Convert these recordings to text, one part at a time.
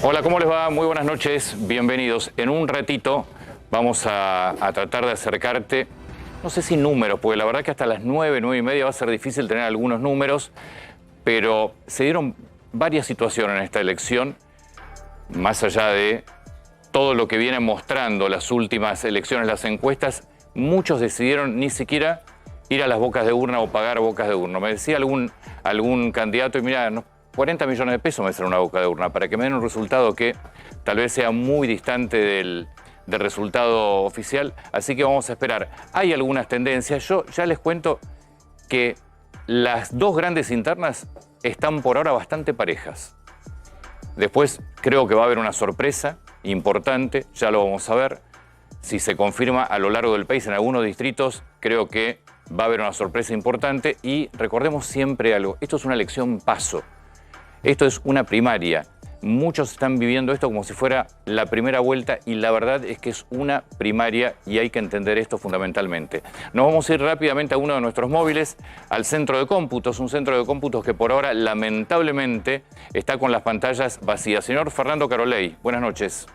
Hola, ¿cómo les va? Muy buenas noches, bienvenidos. En un ratito vamos a tratar de acercarte, no sé si números, porque la verdad que hasta las 9, 9 y media va a ser difícil tener algunos números, pero se dieron varias situaciones en esta elección, más allá de todo lo que vienen mostrando las últimas elecciones, las encuestas, muchos decidieron ni siquiera ir a las bocas de urna o pagar bocas de urna. Me decía algún candidato, y mira, 40 millones de pesos me sale una boca de urna, para que me den un resultado que tal vez sea muy distante del resultado oficial. Así que vamos a esperar. Hay algunas tendencias. Yo ya les cuento que las dos grandes internas están por ahora bastante parejas. Después creo que va a haber una sorpresa importante, ya lo vamos a ver. Si se confirma a lo largo del país en algunos distritos, creo que va a haber una sorpresa importante. Y recordemos siempre algo, esto es una elección paso. Esto es una primaria. Muchos están viviendo esto como si fuera la primera vuelta y la verdad es que es una primaria y hay que entender esto fundamentalmente. Nos vamos a ir rápidamente a uno de nuestros móviles, al centro de cómputos, un centro de cómputos que por ahora lamentablemente está con las pantallas vacías. Señor Fernando Caroley, buenas noches.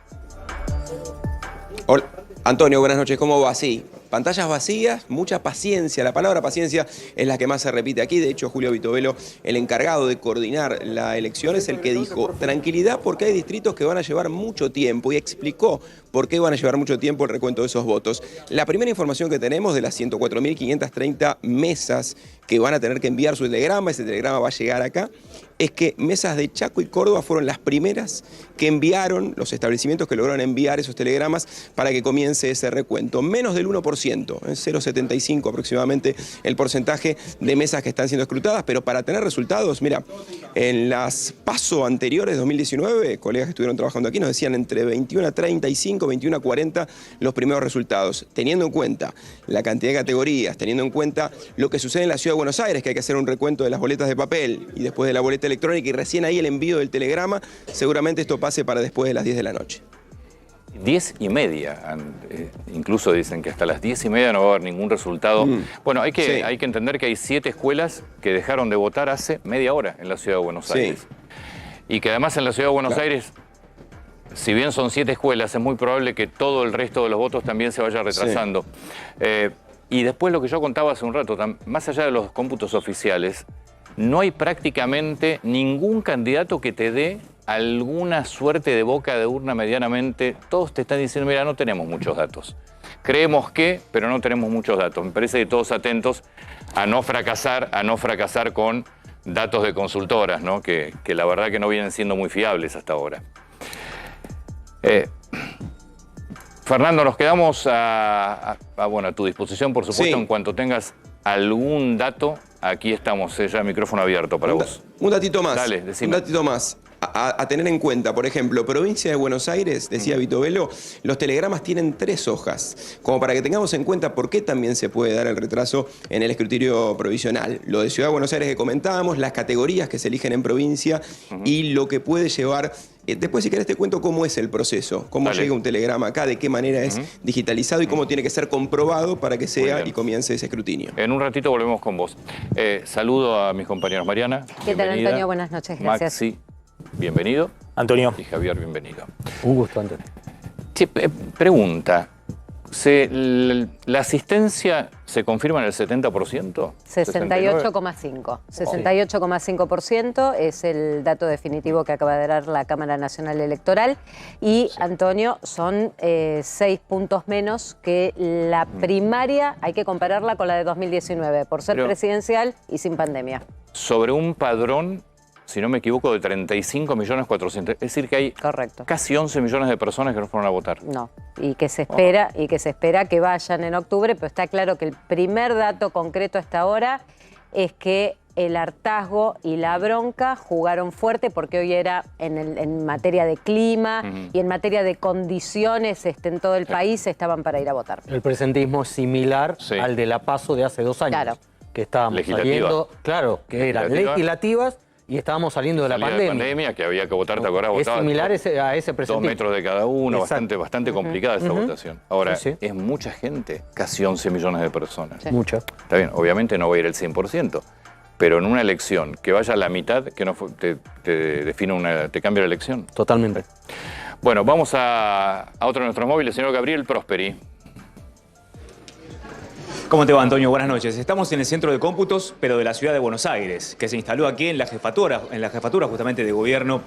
Hola, Antonio, buenas noches, ¿cómo va? Sí, pantallas vacías, mucha paciencia. La palabra paciencia es la que más se repite aquí. De hecho, Julio Vitovelo, el encargado de coordinar la elección, es el que dijo tranquilidad porque hay distritos que van a llevar mucho tiempo y explicó por qué van a llevar mucho tiempo el recuento de esos votos. La primera información que tenemos de las 104.530 mesas que van a tener que enviar su telegrama, ese telegrama va a llegar acá, es que mesas de Chaco y Córdoba fueron las primeras que enviaron, los establecimientos que lograron enviar esos telegramas para que comience ese recuento. Menos del 1%, 0,75 aproximadamente el porcentaje de mesas que están siendo escrutadas, pero para tener resultados, mira, en las PASO anteriores, 2019, colegas que estuvieron trabajando aquí nos decían entre 21 a 35, 21 a 40 los primeros resultados. Teniendo en cuenta la cantidad de categorías, teniendo en cuenta lo que sucede en la Ciudad de Buenos Aires, que hay que hacer un recuento de las boletas de papel y después de la boleta electrónica y recién ahí el envío del telegrama, seguramente esto pase para después de las 10 de la noche. 10 y media, incluso dicen que hasta las 10 y media no va a haber ningún resultado. Bueno, hay que entender que hay 7 escuelas que dejaron de votar hace media hora en la Ciudad de Buenos Aires. Y que además en la Ciudad de Buenos Aires, si bien son 7 escuelas, es muy probable que todo el resto de los votos también se vaya retrasando. Y después lo que yo contaba hace un rato, más allá de los cómputos oficiales, no hay prácticamente ningún candidato que te dé alguna suerte de boca de urna medianamente. Todos te están diciendo, mira, no tenemos muchos datos. Creemos que, pero no tenemos muchos datos. Me parece que todos atentos a no fracasar con datos de consultoras, ¿no? Que la verdad que no vienen siendo muy fiables hasta ahora. Fernando, nos quedamos a tu disposición, por supuesto, en cuanto tengas algún dato. Aquí estamos, ya micrófono abierto para vos. Un datito más. Dale, decime. Un datito más. A tener en cuenta, por ejemplo, provincia de Buenos Aires, decía Vitovelo, los telegramas tienen 3 hojas, como para que tengamos en cuenta por qué también se puede dar el retraso en el escrutinio provisional. Lo de Ciudad de Buenos Aires que comentábamos, las categorías que se eligen en provincia y lo que puede llevar. Después, si querés, te cuento cómo es el proceso, cómo llega un telegrama acá, de qué manera es digitalizado y cómo tiene que ser comprobado para que sea y comience ese escrutinio. En un ratito volvemos con vos. Saludo a mis compañeros. Mariana, ¿qué tal, Antonio? Buenas noches, gracias. Maxi, bienvenido. Antonio. Y Javier, bienvenido. Un gusto, Antonio. Pregunta. ¿La asistencia se confirma en el 70%? 68,5%. 68,5% es el dato definitivo que acaba de dar la Cámara Nacional Electoral. Y, Antonio, son 6 puntos menos que la primaria. Hay que compararla con la de 2019, por ser presidencial y sin pandemia. Sobre un padrón, si no me equivoco, de 35.400.000. Es decir, que hay casi 11 millones de personas que no fueron a votar. No, y que se espera, que vayan en octubre, pero está claro que el primer dato concreto hasta ahora es que el hartazgo y la bronca jugaron fuerte porque hoy era en materia de clima y en materia de condiciones en todo el país estaban para ir a votar. El presentismo es similar al de la PASO de hace 2 años. Claro. Que estábamos saliendo, que eran legislativas y estábamos saliendo de la pandemia. Que había que votar, ¿te acordás? Es similar a ese presentismo. 2 metros de cada uno, bastante complicada esa votación. Ahora, es mucha gente, casi 11 millones de personas. Mucha. Está bien, obviamente no va a ir el 100%, pero en una elección que vaya a la mitad, que no te cambia la elección. Totalmente. Bueno, vamos a otro de nuestros móviles, señor Gabriel Prosperi. ¿Cómo te va, Antonio? Buenas noches. Estamos en el centro de cómputos, pero de la ciudad de Buenos Aires, que se instaló aquí en la jefatura justamente de gobierno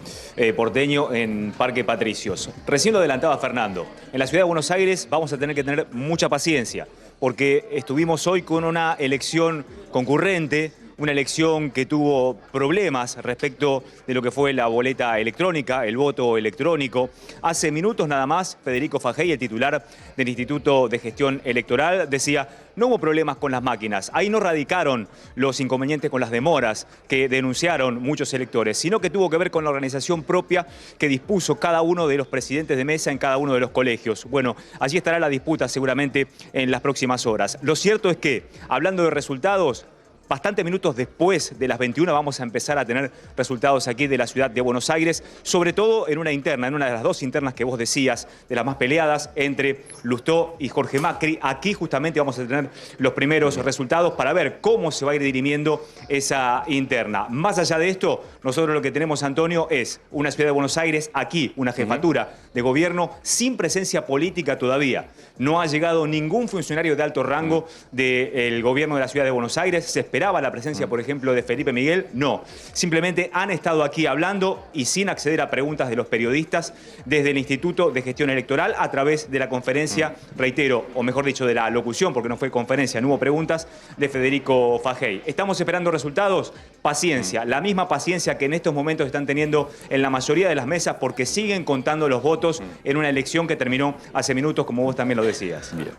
porteño en Parque Patricios. Recién lo adelantaba Fernando. En la ciudad de Buenos Aires vamos a tener que tener mucha paciencia, porque estuvimos hoy con una elección concurrente, una elección que tuvo problemas respecto de lo que fue la boleta electrónica, el voto electrónico. Hace minutos nada más, Federico Fagey, el titular del Instituto de Gestión Electoral, decía: no hubo problemas con las máquinas. Ahí no radicaron los inconvenientes con las demoras que denunciaron muchos electores, sino que tuvo que ver con la organización propia que dispuso cada uno de los presidentes de mesa en cada uno de los colegios. Bueno, allí estará la disputa seguramente en las próximas horas. Lo cierto es que, hablando de resultados, bastantes minutos después de las 21 vamos a empezar a tener resultados aquí de la ciudad de Buenos Aires, sobre todo en una interna, en una de las dos internas que vos decías, de las más peleadas, entre Lustó y Jorge Macri. Aquí justamente vamos a tener los primeros resultados para ver cómo se va a ir dirimiendo esa interna. Más allá de esto, nosotros lo que tenemos, Antonio, es una ciudad de Buenos Aires, aquí una jefatura de gobierno sin presencia política todavía. No ha llegado ningún funcionario de alto rango del gobierno de la ciudad de Buenos Aires. Se esperaba la presencia, por ejemplo, de Felipe Miguel. No. Simplemente han estado aquí hablando y sin acceder a preguntas de los periodistas desde el Instituto de Gestión Electoral a través de la conferencia, reitero, o mejor dicho, de la locución, porque no fue conferencia, no hubo preguntas, de Federico Fagey. ¿Estamos esperando resultados? Paciencia. La misma paciencia que en estos momentos están teniendo en la mayoría de las mesas, porque siguen contando los votos en una elección que terminó hace minutos, como vos también lo decías. Bien.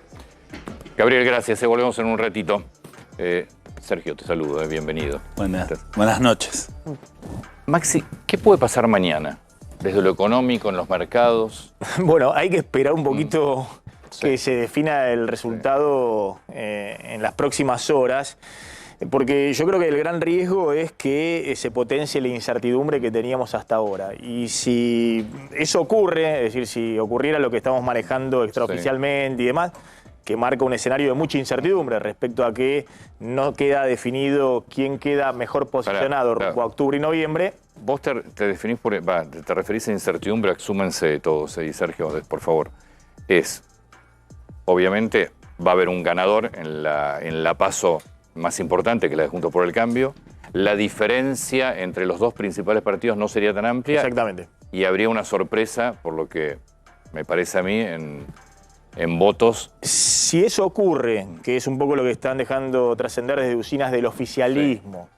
Gabriel, gracias. Volvemos en un ratito. Sergio, te saludo, bienvenido. Buenas noches. Maxi, ¿qué puede pasar mañana? Desde lo económico, en los mercados. Bueno, hay que esperar un poquito que se defina el resultado en las próximas horas, porque yo creo que el gran riesgo es que se potencie la incertidumbre que teníamos hasta ahora. Y si eso ocurre, es decir, si ocurriera lo que estamos manejando extraoficialmente y demás, que marca un escenario de mucha incertidumbre respecto a que no queda definido quién queda mejor posicionado rumbo a octubre y noviembre. Vos te definís te referís a incertidumbre, exúmense todos ahí, Sergio, por favor. Obviamente, va a haber un ganador en la paso más importante, que la de Juntos por el Cambio. La diferencia entre los dos principales partidos no sería tan amplia. Exactamente. Y habría una sorpresa, por lo que me parece a mí, en votos. Si eso ocurre, que es un poco lo que están dejando trascender desde usinas del oficialismo,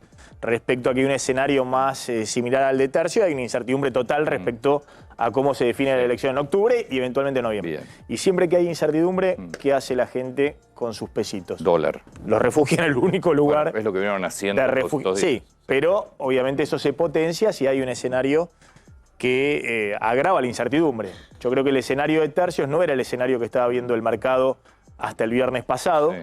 respecto a que hay un escenario más similar al de Tercio, hay una incertidumbre total respecto a cómo se define la elección en octubre y eventualmente en noviembre. Bien. Y siempre que hay incertidumbre, ¿qué hace la gente con sus pesitos? Dólar. Los refugia en el único lugar. Bueno, es lo que vieron haciendo. Sí, pero obviamente eso se potencia si hay un escenario que agrava la incertidumbre. Yo creo que el escenario de Tercios no era el escenario que estaba viendo el mercado hasta el viernes pasado. Sí.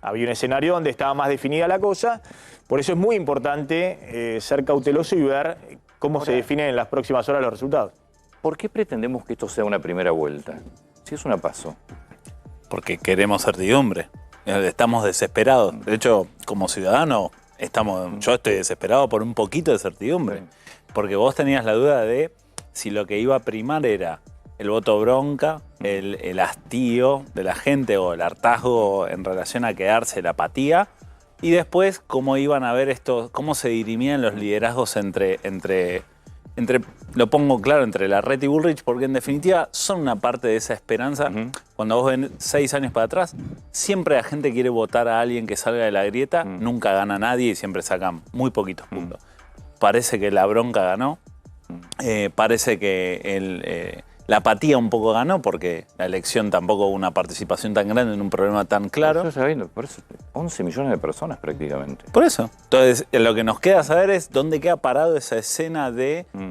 Había un escenario donde estaba más definida la cosa. Por eso es muy importante ser cauteloso y ver cómo se definen en las próximas horas los resultados. ¿Por qué pretendemos que esto sea una primera vuelta? Si es una paso. Porque queremos certidumbre. Estamos desesperados. De hecho, como ciudadano, yo estoy desesperado por un poquito de certidumbre. Sí. Porque vos tenías la duda de si lo que iba a primar era el voto bronca, el hastío de la gente o el hartazgo en relación a quedarse, la apatía, y después cómo iban a ver esto, cómo se dirimían los liderazgos entre lo pongo claro, entre Larreta y Bullrich, porque en definitiva son una parte de esa esperanza. Cuando vos ven 6 años para atrás, siempre la gente quiere votar a alguien que salga de la grieta, nunca gana nadie y siempre sacan muy poquitos puntos. Parece que la bronca ganó, parece que la apatía un poco ganó, porque la elección tampoco hubo una participación tan grande en un problema tan claro. Por eso 11 millones de personas prácticamente. Por eso. Entonces, lo que nos queda saber es dónde queda parado esa escena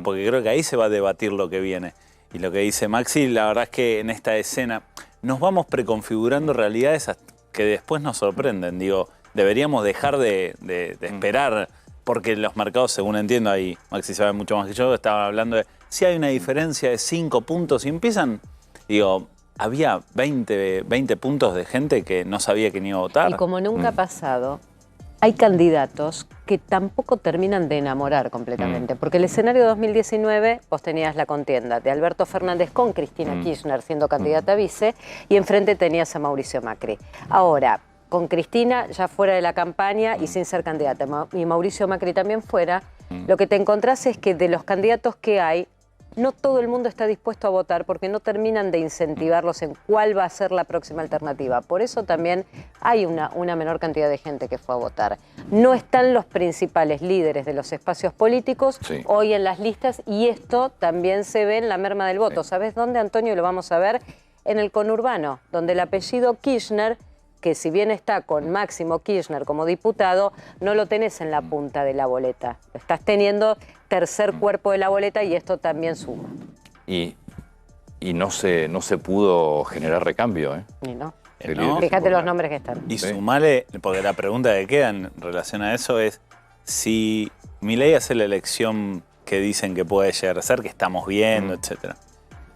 porque creo que ahí se va a debatir lo que viene. Y lo que dice Maxi, la verdad es que en esta escena nos vamos preconfigurando realidades que después nos sorprenden. Digo, deberíamos dejar de esperar, porque los mercados, según entiendo, ahí Maxi sabe mucho más que yo, estaban hablando de si hay una diferencia de 5 puntos y empiezan, había 20 puntos de gente que no sabía que ni iba a votar. Y como nunca ha pasado, hay candidatos que tampoco terminan de enamorar completamente, porque el escenario de 2019 vos tenías la contienda de Alberto Fernández con Cristina Kirchner siendo candidata a vice, y enfrente tenías a Mauricio Macri. Ahora, con Cristina ya fuera de la campaña y sin ser candidata, y Mauricio Macri también fuera, lo que te encontrás es que de los candidatos que hay, no todo el mundo está dispuesto a votar porque no terminan de incentivarlos en cuál va a ser la próxima alternativa. Por eso también hay una menor cantidad de gente que fue a votar. No están los principales líderes de los espacios políticos hoy en las listas, y esto también se ve en la merma del voto. ¿Sabes dónde, Antonio? Lo vamos a ver en el conurbano, donde el apellido Kirchner, que si bien está con Máximo Kirchner como diputado, no lo tenés en la punta de la boleta. Lo estás teniendo tercer cuerpo de la boleta, y esto también suma. Y no se pudo generar recambio, ¿eh? Y no. No. Fíjate los nombres que están. Y sumale, porque la pregunta que queda en relación a eso es si Milei hace la elección que dicen que puede llegar a ser, que estamos viendo, etcétera.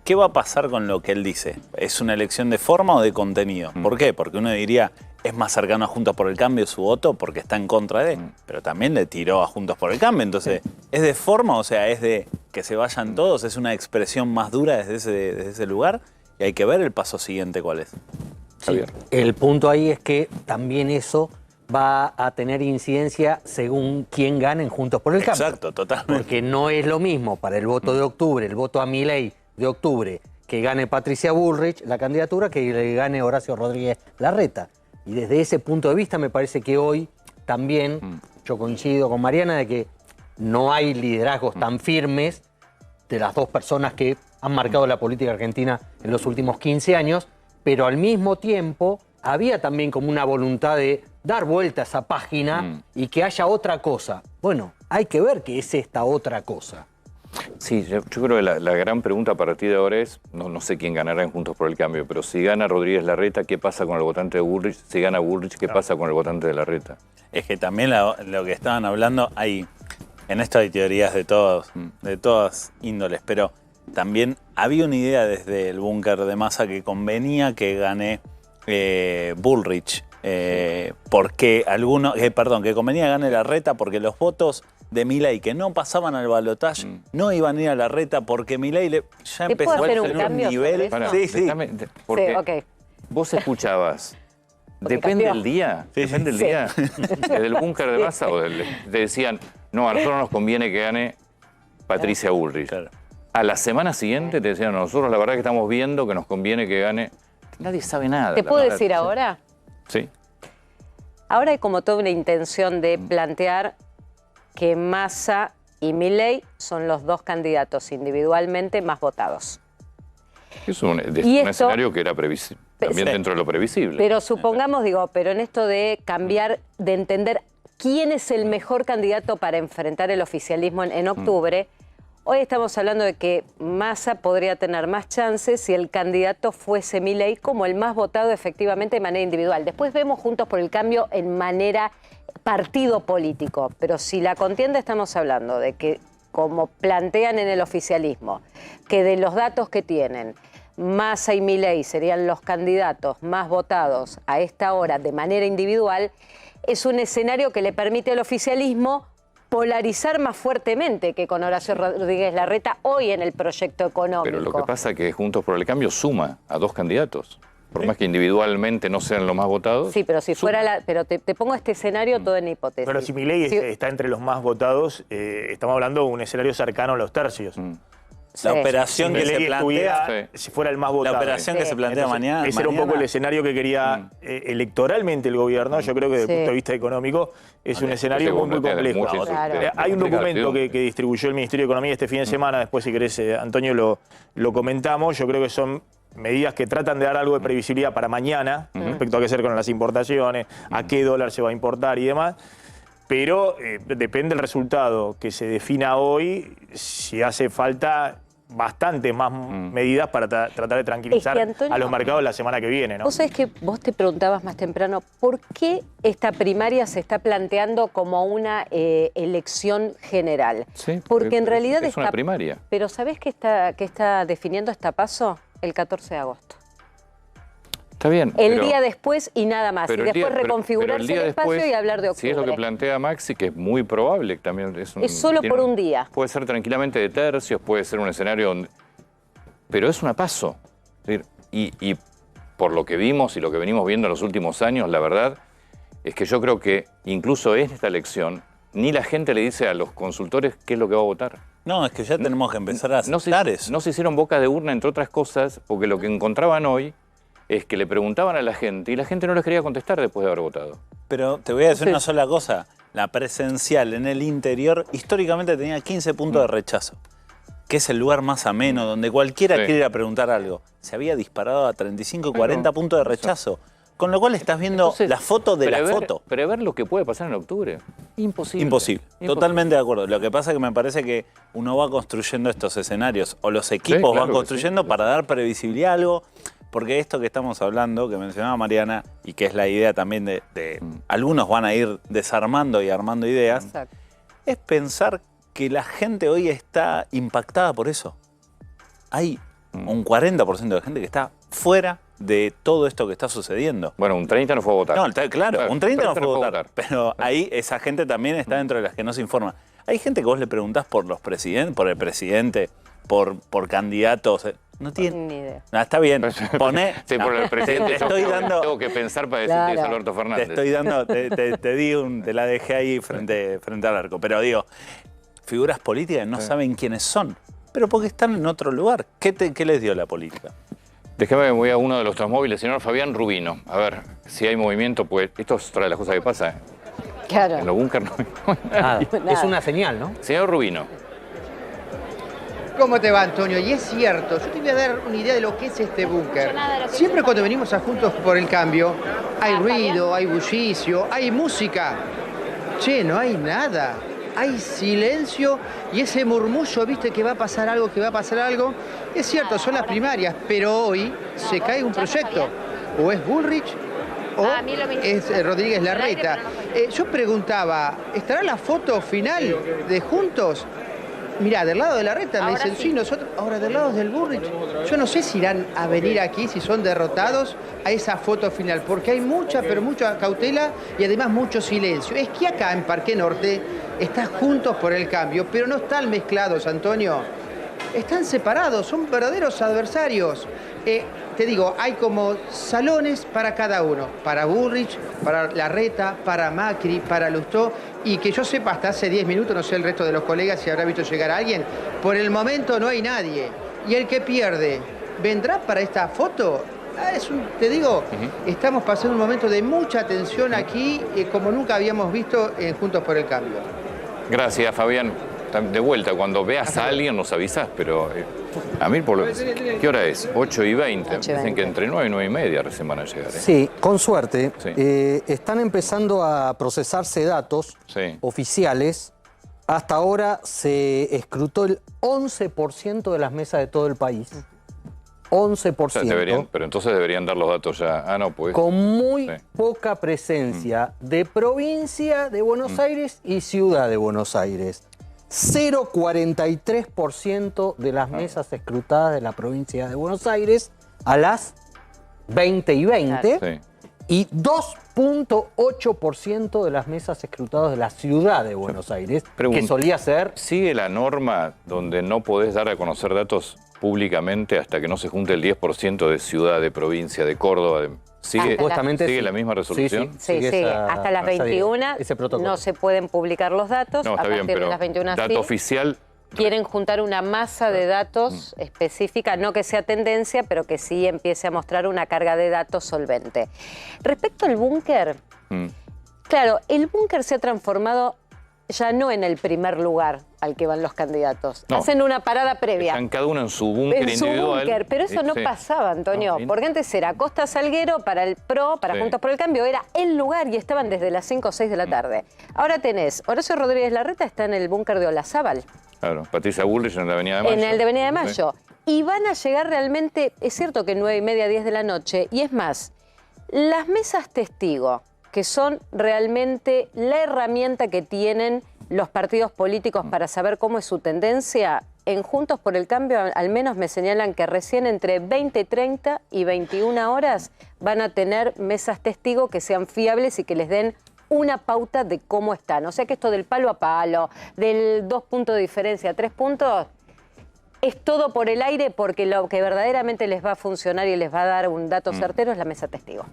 ¿Qué va a pasar con lo que él dice? ¿Es una elección de forma o de contenido? ¿Por qué? Porque uno diría, es más cercano a Juntos por el Cambio su voto porque está en contra de, pero también le tiró a Juntos por el Cambio. Entonces, ¿es de forma? O sea, ¿es de que se vayan todos? ¿Es una expresión más dura desde ese lugar? Y hay que ver el paso siguiente cuál es. Sí, el punto ahí es que también eso va a tener incidencia según quién gane en Juntos por el Cambio. Exacto, totalmente. Porque no es lo mismo para el voto de octubre, el voto a Milei de octubre, que gane Patricia Bullrich la candidatura, que le gane Horacio Rodríguez Larreta. Y desde ese punto de vista me parece que hoy también, yo coincido con Mariana, de que no hay liderazgos tan firmes de las dos personas que han marcado la política argentina en los últimos 15 años, pero al mismo tiempo había también como una voluntad de dar vuelta a esa página y que haya otra cosa. Bueno, hay que ver qué es esta otra cosa. Sí, yo creo que la gran pregunta a partir de ahora es, no sé quién ganará en Juntos por el Cambio, pero si gana Rodríguez Larreta, ¿qué pasa con el votante de Bullrich? Si gana Bullrich, ¿qué pasa con el votante de Larreta? Es que también lo que estaban hablando, en esto hay teorías de todas índoles, pero también había una idea desde el búnker de Massa que convenía que gane Bullrich, porque que convenía que gane Larreta porque los votos de Milei que no pasaban al balotaje no iban a ir a Larreta porque Milei ya empezó a tener un nivel. Porque vos escuchabas, depende del día, depende del día, del búnker de Massa, o te decían, no, a nosotros nos conviene que gane Patricia Bullrich. Claro. A la semana siguiente te decían, nosotros la verdad que estamos viendo que nos conviene que gane. Nadie sabe nada. ¿Te puedo decir ahora? Sí. Ahora hay como toda una intención de plantear que Massa y Milei son los dos candidatos individualmente más votados. Es un escenario que era previsible, también dentro de lo previsible. Pero supongamos, pero en esto de cambiar, de entender quién es el mejor candidato para enfrentar el oficialismo en octubre, hoy estamos hablando de que Massa podría tener más chances si el candidato fuese Milei como el más votado efectivamente de manera individual. Después vemos Juntos por el Cambio en manera partido político, pero si la contienda estamos hablando de que, como plantean en el oficialismo, que de los datos que tienen, Massa y Milei serían los candidatos más votados a esta hora de manera individual, es un escenario que le permite al oficialismo polarizar más fuertemente que con Horacio Rodríguez Larreta hoy en el proyecto económico. Pero lo que pasa es que Juntos por el Cambio suma a dos candidatos. Por más que individualmente no sean los más votados. Sí, pero si fuera pero te pongo este escenario todo en hipótesis. Pero si Milei está entre los más votados, estamos hablando de un escenario cercano a los tercios. La operación que se plantea, si fuera el más votado. La operación que se plantea mañana. Ese era un poco el escenario que quería electoralmente el gobierno. Yo creo que desde el punto de vista económico es un escenario muy complejo. Hay un documento que distribuyó el Ministerio de Economía este fin de semana. Después, si querés, Antonio, lo comentamos. Yo creo que son medidas que tratan de dar algo de previsibilidad para mañana respecto a qué hacer con las importaciones, a qué dólar se va a importar y demás. Pero depende del resultado que se defina hoy, si hace falta bastantes más medidas para tratar de tranquilizar a los mercados la semana que viene, ¿no? Vos sabés que vos te preguntabas más temprano, ¿por qué esta primaria se está planteando como una elección general? Sí, porque en realidad es una primaria. Pero ¿sabés qué está definiendo esta paso? El 14 de agosto. Está bien. El día después y nada más. Y pero después reconfigurarse el espacio y hablar de octubre. Si es lo que plantea Maxi, que es muy probable, que también es solo por un día. Puede ser tranquilamente de tercios, puede ser un escenario donde... Pero es una paso. Es decir, y por lo que vimos y lo que venimos viendo en los últimos años, la verdad es que yo creo que incluso en esta elección, ni la gente le dice a los consultores qué es lo que va a votar. No, es que ya tenemos que empezar a aceptar eso. No se hicieron boca de urna, entre otras cosas, porque lo que encontraban hoy es que le preguntaban a la gente y la gente no les quería contestar después de haber votado. Pero te voy a decir una sola cosa. La presencial en el interior históricamente tenía 15 puntos de rechazo, que es el lugar más ameno, donde cualquiera quiere ir a preguntar algo. Se había disparado a 35, 40 puntos de rechazo. Con lo cual estás viendo Entonces, la foto de la foto. Prever lo que puede pasar en octubre. Imposible. Imposible. Totalmente de acuerdo. Lo que pasa es que me parece que uno va construyendo estos escenarios, o los equipos van construyendo para dar previsibilidad a algo. Porque esto que estamos hablando, que mencionaba Mariana, y que es la idea también de algunos van a ir desarmando y armando ideas, es pensar que la gente hoy está impactada por eso. Hay un 40% de gente que está fuera de todo esto que está sucediendo. Bueno, un 30 no fue a votar. No, claro, un 30 no fue a votar. Pero ahí esa gente también está dentro de las que no se informa. Hay gente que vos le preguntás por los presidentes, por el presidente, por candidatos. No tiene ni idea. No, está bien. Poné. Sí, por el presidente. Tengo que pensar para decir que es Alberto Fernández. Te estoy dando, te la dejé ahí frente al arco. Pero digo, figuras políticas no saben quiénes son. Pero porque están en otro lugar. ¿Qué les dio la política? Déjame que voy a uno de los transmóviles, señor Fabián Rubino. A ver, si hay movimiento, pues esto es otra de las cosas que pasa. Claro. En los búnker no hay Nada. nadie. Es una señal, ¿no? Señor Rubino. ¿Cómo te va, Antonio? Y es cierto, yo te voy a dar una idea de lo que es este búnker. Siempre cuando venimos a Juntos por el Cambio, hay ruido, hay bullicio, hay música. Che, no hay nada. Hay silencio y ese murmullo, viste, que va a pasar algo, que va a pasar algo. Es cierto, son las primarias, pero hoy se cae un proyecto. O es Bullrich o es Rodríguez Larreta. Yo preguntaba, ¿estará la foto final de Juntos? Mirá, del lado de Larreta me dicen, sí, nosotros, ahora del lado del Bullrich. Yo no sé si irán a venir aquí, si son derrotados, a esa foto final, porque hay mucha, pero mucha cautela y además mucho silencio. Es que acá en Parque Norte están Juntos por el Cambio, pero no están mezclados, Antonio. Están separados, son verdaderos adversarios. Te digo, hay como salones para cada uno. Para Bullrich, para Larreta, para Macri, para Lustó. Y que yo sepa, hasta hace 10 minutos, no sé el resto de los colegas si habrá visto llegar a alguien. Por el momento no hay nadie. Y el que pierde, ¿vendrá para esta foto? Te digo, estamos pasando un momento de mucha tensión aquí, como nunca habíamos visto en Juntos por el Cambio. Gracias, Fabián. De vuelta, cuando veas a alguien nos avisás, pero a mí, ¿qué hora es? 8:20. Dicen que entre 9 y 9:30 recién van a llegar. Sí, con suerte. Sí. Están empezando a procesarse datos oficiales. Hasta ahora se escrutó el 11% de las mesas de todo el país. 11%. O sea, pero entonces deberían dar los datos ya. Ah, no, pues. Con muy poca presencia de provincia de Buenos Aires y ciudad de Buenos Aires. 0,43% de las mesas escrutadas de la provincia de Buenos Aires a las 20:20 y 2,8% de las mesas escrutadas de la ciudad de Buenos Aires, que solía ser... ¿Sigue la norma donde no podés dar a conocer datos públicamente hasta que no se junte el 10% de ciudad, de provincia, de Córdoba? ¿Sigue la misma resolución? Sí, hasta las 21 no se pueden publicar los datos. No, está bien, pero las 21 dato oficial... Quieren juntar una masa de datos específica, no que sea tendencia, pero que sí empiece a mostrar una carga de datos solvente. Respecto al búnker, claro, el búnker se ha transformado ya no en el primer lugar al que van los candidatos. No. Hacen una parada previa. Están cada uno en su búnker individual. Pero eso no pasaba, Antonio, porque antes era Costa Salguero para el PRO, para Juntos por el Cambio, era el lugar y estaban desde las 5 o 6 de la tarde. Ahora tenés, Horacio Rodríguez Larreta está en el búnker de Olazábal. Claro, Patricia Bullrich en la Avenida de Mayo. En el de Avenida de Mayo. Y van a llegar realmente, es cierto que 9:30, 10 de la noche, y es más, las mesas testigo, que son realmente la herramienta que tienen los partidos políticos para saber cómo es su tendencia, en Juntos por el Cambio al menos me señalan que recién entre 20:30 y 21 horas van a tener mesas testigo que sean fiables y que les den una pauta de cómo están. O sea que esto del palo a palo, del 2 puntos de diferencia, 3 puntos, es todo por el aire, porque lo que verdaderamente les va a funcionar y les va a dar un dato certero es la mesa testigo.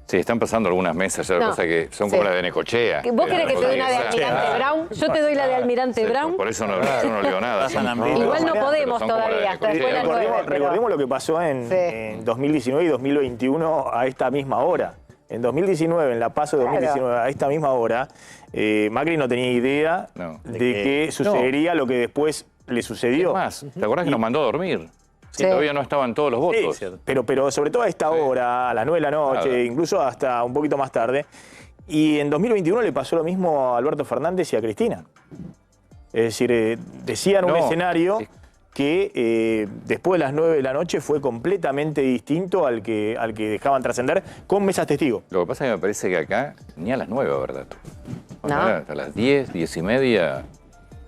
Sí, están pasando algunas mesas, ya No, cosa que son sí. como la de Necochea. ¿Vos querés que te dé una de Exacto. Almirante Brown? Yo te doy la de Almirante Brown. Por eso no, yo no leo nada. Pasan Son- hambrientos. Igual no pero podemos son como la de todavía, hasta Necochea. después de las 9. pero- Recordemos lo que pasó en 2019 y 2021 a esta misma hora. En 2019, en la PASO de 2019, a esta misma hora, Macri no tenía idea No. de De que sucedería lo que después le Es sucedió. más, ¿te acordás que nos mandó a dormir? Si Sí. todavía no estaban todos los votos. Sí, pero sobre todo a esta hora, a las 9 de la noche, Claro. incluso hasta un poquito más tarde. Y en 2021 le pasó lo mismo a Alberto Fernández y a Cristina. Es decir, decían un No, escenario es- que después de las 9 de la noche fue completamente distinto al que dejaban trascender con mesas testigos. Lo que pasa es que me parece que acá ni a las 9 va a haber datos. No. Hasta las 10, 10 y media.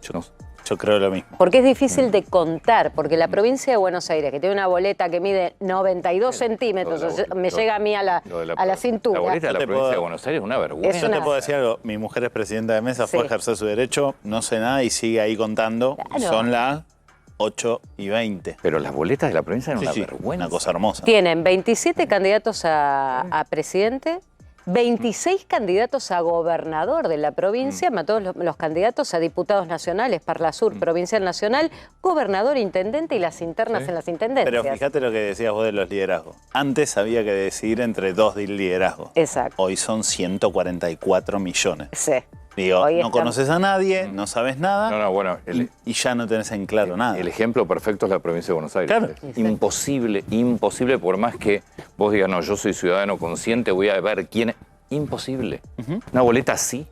Yo no sé. Yo creo lo mismo. Porque es difícil de contar, porque la provincia de Buenos Aires, que tiene una boleta que mide 92 centímetros, Lo de la- me llega a mí a la Lo de cintura. La boleta de la Yo te provincia de puedo- Buenos Aires es una vergüenza. Es Yo una- te puedo decir algo. Mi mujer es presidenta de mesa, fue Sí. a ejercer su derecho, no sé nada y sigue ahí contando. Claro. Son las 8:20. Pero las boletas de la provincia eran Sí, una sí, vergüenza. una cosa hermosa. Tienen 27 candidatos a presidente, 26 candidatos a gobernador de la provincia, más todos los candidatos a diputados nacionales, Parlasur, Provincial Nacional, gobernador, intendente y las internas en las intendencias. Pero fíjate lo que decías vos de los liderazgos. Antes había que decidir entre dos liderazgos. Exacto. Hoy son 144 millones. Sí. Digo, Hoy no estamos- conoces a nadie, no sabes nada No, bueno, y ya no tenés en claro nada. el ejemplo perfecto es la provincia de Buenos Aires. Claro. Es imposible, imposible, por más que vos digas, no, yo soy ciudadano consciente, voy a ver quién es. Imposible. Una boleta así,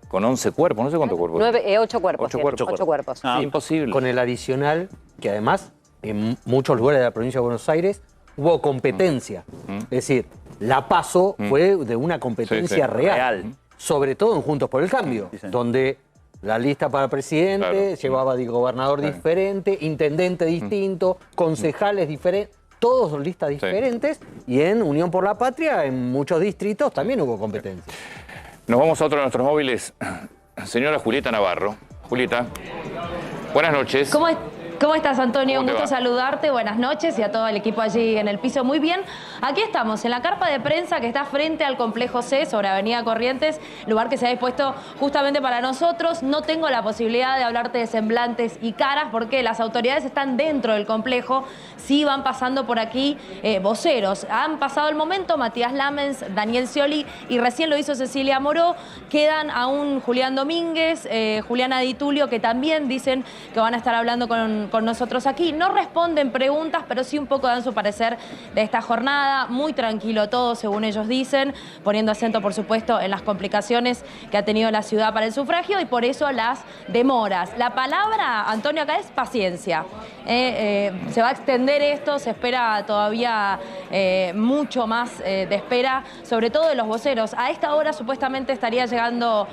con 11 cuerpos, no sé cuántos cuerpos. 8 cuerpos. Ocho tiene, cuerpos. 8 cuerpos. Ah, Imposible. Con el adicional, que además en muchos lugares de la provincia de Buenos Aires hubo competencia. Es decir, la PASO fue de una competencia Sí, sí. real. Sobre todo en Juntos por el Cambio, Sí, sí. donde la lista para presidente Claro. llevaba de gobernador diferente, intendente distinto, concejales diferentes, todos son listas diferentes, y en Unión por la Patria, en muchos distritos, también hubo competencia. Nos vamos a otro de nuestros móviles. Señora Julieta Navarro. Julieta, buenas noches. ¿Cómo estás, Antonio? ¿Cómo Un te gusto va? saludarte. Buenas noches y a todo el equipo allí en el piso. Muy bien. Aquí estamos, en la carpa de prensa que está frente al Complejo C, sobre Avenida Corrientes, lugar que se ha dispuesto justamente para nosotros. No tengo la posibilidad de hablarte de semblantes y caras porque las autoridades están dentro del complejo. Sí van pasando por aquí voceros. Han pasado el momento Matías Lamens, Daniel Scioli y recién lo hizo Cecilia Moró. Quedan aún Julián Domínguez, Juliana Di Tulio, que también dicen que van a estar hablando con nosotros aquí. No responden preguntas, pero sí un poco dan su parecer de esta jornada. Muy tranquilo todo, según ellos dicen, poniendo acento, por supuesto, en las complicaciones que ha tenido la ciudad para el sufragio y por eso las demoras. La palabra, Antonio, acá es paciencia. Se va a extender esto, se espera todavía mucho más de espera, sobre todo de los voceros. A esta hora supuestamente estaría llegando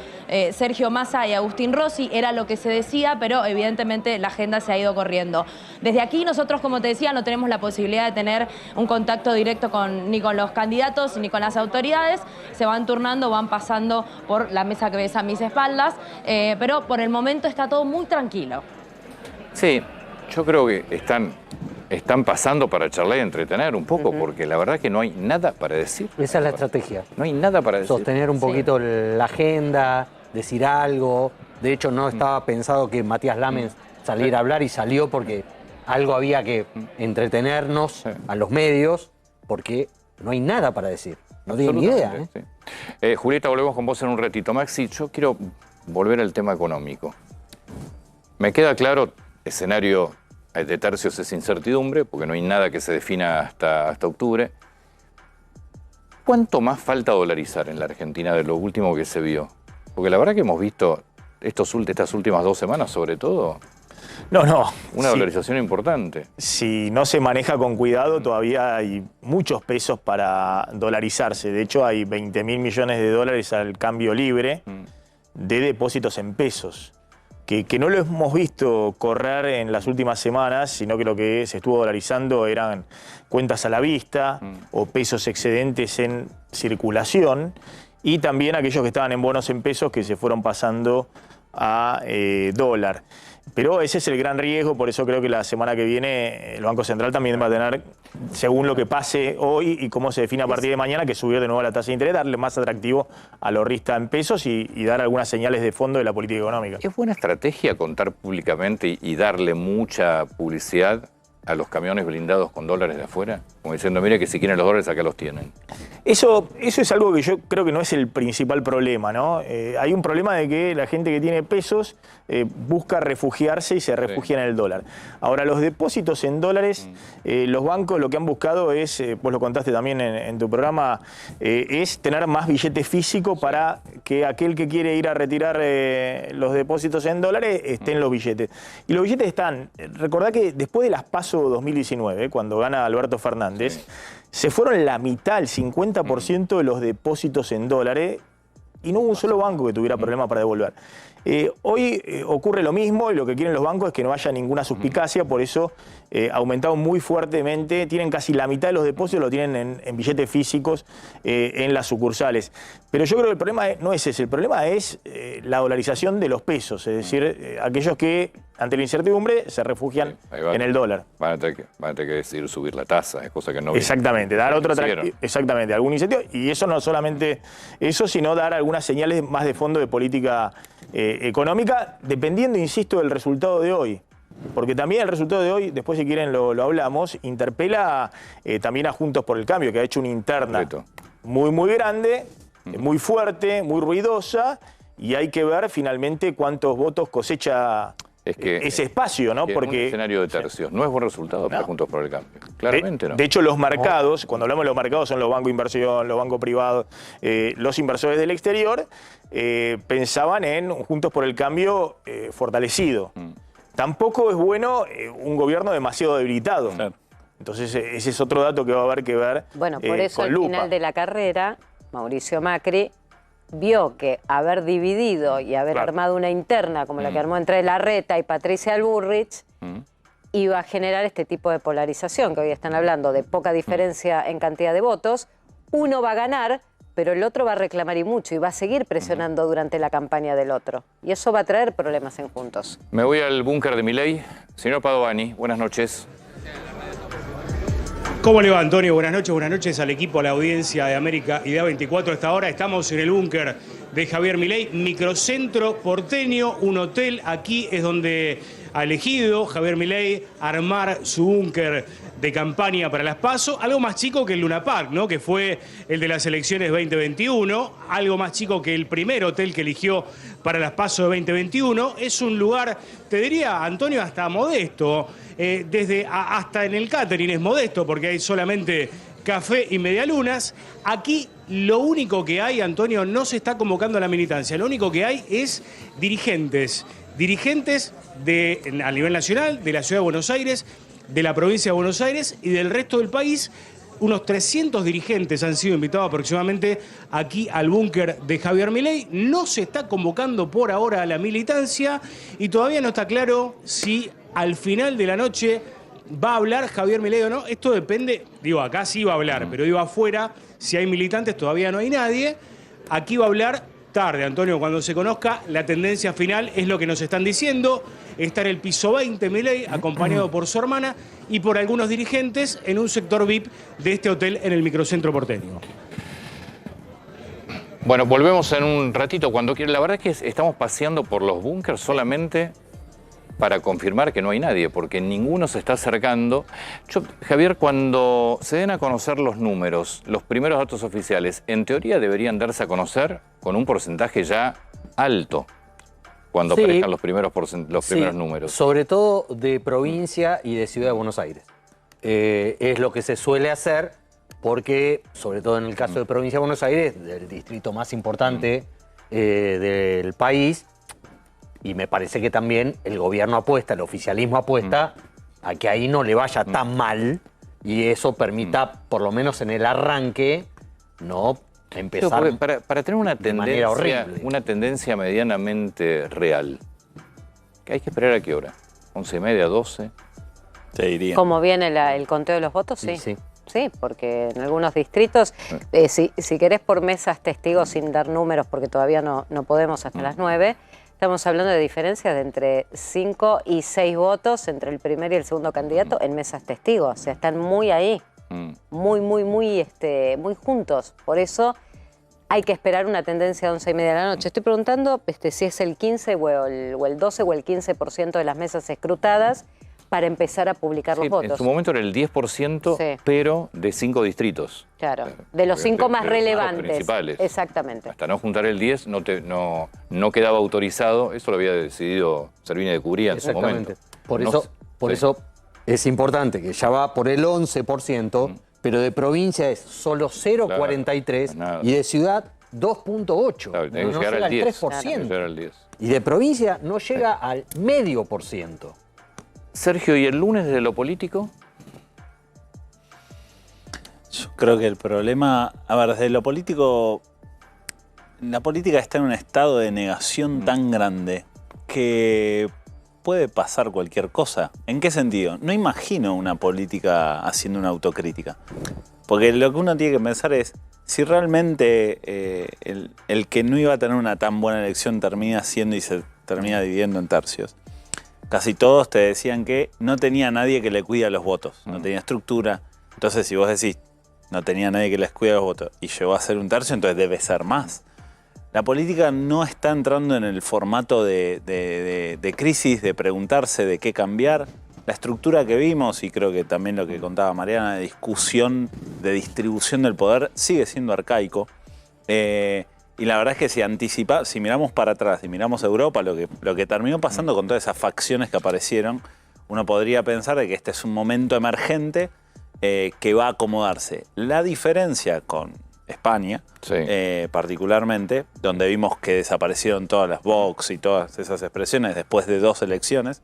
Sergio Massa y Agustín Rossi, era lo que se decía, pero evidentemente la agenda se ha ido corriendo. Desde aquí nosotros, como te decía, no tenemos la posibilidad de tener un contacto directo ni con los candidatos ni con las autoridades. Se van turnando, van pasando por la mesa que ves a mis espaldas, pero por el momento está todo muy tranquilo. Sí, yo creo que están pasando para charlar y entretener un poco, porque la verdad que no hay nada para decir. Esa es la estrategia. No hay nada para decir. Sostener un poquito la agenda, decir algo. De hecho, no estaba pensado que Matías Lamens saliera a hablar y salió porque algo había que entretenernos a los medios, porque no hay nada para decir. No tienen ni idea. Sí. Julieta, volvemos con vos en un ratito. Maxi, yo quiero volver al tema económico. Me queda claro, escenario de tercios es incertidumbre, porque no hay nada que se defina hasta octubre. ¿Cuánto más falta dolarizar en la Argentina de lo último que se vio? Porque la verdad que hemos visto estas últimas 2 semanas, sobre todo, No. una Sí. dolarización importante. Si no se maneja con cuidado, todavía hay muchos pesos para dolarizarse. De hecho, hay 20.000 millones de dólares al cambio libre de depósitos en pesos, que no lo hemos visto correr en las últimas semanas, sino que lo que se estuvo dolarizando eran cuentas a la vista o pesos excedentes en circulación, y también aquellos que estaban en bonos en pesos que se fueron pasando a dólar. Pero ese es el gran riesgo, por eso creo que la semana que viene el Banco Central también va a tener, según lo que pase hoy y cómo se define a partir de mañana, que subir de nuevo la tasa de interés, darle más atractivo al ahorrista en pesos y dar algunas señales de fondo de la política económica. ¿Es buena estrategia contar públicamente y darle mucha publicidad a los camiones blindados con dólares de afuera? Como diciendo, mire que si quieren los dólares acá los tienen. Eso es algo que yo creo que no es el principal problema, ¿no? Hay un problema de que la gente que tiene pesos busca refugiarse y se refugia en el dólar. Ahora, los depósitos en dólares, los bancos lo que han buscado es, vos lo contaste también en tu programa, es tener más billete físico para que aquel que quiere ir a retirar los depósitos en dólares esté en los billetes. Y los billetes están, recordá que después de las PASO 2019, cuando gana Alberto Fernández, se fueron la mitad, el 50% de los depósitos en dólares, y no hubo un solo banco que tuviera problema para devolver. Hoy ocurre lo mismo, y lo que quieren los bancos es que no haya ninguna suspicacia, por eso aumentaron muy fuertemente, tienen casi la mitad de los depósitos, lo tienen en billetes físicos en las sucursales. Pero yo creo que el problema no es ese, el problema es la dolarización de los pesos, es decir, aquellos que ante la incertidumbre se refugian en el dólar. Van a tener que decidir subir la tasa, es cosa que no... Exactamente, dar otro exactamente, algún incentivo, y eso no solamente eso, sino dar algunas señales más de fondo de política económica, dependiendo, insisto, del resultado de hoy. Porque también el resultado de hoy, después si quieren lo hablamos, interpela también a Juntos por el Cambio, que ha hecho una interna muy grande, muy fuerte, muy ruidosa, y hay que ver finalmente cuántos votos cosecha ese espacio, ¿no? Porque un escenario de tercios no es buen resultado para Juntos por el Cambio. Claramente no. De hecho, los mercados, cuando hablamos de los mercados, son los bancos de inversión, los bancos privados, los inversores del exterior, pensaban en Juntos por el Cambio fortalecido. Tampoco es bueno un gobierno demasiado debilitado. Claro. Entonces, ese es otro dato que va a haber que ver. Bueno, por eso al final de la carrera, Mauricio Macri vio que haber dividido y haber armado una interna como la que armó entre Larreta y Patricia Bullrich iba a generar este tipo de polarización, que hoy están hablando de poca diferencia en cantidad de votos. Uno va a ganar, pero el otro va a reclamar y mucho, y va a seguir presionando durante la campaña del otro. Y eso va a traer problemas en Juntos. Me voy al búnker de Milei. Señor Padovani, buenas noches. ¿Cómo le va, Antonio? Buenas noches al equipo, a la audiencia de América y de A24. Hasta ahora estamos en el búnker de Javier Milei, microcentro porteño, un hotel. Aquí es donde ha elegido Javier Milei armar su búnker de campaña para las PASO, algo más chico que el Luna Park, ¿no? Que fue el de las elecciones 2021, algo más chico que el primer hotel que eligió para las PASO de 2021. Es un lugar, te diría, Antonio, hasta modesto, hasta en el catering es modesto, porque hay solamente café y medialunas. Aquí lo único que hay, Antonio, no se está convocando a la militancia, lo único que hay es dirigentes a nivel nacional, de la Ciudad de Buenos Aires, de la provincia de Buenos Aires y del resto del país. Unos 300 dirigentes han sido invitados aproximadamente aquí al búnker de Javier Milei. No se está convocando por ahora a la militancia y todavía no está claro si al final de la noche va a hablar Javier Milei o no. Esto depende, digo, acá sí va a hablar, pero digo afuera, si hay militantes todavía no hay nadie. Aquí va a hablar tarde, Antonio, cuando se conozca la tendencia final, es lo que nos están diciendo. Está en el piso 20 Milei, acompañado por su hermana y por algunos dirigentes en un sector VIP de este hotel en el microcentro porteño. Bueno, volvemos en un ratito cuando quiera. La verdad es que estamos paseando por los búnkers solamente para confirmar que no hay nadie, porque ninguno se está acercando. Javier, cuando se den a conocer los números, los primeros datos oficiales, en teoría deberían darse a conocer con un porcentaje ya alto, cuando aparezcan los primeros números. Sobre todo de provincia y de Ciudad de Buenos Aires. Es lo que se suele hacer porque, sobre todo en el caso de provincia de Buenos Aires, del distrito más importante del país, y me parece que también el gobierno apuesta, el oficialismo apuesta a que ahí no le vaya tan mal y eso permita, por lo menos en el arranque, no empezar para tener una tendencia medianamente real, ¿Hay que esperar a qué hora? ¿11:30, 12? Te diría. ¿Cómo viene el conteo de los votos? Sí. Sí, porque en algunos distritos, si querés por mesas testigos sin dar números, porque todavía no podemos hasta las 9, estamos hablando de diferencias de entre 5 y 6 votos entre el primer y el segundo candidato en mesas testigos. O sea, están muy ahí, muy juntos. Por eso hay que esperar una tendencia de 11:30 de la noche. Estoy preguntando si es el 15 o el 12 o el 15% de las mesas escrutadas para empezar a publicar los votos. En su momento era el 10%, pero de 5 distritos. Claro, de los 5 más relevantes. Principales. Exactamente. Hasta no juntar el 10 no quedaba autorizado. Eso lo había decidido Servini de Cubría en su momento. Por eso es importante que ya va por el 11%, pero de provincia es solo 0,43 y de ciudad 2,8. Claro, no llega al 3%. Y de provincia no llega al 0,5%. Sergio, ¿y el lunes de lo político? Yo creo que el problema, desde lo político, la política está en un estado de negación tan grande que puede pasar cualquier cosa. ¿En qué sentido? No imagino una política haciendo una autocrítica. Porque lo que uno tiene que pensar es, si realmente el que no iba a tener una tan buena elección termina siendo y se termina dividiendo en tercios. Casi todos te decían que no tenía nadie que le cuida los votos, no tenía estructura. Entonces, si vos decís, no tenía nadie que les cuida los votos y llegó a ser un tercio, entonces debe ser más. La política no está entrando en el formato de crisis, de preguntarse de qué cambiar. La estructura que vimos, y creo que también lo que contaba Mariana, de discusión, de distribución del poder, sigue siendo arcaico. Y la verdad es que si miramos para atrás y miramos a Europa, lo que terminó pasando con todas esas facciones que aparecieron, uno podría pensar de que este es un momento emergente que va a acomodarse. La diferencia con España, particularmente, donde vimos que desaparecieron todas las Vox y todas esas expresiones después de 2 elecciones,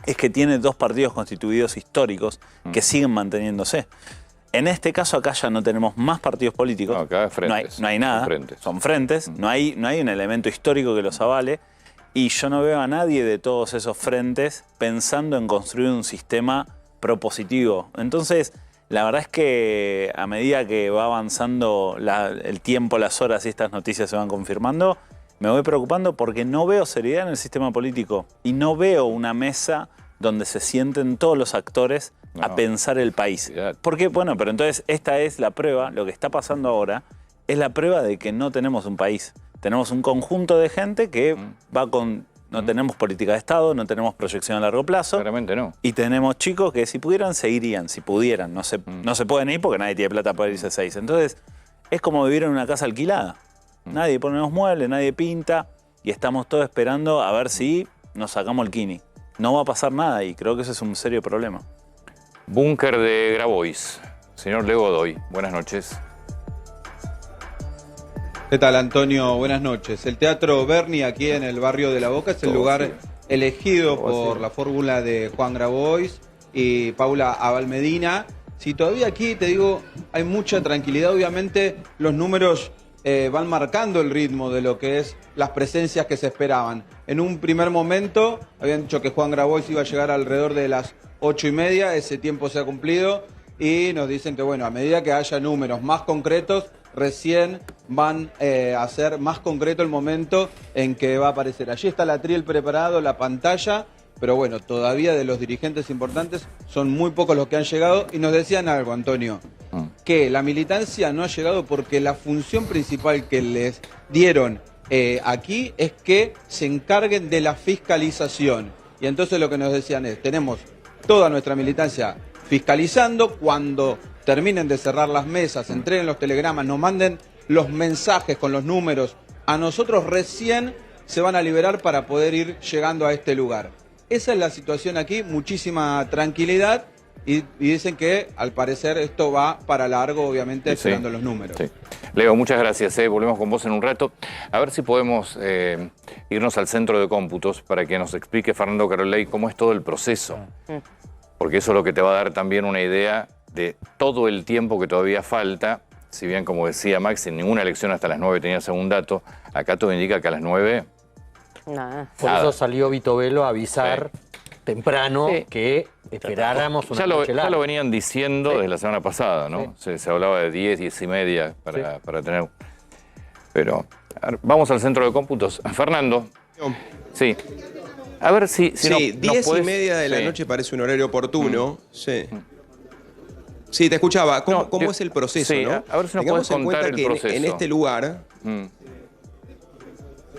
es que tiene 2 partidos constituidos históricos que siguen manteniéndose. En este caso acá ya no tenemos más partidos políticos, no, acá frentes, no hay nada, son frentes, no hay un elemento histórico que los avale y yo no veo a nadie de todos esos frentes pensando en construir un sistema propositivo. Entonces, la verdad es que a medida que va avanzando el tiempo, las horas y estas noticias se van confirmando, me voy preocupando porque no veo seriedad en el sistema político y no veo una mesa donde se sienten todos los actores a pensar el país. Porque, bueno, pero entonces esta es la prueba, lo que está pasando ahora es la prueba de que no tenemos un país. Tenemos un conjunto de gente que va con... No tenemos política de Estado, no tenemos proyección a largo plazo. Claramente no. Y tenemos chicos que si pudieran, se irían. Si pudieran, no se pueden ir porque nadie tiene plata para irse 6. Entonces, es como vivir en una casa alquilada. Nadie pone los muebles, nadie pinta y estamos todos esperando a ver si nos sacamos el kini. No va a pasar nada y creo que ese es un serio problema. Búnker de Grabois. Señor Leo Godoy, buenas noches. ¿Qué tal, Antonio? Buenas noches. El Teatro Berni, aquí en el barrio de La Boca, es el lugar elegido por la fórmula de Juan Grabois y Paula Abalmedina. Si todavía aquí, te digo, hay mucha tranquilidad, obviamente los números van marcando el ritmo de lo que es las presencias que se esperaban. En un primer momento habían dicho que Juan Grabois iba a llegar alrededor de las 8:30, ese tiempo se ha cumplido y nos dicen que, bueno, a medida que haya números más concretos, recién van a ser más concreto el momento en que va a aparecer. Allí está el atril preparado, la pantalla, pero bueno, todavía de los dirigentes importantes son muy pocos los que han llegado y nos decían algo, Antonio, que la militancia no ha llegado porque la función principal que les dieron aquí es que se encarguen de la fiscalización. Y entonces lo que nos decían es, tenemos toda nuestra militancia fiscalizando, cuando terminen de cerrar las mesas, entreguen los telegramas, nos manden los mensajes con los números, a nosotros recién se van a liberar para poder ir llegando a este lugar. Esa es la situación aquí, muchísima tranquilidad y dicen que al parecer esto va para largo, obviamente, esperando los números. Sí. Leo, muchas gracias. Volvemos con vos en un rato. A ver si podemos irnos al centro de cómputos para que nos explique Fernando Caroley cómo es todo el proceso. Porque eso es lo que te va a dar también una idea de todo el tiempo que todavía falta. Si bien, como decía Max, en ninguna elección hasta las 9 tenía según dato, acá todo indica que a las 9 Por eso salió Vito Velo a avisar temprano que esperáramos una noche larga. Ya lo venían diciendo desde la semana pasada, ¿no? Se hablaba de 10, 10 y media para tener... Pero a ver, vamos al centro de cómputos. Fernando. Sí. A ver si sí, 10 y media de la noche parece un horario oportuno. Sí. Sí, te escuchaba. ¿Cómo es el proceso, no? A ver si nos puedes contar el proceso. En este lugar...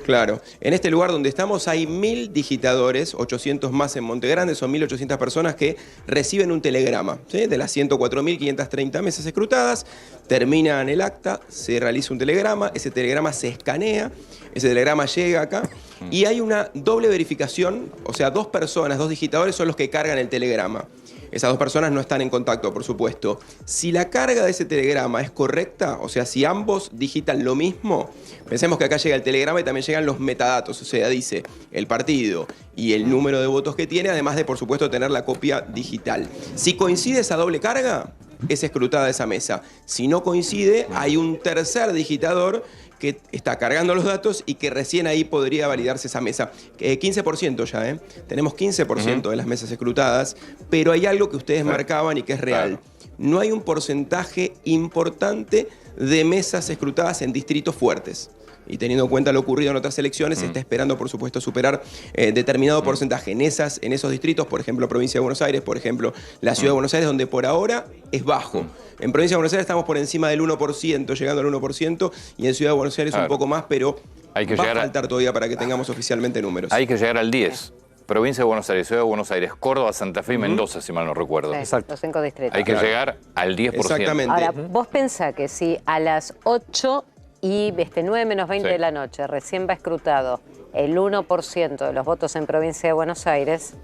Claro. En este lugar donde estamos hay 1000 digitadores, 800 más en Monte Grande, son 1800 personas que reciben un telegrama, ¿sí? De las 104.530 mesas escrutadas, terminan el acta, se realiza un telegrama, ese telegrama se escanea, ese telegrama llega acá y hay una doble verificación, o sea, 2 personas, 2 digitadores son los que cargan el telegrama. Esas 2 personas no están en contacto, por supuesto. Si la carga de ese telegrama es correcta, o sea, si ambos digitan lo mismo, pensemos que acá llega el telegrama y también llegan los metadatos, o sea, dice el partido y el número de votos que tiene, además de, por supuesto, tener la copia digital. Si coincide esa doble carga, es escrutada esa mesa. Si no coincide, hay un tercer digitador que está cargando los datos y que recién ahí podría validarse esa mesa. 15% ya, ¿eh? Tenemos 15% de las mesas escrutadas, pero hay algo que ustedes marcaban y que es real. No hay un porcentaje importante de mesas escrutadas en distritos fuertes. Y teniendo en cuenta lo ocurrido en otras elecciones, se está esperando, por supuesto, superar determinado porcentaje en esos distritos, por ejemplo, Provincia de Buenos Aires, por ejemplo, la Ciudad de Buenos Aires, donde por ahora es bajo. En Provincia de Buenos Aires estamos por encima del 1%, llegando al 1%, y en Ciudad de Buenos Aires un poco más, pero va a faltar todavía para que tengamos oficialmente números. Hay que llegar al 10. Provincia de Buenos Aires, Ciudad de Buenos Aires, Córdoba, Santa Fe y Mendoza, si mal no recuerdo. Exacto. Los 5 distritos. Hay que llegar al 10%. Exactamente. Ahora, vos pensás que si a las 8 y 9 menos 20 de la noche recién va escrutado el 1% de los votos en Provincia de Buenos Aires,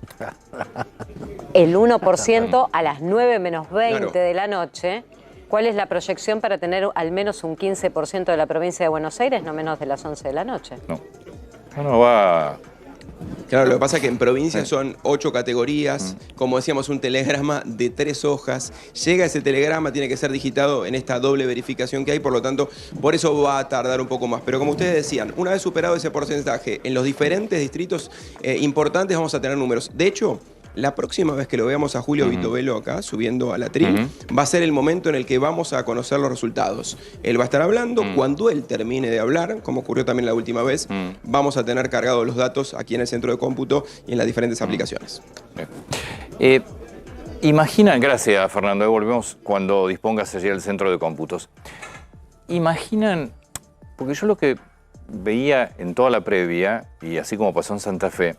el 1% a las 9 menos 20 de la noche, ¿cuál es la proyección para tener al menos un 15% de la Provincia de Buenos Aires, no menos de las 11 de la noche? No va... Claro, lo que pasa es que en provincia son 8 categorías, como decíamos, un telegrama de 3 hojas. Llega ese telegrama, tiene que ser digitado en esta doble verificación que hay, por lo tanto, por eso va a tardar un poco más. Pero como ustedes decían, una vez superado ese porcentaje, en los diferentes distritos importantes vamos a tener números. De hecho, la próxima vez que lo veamos a Julio Vito Velo acá, subiendo a la tril, va a ser el momento en el que vamos a conocer los resultados. Él va a estar hablando, cuando él termine de hablar, como ocurrió también la última vez, vamos a tener cargados los datos aquí en el centro de cómputo y en las diferentes aplicaciones. Imaginan, gracias Fernando, volvemos cuando dispongas allí el centro de cómputos. Imaginan, porque yo lo que veía en toda la previa, y así como pasó en Santa Fe,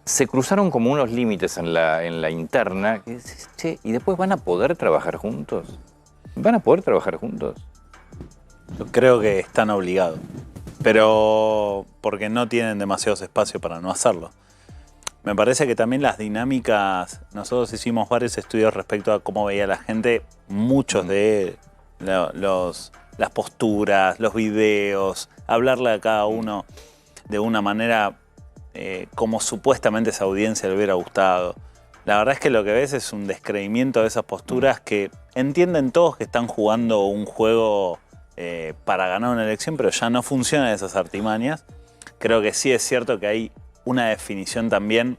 se cruzaron como unos límites en la interna, que dices, che, ¿y después van a poder trabajar juntos? ¿Van a poder trabajar juntos? Yo creo que están obligados, pero porque no tienen demasiados espacios para no hacerlo. Me parece que también las dinámicas, nosotros hicimos varios estudios respecto a cómo veía la gente, muchos de las posturas, los videos, hablarle a cada uno de una manera como supuestamente esa audiencia le hubiera gustado. La verdad es que lo que ves es un descreimiento de esas posturas que entienden todos que están jugando un juego para ganar una elección, pero ya no funcionan esas artimañas. Creo que sí es cierto que hay una definición también.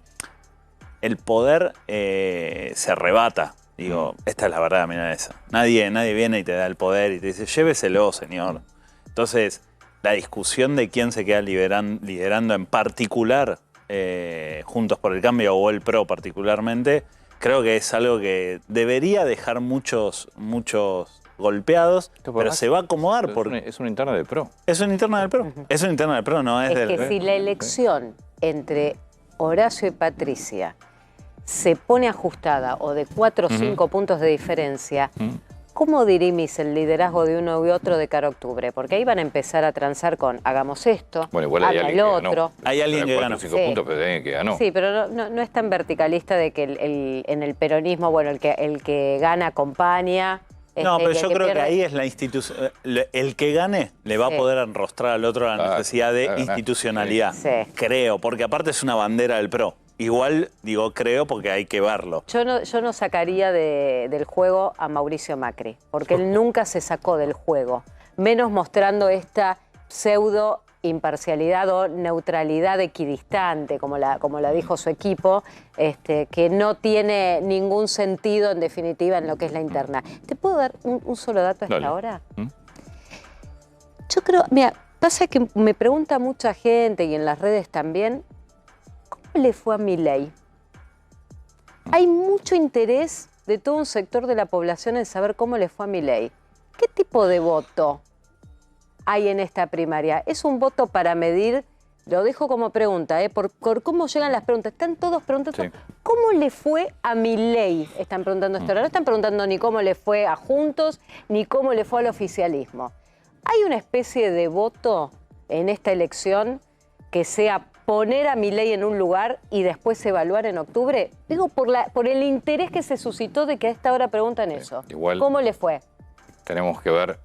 El poder se arrebata. Digo, esta es la verdad, mira esa. Nadie viene y te da el poder y te dice, lléveselo, señor. Entonces, la discusión de quién se queda liderando en particular, Juntos por el Cambio o el PRO particularmente, creo que es algo que debería dejar muchos golpeados, pero se va a acomodar. Es una interna del PRO. Es una interna del PRO. Es una interna del PRO, no es del... Es que si la elección entre Horacio y Patricia se pone ajustada o de 4 o 5 puntos de diferencia, ¿cómo dirimís el liderazgo de uno y otro de cara a octubre? Porque ahí van a empezar a transar con hagamos esto, bueno, igual hay alguien haga el que otro. Ganó. Hay alguien que ganó. 5 puntos, pero hay alguien que ganó. Sí, pero no es tan verticalista de que en el peronismo, bueno, el que gana acompaña. No, pero yo creo que ahí es la institución. El que gane le va a poder enrostrar al otro la necesidad de institucionalidad. Sí. Creo, porque aparte es una bandera del PRO. Igual, digo, creo porque hay que verlo. Yo no sacaría del juego a Mauricio Macri, porque él nunca se sacó del juego, menos mostrando esta pseudo imparcialidad o neutralidad equidistante, como la dijo su equipo, que no tiene ningún sentido, en definitiva, en lo que es la interna. ¿Te puedo dar un solo dato hasta ahora? Yo creo, mira, pasa que me pregunta mucha gente y en las redes también, ¿cómo le fue a Milei? Hay mucho interés de todo un sector de la población en saber cómo le fue a Milei. ¿Qué tipo de voto hay en esta primaria? Es un voto para medir, lo dejo como pregunta, por cómo llegan las preguntas. Están todos preguntando, sí, ¿cómo le fue a Milei? Están preguntando esto. No están preguntando ni cómo le fue a Juntos, ni cómo le fue al oficialismo. ¿Hay una especie de voto en esta elección que sea poner a Milei en un lugar y después evaluar en octubre? Digo, por el interés que se suscitó de que a esta hora preguntan eso. Igual, ¿cómo le fue? Tenemos que ver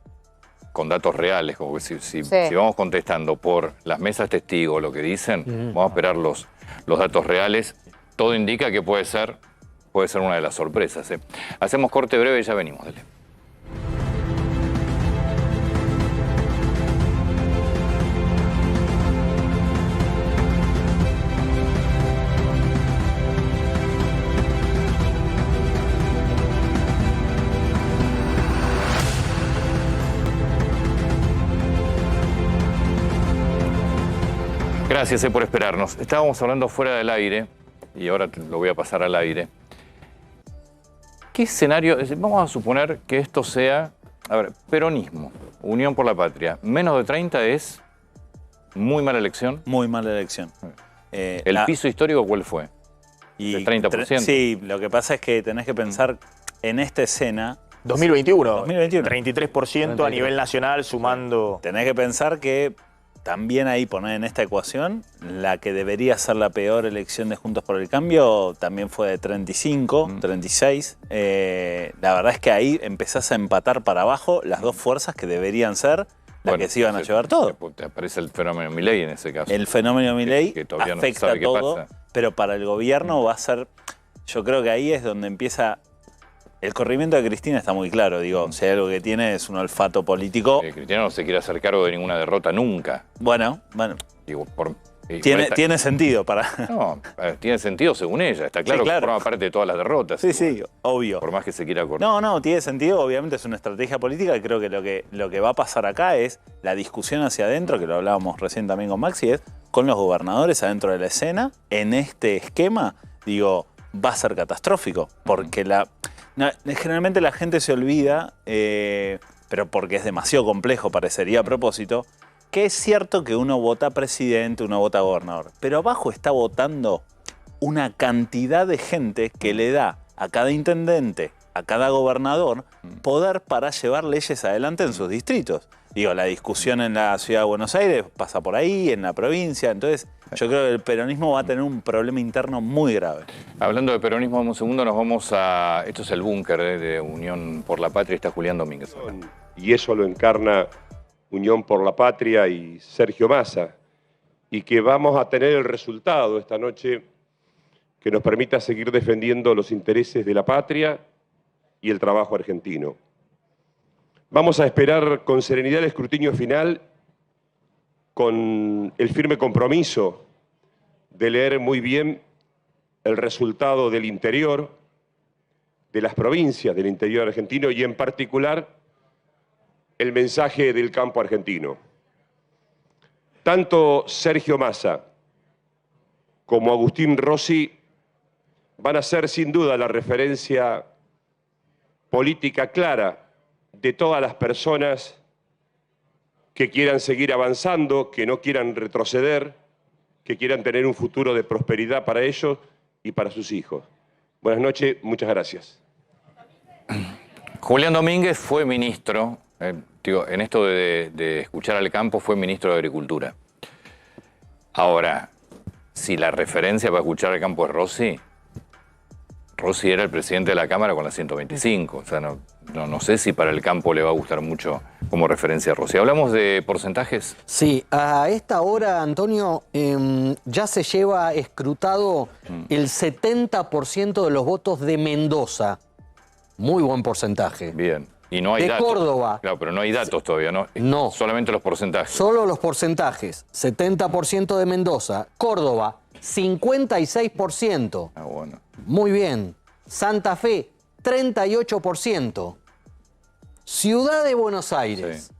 con datos reales, como que si vamos contestando por las mesas testigos lo que dicen, vamos a esperar los datos reales. Todo indica que puede ser una de las sorpresas. Hacemos corte breve y ya venimos. Dale. Gracias por esperarnos. Estábamos hablando fuera del aire y ahora lo voy a pasar al aire. ¿Qué escenario? Vamos a suponer que esto sea, a ver, peronismo, Unión por la Patria. Menos de 30 es muy mala elección. Muy mala elección. ¿El piso histórico cuál fue? ¿El 30%? Sí, lo que pasa es que tenés que pensar en esta escena. 2021. 33% a nivel nacional, sumando. Tenés que pensar que también ahí poner en esta ecuación la que debería ser la peor elección de Juntos por el Cambio también fue de 35, 36. La verdad es que ahí empezás a empatar para abajo las dos fuerzas que deberían ser las que se iban a llevar todo. Te aparece el fenómeno Milei en ese caso. El fenómeno Milei que todavía afecta no sabe todo, qué pasa. pero para el gobierno va a ser. Yo creo que ahí es donde empieza. El corrimiento de Cristina está muy claro, digo, si hay algo que tiene es un olfato político. Cristina no se quiere hacer cargo de ninguna derrota nunca. Bueno. Digo, tiene sentido para. No, tiene sentido según ella. Está claro, Sí, claro, que forma parte de todas las derrotas. Sí, obvio. Por más que se quiera cortar. No, tiene sentido. Obviamente es una estrategia política y creo que lo que va a pasar acá es la discusión hacia adentro, que lo hablábamos recién también con Maxi, es con los gobernadores adentro de la escena. En este esquema, digo, va a ser catastrófico. Porque generalmente la gente se olvida, pero porque es demasiado complejo, parecería a propósito, que es cierto que uno vota presidente, uno vota gobernador, pero abajo está votando una cantidad de gente que le da a cada intendente, a cada gobernador, poder para llevar leyes adelante en sus distritos. Digo, la discusión en la ciudad de Buenos Aires pasa por ahí, en la provincia, entonces yo creo que el peronismo va a tener un problema interno muy grave. Hablando de peronismo, un segundo, nos vamos a... Esto es el búnker de Unión por la Patria, está Julián Domínguez. Y eso lo encarna Unión por la Patria y Sergio Massa, y que vamos a tener el resultado esta noche que nos permita seguir defendiendo los intereses de la patria y el trabajo argentino. Vamos a esperar con serenidad el escrutinio final, con el firme compromiso de leer muy bien el resultado del interior, de las provincias del interior argentino y en particular el mensaje del campo argentino. Tanto Sergio Massa como Agustín Rossi van a ser sin duda la referencia política clara de todas las personas que quieran seguir avanzando, que no quieran retroceder, que quieran tener un futuro de prosperidad para ellos y para sus hijos. Buenas noches, muchas gracias. Julián Domínguez fue ministro, en esto de escuchar al campo, fue ministro de Agricultura. Ahora, si la referencia para escuchar al campo es Rossi, Rossi era el presidente de la Cámara con la 125. O sea, no sé si para el campo le va a gustar mucho como referencia a Rossi. ¿Hablamos de porcentajes? Sí, a esta hora, Antonio, ya se lleva escrutado el 70% de los votos de Mendoza. Muy buen porcentaje. Bien. Y no hay de datos. Córdoba. Claro, pero no hay datos todavía, ¿no? No. Solamente los porcentajes. Solo los porcentajes. 70% de Mendoza. Córdoba, 56%. Ah, bueno. Muy bien. Santa Fe, 38%. Ciudad de Buenos Aires,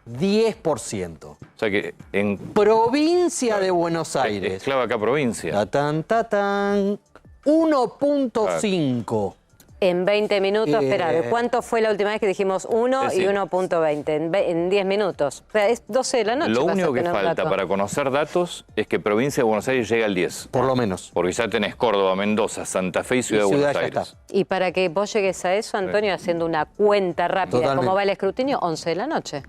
10%. O sea que en... Provincia de Buenos Aires. Es clave acá provincia. Tatán, tatán. 1.5. En 20 minutos, espera, ¿de cuánto fue la última vez que dijimos 1 y 1.20? En 10 minutos. O sea, es 12 de la noche. Lo vas a único que tener un falta dato. para conocer datos es que provincia de Buenos Aires llegue al 10. Por lo menos. Porque ya tenés Córdoba, Mendoza, Santa Fe y Ciudad de Buenos Aires. Y para que vos llegues a eso, Antonio, haciendo una cuenta rápida, Totalmente. ¿cómo va el escrutinio? 11 de la noche.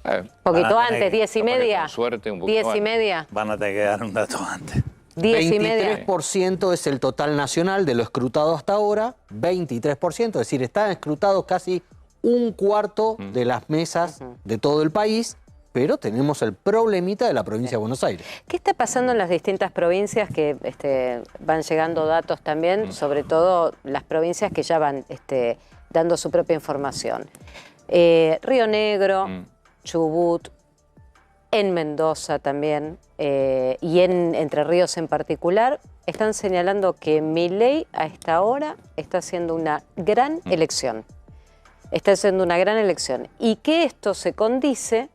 Un Poquito antes, 10 y media. Con suerte, un poquito 10 y antes. media. Van a tener que dar un dato antes. 10 y media. 23% es el total nacional de lo escrutado hasta ahora, 23%, es decir, están escrutados casi un cuarto de las mesas de todo el país, pero tenemos el problemita de la provincia de Buenos Aires. ¿Qué está pasando en las distintas provincias que van llegando datos también, sobre todo las provincias que ya van dando su propia información? Río Negro, Chubut, en Mendoza también, y en Entre Ríos en particular, están señalando que Milei a esta hora está haciendo una gran elección. Está haciendo una gran elección. Y que esto se condice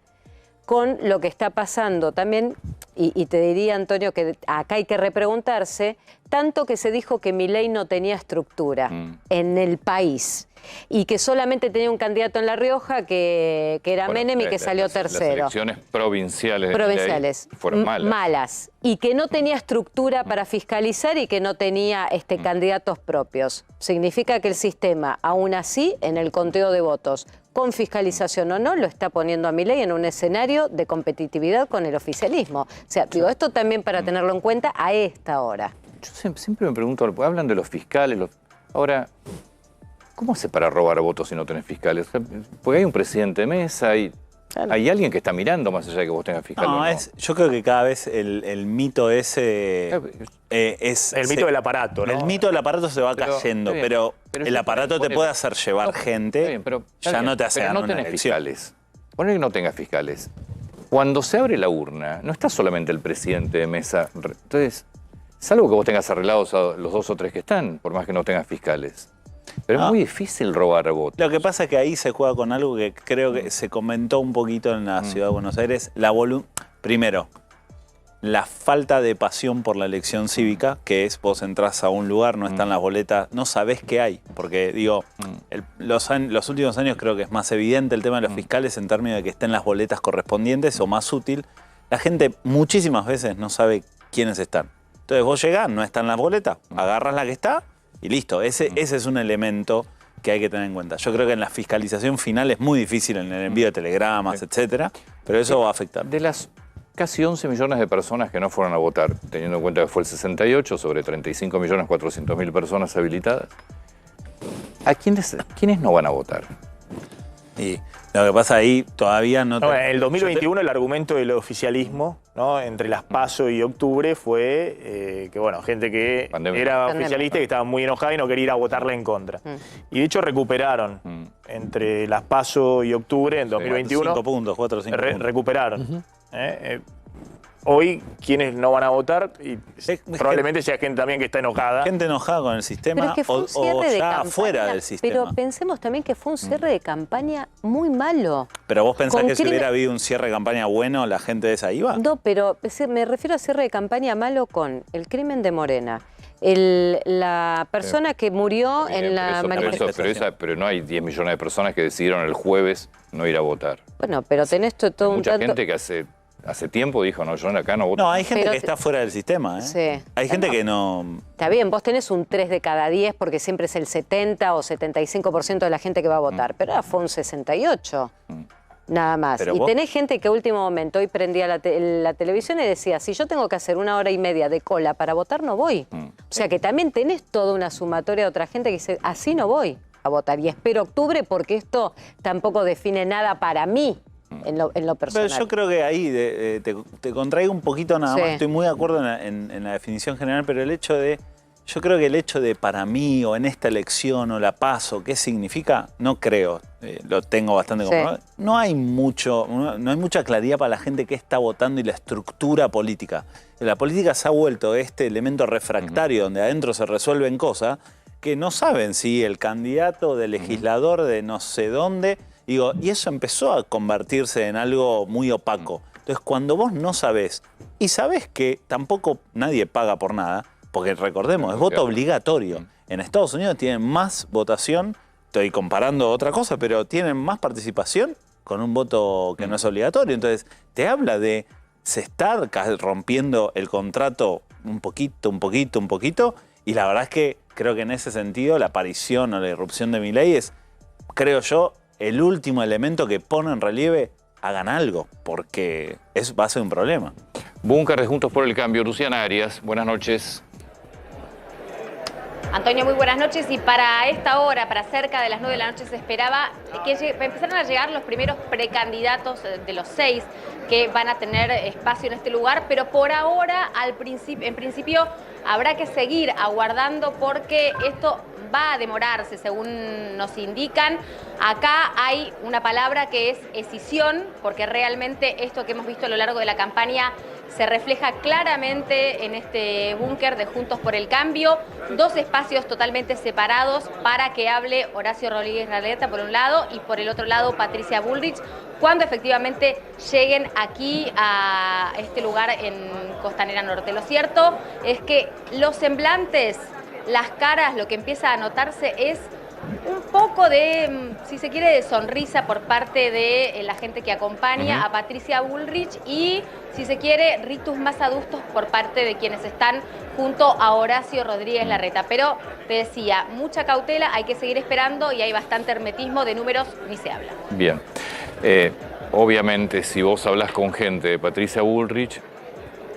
con lo que está pasando también, y te diría, Antonio, que acá hay que repreguntarse, tanto que se dijo que Milei no tenía estructura en el país y que solamente tenía un candidato en La Rioja que era Menem y que salió tercero. Las elecciones provinciales. Provinciales. Fueron malas. Malas. Y que no tenía estructura para fiscalizar y que no tenía candidatos propios. Significa que el sistema, aún así, en el conteo de votos, con fiscalización o no, lo está poniendo a Milei en un escenario de competitividad con el oficialismo. O sea, digo, esto también para tenerlo en cuenta a esta hora. Yo siempre me pregunto, hablan de los fiscales. Ahora, ¿cómo hace para robar votos si no tenés fiscales? O sea, porque hay un presidente de mesa, hay alguien que está mirando más allá de que vos tengas fiscal. No, o no. yo creo que cada vez el mito ese es... El mito del aparato, ¿no? El mito del aparato se va Pero, cayendo, está bien, pero pero el yo aparato te ponele- puede hacer llevar gente, Está bien, pero, está ya bien, no te hace pero ganar no una tenés elección. fiscales. Poner que no tengas fiscales. Cuando se abre la urna, no está solamente el presidente de mesa. Entonces, salvo que vos tengas arreglados a los 2 o 3 que están, por más que no tengas fiscales. Pero es muy difícil robar votos. Lo que pasa es que ahí se juega con algo que creo que se comentó un poquito en la ciudad de Buenos Aires. Primero, la falta de pasión por la elección cívica, que es vos entrás a un lugar, no están las boletas, no sabés qué hay. Porque digo, los últimos años creo que es más evidente el tema de los fiscales en términos de que estén las boletas correspondientes o más útil. La gente muchísimas veces no sabe quiénes están. Entonces vos llegás, no están las boletas, agarras la que está y listo. Ese es un elemento que hay que tener en cuenta. Yo creo que en la fiscalización final es muy difícil en el envío de telegramas, etcétera, pero eso va a afectar. De las casi 11 millones de personas que no fueron a votar, teniendo en cuenta que fue el 68 sobre 35.400.000 personas habilitadas, ¿quiénes no van a votar? Y lo que pasa ahí todavía no... No, en el 2021 el argumento del oficialismo, ¿no? Entre las PASO y octubre fue que, bueno, gente que era oficialista y que estaba muy enojada y no quería ir a votarla en contra. Y de hecho recuperaron entre las PASO y octubre en 2021. 5 puntos, 4 o 5 puntos. Recuperaron. Hoy, quienes no van a votar, y probablemente sea gente también que está enojada. Gente enojada con el sistema Pero es que fue un cierre de ya campaña, fuera del sistema. pero pensemos también que fue un cierre de campaña muy malo. ¿Pero vos pensás con que si crimen- hubiera habido un cierre de campaña bueno, la gente de esa iba? No, pero me refiero a cierre de campaña malo con el crimen de Morena, la persona que murió en la manifestación. Pero no hay 10 millones de personas que decidieron el jueves no ir a votar. Bueno, pero tenés todo un Mucha tanto... gente que hace tiempo dijo, no, yo acá no voto. No, hay gente Pero que está fuera del sistema, ¿eh? Sí. Hay gente que no... Está bien, vos tenés un 3 de cada 10 porque siempre es el 70 o 75% de la gente que va a votar, pero ahora fue un 68. Nada más. Pero Y vos- tenés gente que a último momento hoy prendía la televisión y decía, si yo tengo que hacer 1 hora y media de cola para votar, no voy. O sea que también tenés toda una sumatoria de otra gente que dice, así no voy a votar. Y espero octubre porque esto tampoco define nada para mí en lo personal. Pero yo creo que ahí te contraigo un poquito nada Sí. más. Estoy muy de acuerdo en la definición general, pero el hecho de Yo creo que el hecho de para mí o en esta elección o la paso, ¿qué significa? No creo, lo tengo bastante comprobado. No hay mucha claridad para la gente que está votando y la estructura política. La política se ha vuelto este elemento refractario donde adentro se resuelven cosas que no saben si el candidato de legislador de no sé dónde, digo, y eso empezó a convertirse en algo muy opaco. Entonces, cuando vos no sabés, y sabés que tampoco nadie paga por nada, porque recordemos, es voto obligatorio. En Estados Unidos tienen más votación, estoy comparando otra cosa, pero tienen más participación con un voto que no es obligatorio. Entonces, te habla de se está rompiendo el contrato un poquito, y la verdad es que creo que en ese sentido la aparición o la irrupción de Milei es, creo yo, el último elemento que pone en relieve hagan algo, porque eso va a ser un problema. Búnker de Juntos por el Cambio, Luciana Arias, buenas noches. Antonio, muy buenas noches. Y para esta hora, para cerca de las 9 de la noche, se esperaba que empezaran a llegar los primeros precandidatos de los 6 que van a tener espacio en este lugar, pero por ahora, en principio, habrá que seguir aguardando porque esto va a demorarse, según nos indican. Acá hay una palabra que es escisión, porque realmente esto que hemos visto a lo largo de la campaña se refleja claramente en este búnker de Juntos por el Cambio. 2 espacios totalmente separados para que hable Horacio Rodríguez Larreta por un lado y por el otro lado Patricia Bullrich, cuando efectivamente lleguen aquí a este lugar en Costanera Norte. Lo cierto es que los semblantes, las caras, lo que empieza a notarse es un poco de, si se quiere, de sonrisa por parte de la gente que acompaña a Patricia Bullrich y, si se quiere, ritus más adustos por parte de quienes están junto a Horacio Rodríguez Larreta. Pero, te decía, mucha cautela, hay que seguir esperando y hay bastante hermetismo, de números ni se habla. Bien. Obviamente, si vos hablas con gente de Patricia Bullrich,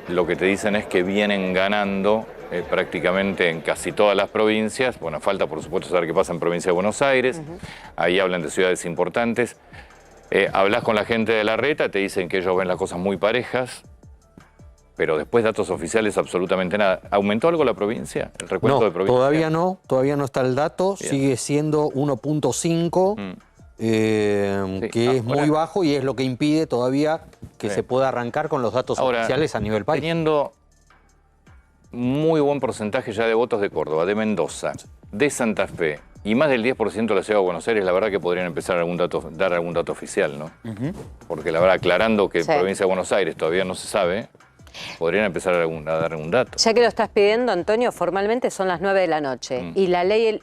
lo que te dicen es que vienen ganando prácticamente en casi todas las provincias. Bueno, falta por supuesto saber qué pasa en provincia de Buenos Aires. Ahí hablan de ciudades importantes. Hablas con la gente de Larreta, te dicen que ellos ven las cosas muy parejas, pero después datos oficiales absolutamente nada. ¿Aumentó algo la provincia? ¿El recuento de provincia? Todavía no está el dato. Bien. Sigue siendo 1.5. Que es muy bajo y es lo que impide todavía que se pueda arrancar con los datos oficiales a nivel país. Teniendo muy buen porcentaje ya de votos de Córdoba, de Mendoza, de Santa Fe y más del 10% de la ciudad de Buenos Aires, la verdad que podrían empezar dar algún dato oficial, ¿no? Porque la verdad, aclarando que en provincia de Buenos Aires todavía no se sabe, podrían empezar a dar algún dato. Ya que lo estás pidiendo, Antonio, formalmente son las 9 de la noche y la ley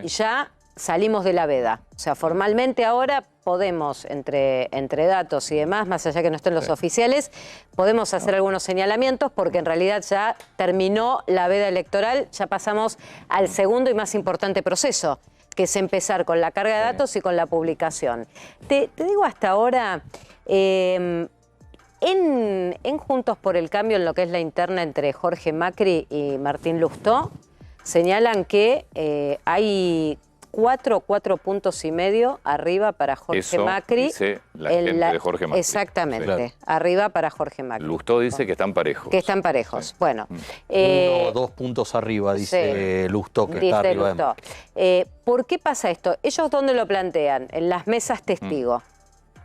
ya salimos de la veda. O sea, formalmente ahora podemos, entre datos y demás, más allá que no estén los oficiales, podemos hacer algunos señalamientos porque en realidad ya terminó la veda electoral, ya pasamos al segundo y más importante proceso, que es empezar con la carga de datos y con la publicación. Te digo hasta ahora, en Juntos por el Cambio, en lo que es la interna entre Jorge Macri y Martín Lustó, señalan que hay 4 puntos y medio arriba para Jorge Macri. Dice la gente de Jorge Macri. Exactamente, arriba para Jorge Macri. Lustó dice que están parejos. Que están parejos, bueno. 1 o 2 puntos arriba, dice Lustó, que está arriba. Lustó. ¿Por qué pasa esto? ¿Ellos dónde lo plantean? En las mesas testigos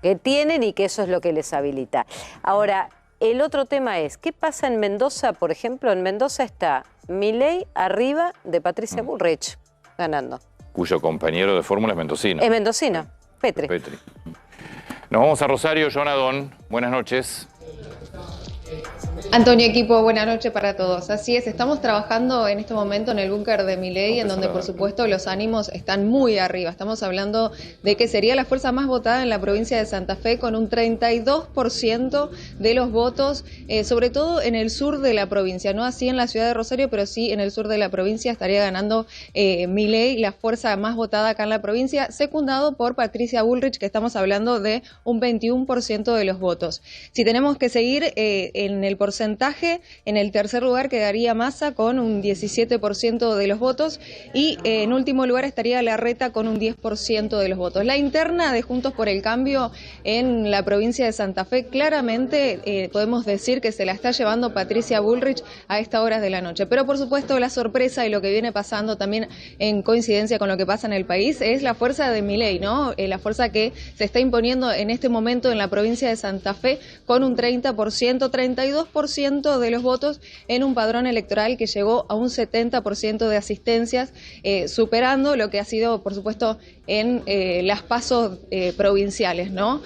que tienen y que eso es lo que les habilita. Ahora, el otro tema es, ¿qué pasa en Mendoza? Por ejemplo, en Mendoza está Milei arriba de Patricia Bullrich, ganando. Cuyo compañero de fórmula es mendocino. Es mendocino, Petri. Nos vamos a Rosario, Jonadón. Buenas noches. Antonio, equipo, buenas noches para todos. Así es, estamos trabajando en este momento en el búnker de Milei, en donde por supuesto los ánimos están muy arriba. Estamos hablando de que sería la fuerza más votada en la provincia de Santa Fe, con un 32% de los votos, sobre todo en el sur de la provincia, no así en la ciudad de Rosario, pero sí en el sur de la provincia estaría ganando Milei, la fuerza más votada acá en la provincia, secundado por Patricia Bullrich, que estamos hablando de un 21% de los votos. Si tenemos que seguir en el porcentaje porcentaje. En el tercer lugar quedaría Massa con un 17% de los votos y en último lugar estaría Larreta con un 10% de los votos. La interna de Juntos por el Cambio en la provincia de Santa Fe, claramente podemos decir que se la está llevando Patricia Bullrich a estas horas de la noche. Pero por supuesto la sorpresa y lo que viene pasando también en coincidencia con lo que pasa en el país es la fuerza de Milei, ¿no? La fuerza que se está imponiendo en este momento en la provincia de Santa Fe con un 30%, 32% de los votos en un padrón electoral que llegó a un 70% de asistencias, superando lo que ha sido, por supuesto, en las pasos provinciales, ¿no?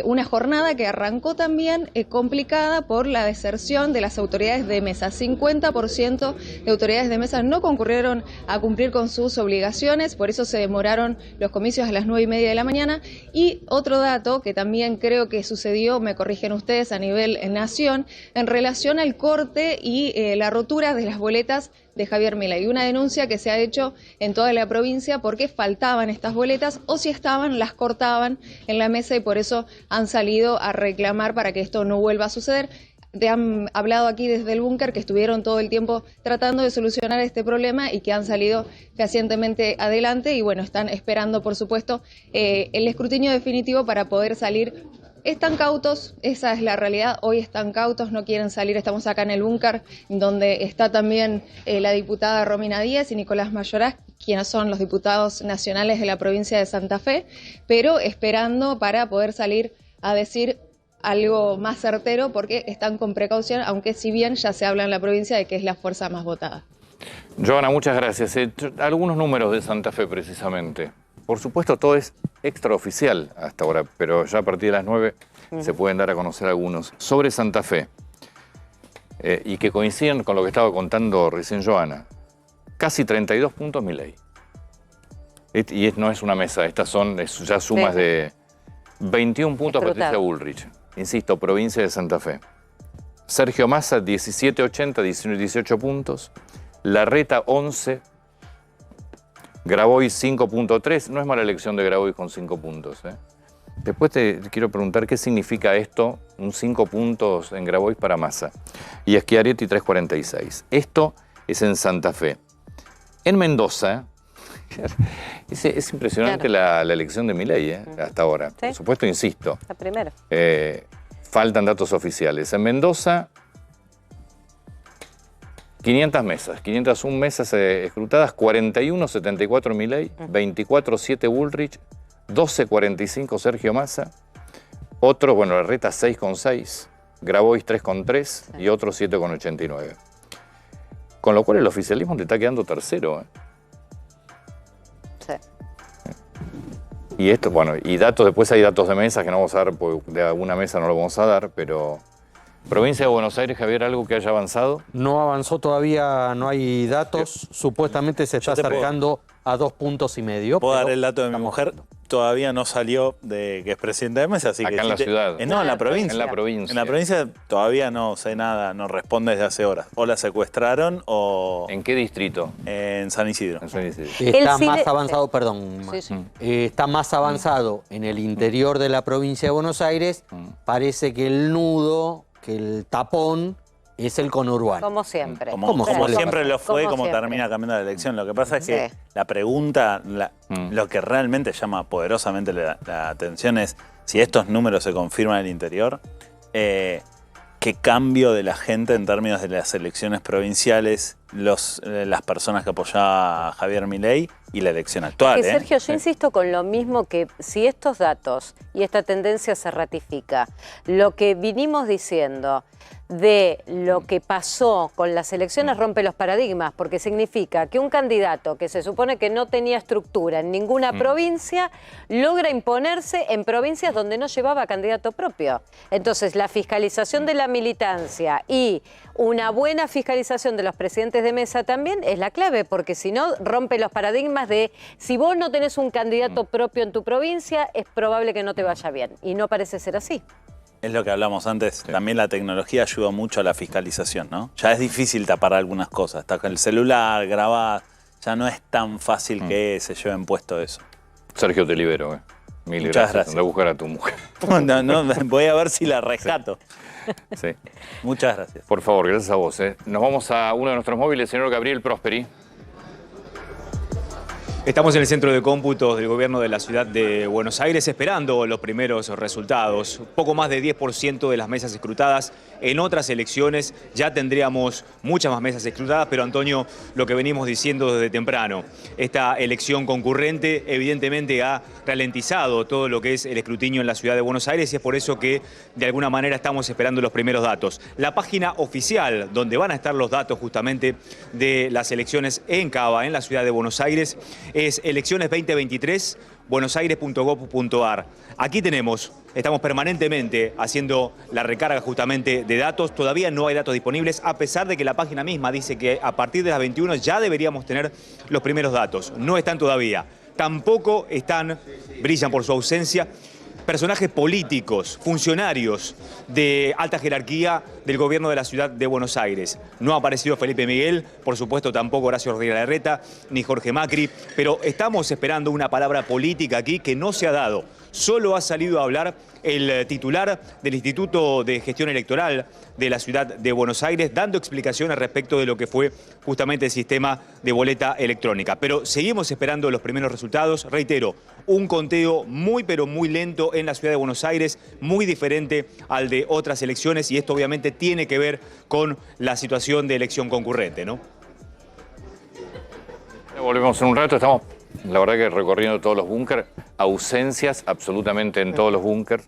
Una jornada que arrancó también complicada por la deserción de las autoridades de mesa. 50% de autoridades de mesa no concurrieron a cumplir con sus obligaciones, por eso se demoraron los comicios a las 9:30 de la mañana. Y otro dato que también creo que sucedió, me corrigen ustedes, a nivel nación, en relación al corte y la rotura de las boletas de Javier Milei. Una denuncia que se ha hecho en toda la provincia porque faltaban estas boletas o si estaban, las cortaban en la mesa y por eso han salido a reclamar para que esto no vuelva a suceder. Te han hablado aquí desde el búnker que estuvieron todo el tiempo tratando de solucionar este problema y que han salido fehacientemente adelante y bueno, están esperando por supuesto el escrutinio definitivo para poder salir. Están cautos, esa es la realidad, hoy están cautos, no quieren salir, estamos acá en el búnker donde está también la diputada Romina Díez y Nicolás Mayoraz, quienes son los diputados nacionales de la provincia de Santa Fe, pero esperando para poder salir a decir algo más certero porque están con precaución, aunque si bien ya se habla en la provincia de que es la fuerza más votada. Joana, muchas gracias. Algunos números de Santa Fe precisamente. Por supuesto todo es extraoficial hasta ahora, pero ya a partir de las 9 se pueden dar a conocer algunos. Sobre Santa Fe, y que coinciden con lo que estaba contando recién Joana, casi 32 puntos Milei. Y no es una mesa, estas son ya sumas de 21 puntos Patricia Bullrich. Insisto, provincia de Santa Fe. Sergio Massa, 17,80, 18 puntos. Larreta, 11. Grabois, 5,3. No es mala elección de Grabois con 5 puntos. Después te quiero preguntar qué significa esto, un 5 puntos en Grabois para Massa. Y Schiaretti, 3,46. Esto es en Santa Fe. En Mendoza, es impresionante la elección de Milei hasta ahora. Por supuesto, insisto. La primera. Faltan datos oficiales. En Mendoza, 500 mesas, 501 mesas escrutadas, 41,74 Milei, 24,7 Bullrich, 12,45 Sergio Massa, otro, bueno, Larreta 6,6, Grabois 3,3 y otro 7,89. Con lo cual el oficialismo te está quedando tercero. Sí. Y esto, bueno, y datos, después hay datos de mesas que no vamos a dar, porque de alguna mesa no lo vamos a dar, pero... Provincia de Buenos Aires, Javier, ¿algo que haya avanzado? No avanzó todavía, no hay datos. Supuestamente se está acercando a 2,5 puntos. Puedo dar el dato de mi mujer. Todavía no salió de que es presidenta de mesa, así acá que... en la ciudad. No, en la provincia. En la provincia. En la provincia todavía no sé nada, no responde desde hace horas. O la secuestraron o... ¿En qué distrito? En San Isidro. En San Isidro. Está más avanzado, perdón. Sí, sí. Está más avanzado en el interior de la provincia de Buenos Aires. Parece que el nudo, que el tapón, es el conurbano. Como siempre. Como siempre lo fue, como siempre. termina cambiando la elección. Lo que pasa es que la pregunta, lo que realmente llama poderosamente la atención es si estos números se confirman en el interior, qué cambio de la gente en términos de las elecciones provinciales, las personas que apoyaba a Javier Milei y la elección actual. Que, Sergio, yo insisto con lo mismo, que si estos datos y esta tendencia se ratifica, lo que vinimos diciendo de lo que pasó con las elecciones rompe los paradigmas, porque significa que un candidato que se supone que no tenía estructura en ninguna provincia logra imponerse en provincias donde no llevaba candidato propio. Entonces, la fiscalización de la militancia y una buena fiscalización de los presidentes de mesa también es la clave, porque si no, rompe los paradigmas de si vos no tenés un candidato propio en tu provincia, es probable que no te vaya bien. Y no parece ser así. Es lo que hablamos antes, también la tecnología ayuda mucho a la fiscalización, ¿no? Ya es difícil tapar algunas cosas, está con el celular, grabar, ya no es tan fácil que se lleven puesto eso. Sergio, te libero. Mil Muchas gracias. gracias. Anda a buscar a tu mujer. No, voy a ver si la rescato. Sí. Muchas gracias. Por favor, gracias a vos. Nos vamos a uno de nuestros móviles, señor Gabriel Prosperi. Estamos en el centro de cómputos del gobierno de la ciudad de Buenos Aires esperando los primeros resultados. Poco más de 10% de las mesas escrutadas. En otras elecciones ya tendríamos muchas más mesas escrutadas, pero Antonio, lo que venimos diciendo desde temprano, esta elección concurrente evidentemente ha ralentizado todo lo que es el escrutinio en la ciudad de Buenos Aires y es por eso que de alguna manera estamos esperando los primeros datos. La página oficial donde van a estar los datos justamente de las elecciones en Cava, en la ciudad de Buenos Aires, es elecciones 2023, buenosaires.gov.ar. Aquí estamos permanentemente haciendo la recarga justamente de datos. Todavía no hay datos disponibles, a pesar de que la página misma dice que a partir de las 21 ya deberíamos tener los primeros datos. No están todavía. Tampoco brillan por su ausencia, personajes políticos, funcionarios de alta jerarquía del gobierno de la ciudad de Buenos Aires. No ha aparecido Felipe Miguel, por supuesto tampoco Horacio Rodríguez Larreta, ni Jorge Macri, pero estamos esperando una palabra política aquí que no se ha dado. Solo ha salido a hablar el titular del Instituto de Gestión Electoral de la ciudad de Buenos Aires, dando explicaciones respecto de lo que fue justamente el sistema de boleta electrónica. Pero seguimos esperando los primeros resultados. Reitero, un conteo muy pero muy lento en la ciudad de Buenos Aires, muy diferente al de otras elecciones, y esto obviamente tiene que ver con la situación de elección concurrente, ¿no? Volvemos en un rato, estamos la verdad que recorriendo todos los búnkers, ausencias absolutamente en todos los búnkers.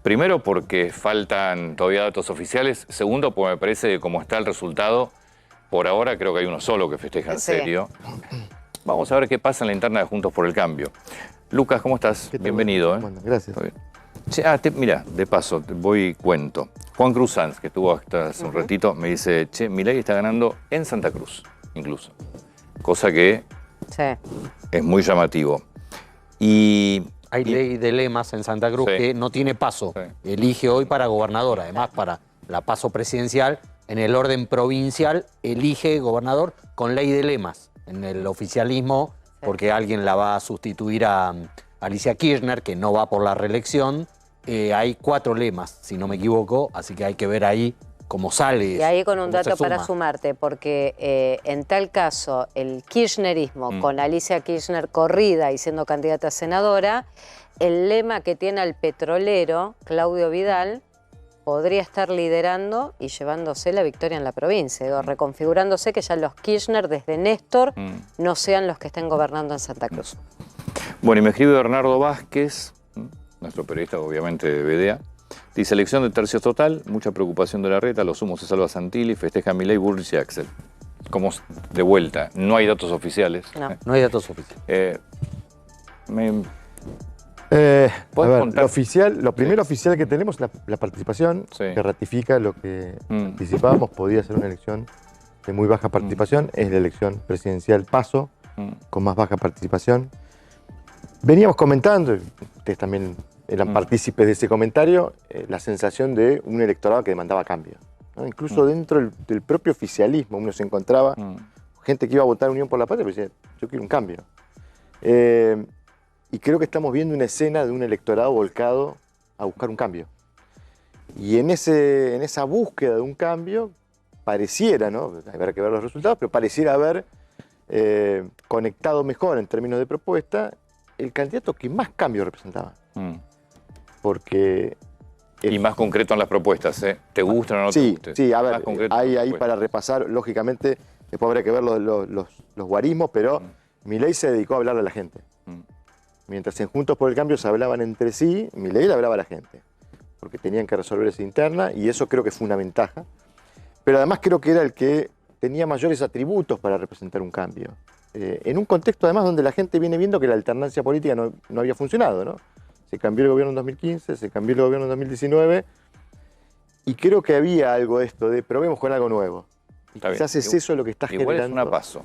Primero porque faltan todavía datos oficiales, segundo porque me parece que como está el resultado, por ahora creo que hay uno solo que festeja en serio. Vamos a ver qué pasa en la interna de Juntos por el Cambio. Lucas, ¿cómo estás? Bienvenido. Bueno, gracias. Che, mira, de paso, voy y cuento. Juan Cruz Sanz, que estuvo hasta hace un ratito, me dice, che, Milei está ganando en Santa Cruz, incluso. Cosa que es muy llamativo. Y hay ley de lemas en Santa Cruz que no tiene paso. Elige hoy para gobernador, además para la paso presidencial. En el orden provincial elige gobernador con ley de lemas. En el oficialismo, porque alguien la va a sustituir a Alicia Kirchner, que no va por la reelección, hay 4 lemas, si no me equivoco, así que hay que ver ahí cómo sale. Y ahí con un dato para sumarte, porque en tal caso el kirchnerismo con Alicia Kirchner corrida y siendo candidata a senadora, el lema que tiene al petrolero, Claudio Vidal, podría estar liderando y llevándose la victoria en la provincia, reconfigurándose que ya los Kirchner desde Néstor no sean los que estén gobernando en Santa Cruz. Bueno, y me escribe Bernardo Vázquez, nuestro periodista obviamente de BDA, dice, elección de tercio total, mucha preocupación de Larreta, los humos se salva Santilli, festeja Milei, Bullrich y Axel. Como de vuelta, no hay datos oficiales. No hay datos oficiales. Lo primero oficial que tenemos es la participación, que ratifica lo que anticipábamos, podía ser una elección de muy baja participación, es la elección presidencial paso, con más baja participación. Veníamos comentando, ustedes también eran partícipes de ese comentario, la sensación de un electorado que demandaba cambio, ¿no? Incluso dentro del propio oficialismo uno se encontraba gente que iba a votar Unión por la Patria, pero decía, yo quiero un cambio. Y creo que estamos viendo una escena de un electorado volcado a buscar un cambio. Y en esa búsqueda de un cambio, pareciera, ¿no? Habrá que ver los resultados, pero pareciera haber conectado mejor en términos de propuesta el candidato que más cambio representaba. Porque... Y más concreto en las propuestas, ¿eh? ¿Te gustan o no te gustan? Sí, a ver, hay ahí para repasar, lógicamente, después habrá que ver los guarismos, pero Milei se dedicó a hablarle a la gente. Mientras en Juntos por el Cambio se hablaban entre sí, Milei le hablaba a la gente, porque tenían que resolver esa interna, y eso creo que fue una ventaja. Pero además creo que era el que tenía mayores atributos para representar un cambio. En un contexto además donde la gente viene viendo que la alternancia política no había funcionado, ¿no? Se cambió el gobierno en 2015, se cambió el gobierno en 2019, y creo que había algo de esto de probemos con algo nuevo. Y quizás es eso lo que está generando. Igual es una paso.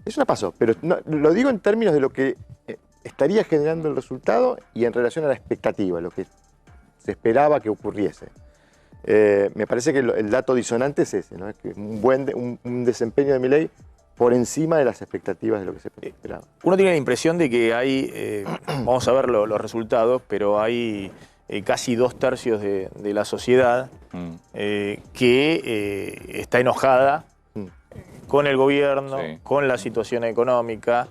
Es una paso, pero lo digo en términos de lo que estaría generando el resultado y en relación a la expectativa, lo que se esperaba que ocurriese. Me parece que el dato disonante es ese, ¿no? Es que un desempeño de Milei por encima de las expectativas de lo que se esperaba. Uno tiene la impresión de que hay, vamos a ver los resultados, pero hay casi 2/3 de la sociedad que está enojada con el gobierno, con la situación económica.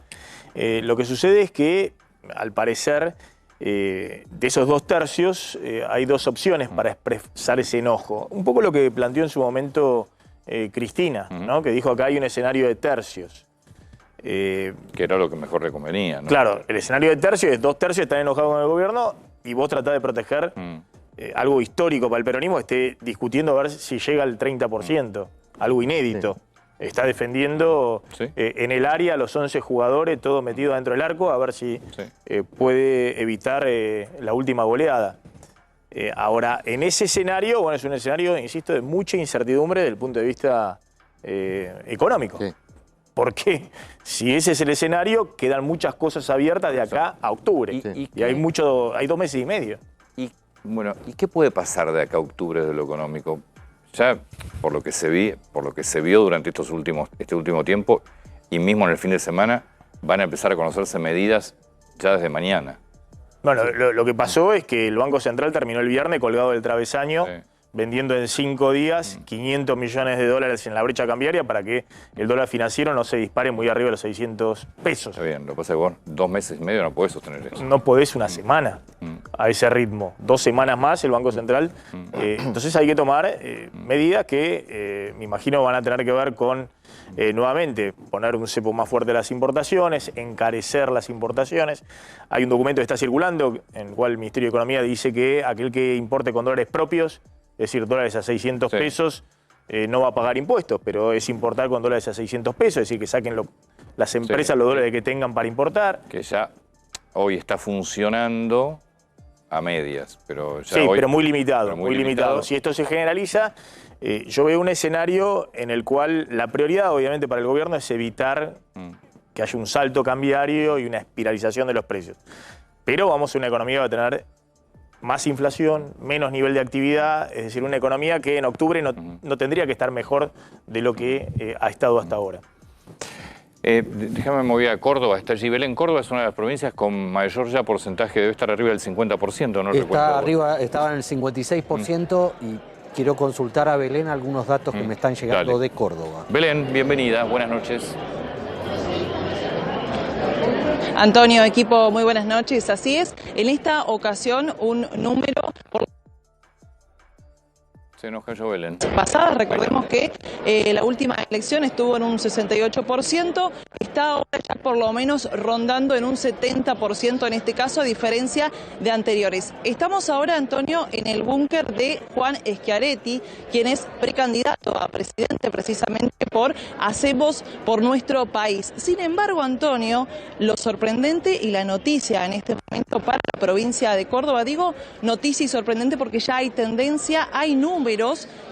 Lo que sucede es que, al parecer, de esos 2/3 hay dos opciones para expresar ese enojo. Un poco lo que planteó en su momento Cristina, ¿no? Que dijo acá hay un escenario de tercios. Que era lo que mejor le convenía, ¿no? Claro, el escenario de tercios es 2/3 están enojados con el gobierno y vos tratás de proteger algo histórico para el peronismo, esté discutiendo a ver si llega al 30%, algo inédito. Está defendiendo en el área los 11 jugadores, todo metido dentro del arco, a ver si puede evitar la última goleada. Ahora, en ese escenario, bueno, es un escenario, insisto, de mucha incertidumbre desde el punto de vista económico. Porque si ese es el escenario, quedan muchas cosas abiertas de acá a octubre. Y hay 2 meses y medio. Bueno, ¿y qué puede pasar de acá a octubre de lo económico? Ya por lo que se vio durante este último tiempo, y mismo en el fin de semana, van a empezar a conocerse medidas ya desde mañana. Bueno, lo que pasó es que el Banco Central terminó el viernes colgado del travesaño, vendiendo en 5 días 500 millones de dólares en la brecha cambiaria para que el dólar financiero no se dispare muy arriba de los 600 pesos. Está bien, lo que pasa es que vos 2 meses y medio no podés sostener eso. No podés una semana a ese ritmo. 2 semanas más el Banco Central. Entonces hay que tomar medidas que me imagino van a tener que ver con, nuevamente, poner un cepo más fuerte a las importaciones, encarecer las importaciones. Hay un documento que está circulando en el cual el Ministerio de Economía dice que aquel que importe con dólares propios, es decir, dólares a 600 pesos, no va a pagar impuestos, pero es importar con dólares a 600 pesos, es decir, que saquen las empresas los dólares que tengan para importar. Que ya hoy está funcionando a medias, pero ya pero muy limitado, muy limitado. Si esto se generaliza, yo veo un escenario en el cual la prioridad, obviamente, para el gobierno es evitar que haya un salto cambiario y una espiralización de los precios. Pero vamos a una economía que va a tener más inflación, menos nivel de actividad, es decir, una economía que en octubre no tendría que estar mejor de lo que ha estado hasta ahora. Déjame mover a Córdoba. Está allí Belén. Córdoba es una de las provincias con mayor ya porcentaje, debe estar arriba del 50%, ¿no? Está arriba, estaba en el 56% y quiero consultar a Belén algunos datos que me están llegando de Córdoba. Belén, bienvenida, buenas noches. Antonio, equipo, muy buenas noches. Así es, en esta ocasión un número por Se nos cayó Belén. pasadas, recordemos que la última elección estuvo en un 68%, está ahora ya por lo menos rondando en un 70% en este caso, a diferencia de anteriores. Estamos ahora, Antonio, en el búnker de Juan Schiaretti, quien es precandidato a presidente precisamente por Hacemos por Nuestro País. Sin embargo, Antonio, lo sorprendente y la noticia en este momento para la provincia de Córdoba, digo noticia y sorprendente porque ya hay tendencia, hay números,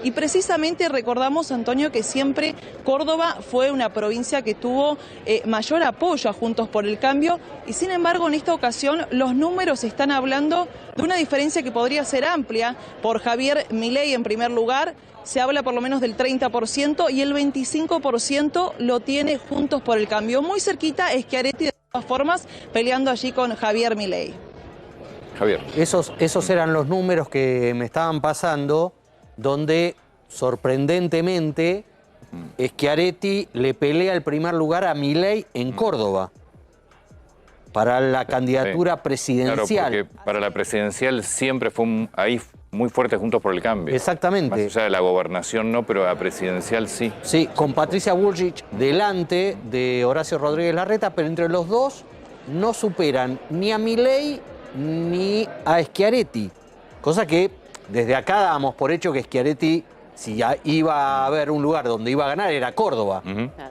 y precisamente recordamos, Antonio, que siempre Córdoba fue una provincia que tuvo mayor apoyo a Juntos por el Cambio, y sin embargo en esta ocasión los números están hablando de una diferencia que podría ser amplia. Por Javier Milei en primer lugar se habla por lo menos del 30% y el 25% lo tiene Juntos por el Cambio. Muy cerquita Schiaretti, de todas formas, peleando allí con Javier Milei. Javier. Esos eran los números que me estaban pasando, donde sorprendentemente Schiaretti le pelea el primer lugar a Milei en Córdoba para la candidatura presidencial. Claro, porque para la presidencial siempre fue ahí muy fuerte Juntos por el Cambio. Exactamente. Más allá de la gobernación no, pero la presidencial sí. Sí, con Patricia Bullrich delante de Horacio Rodríguez Larreta, pero entre los dos no superan ni a Milei ni a Schiaretti. Cosa que desde acá dábamos por hecho que Schiaretti, si ya iba a haber un lugar donde iba a ganar, era Córdoba.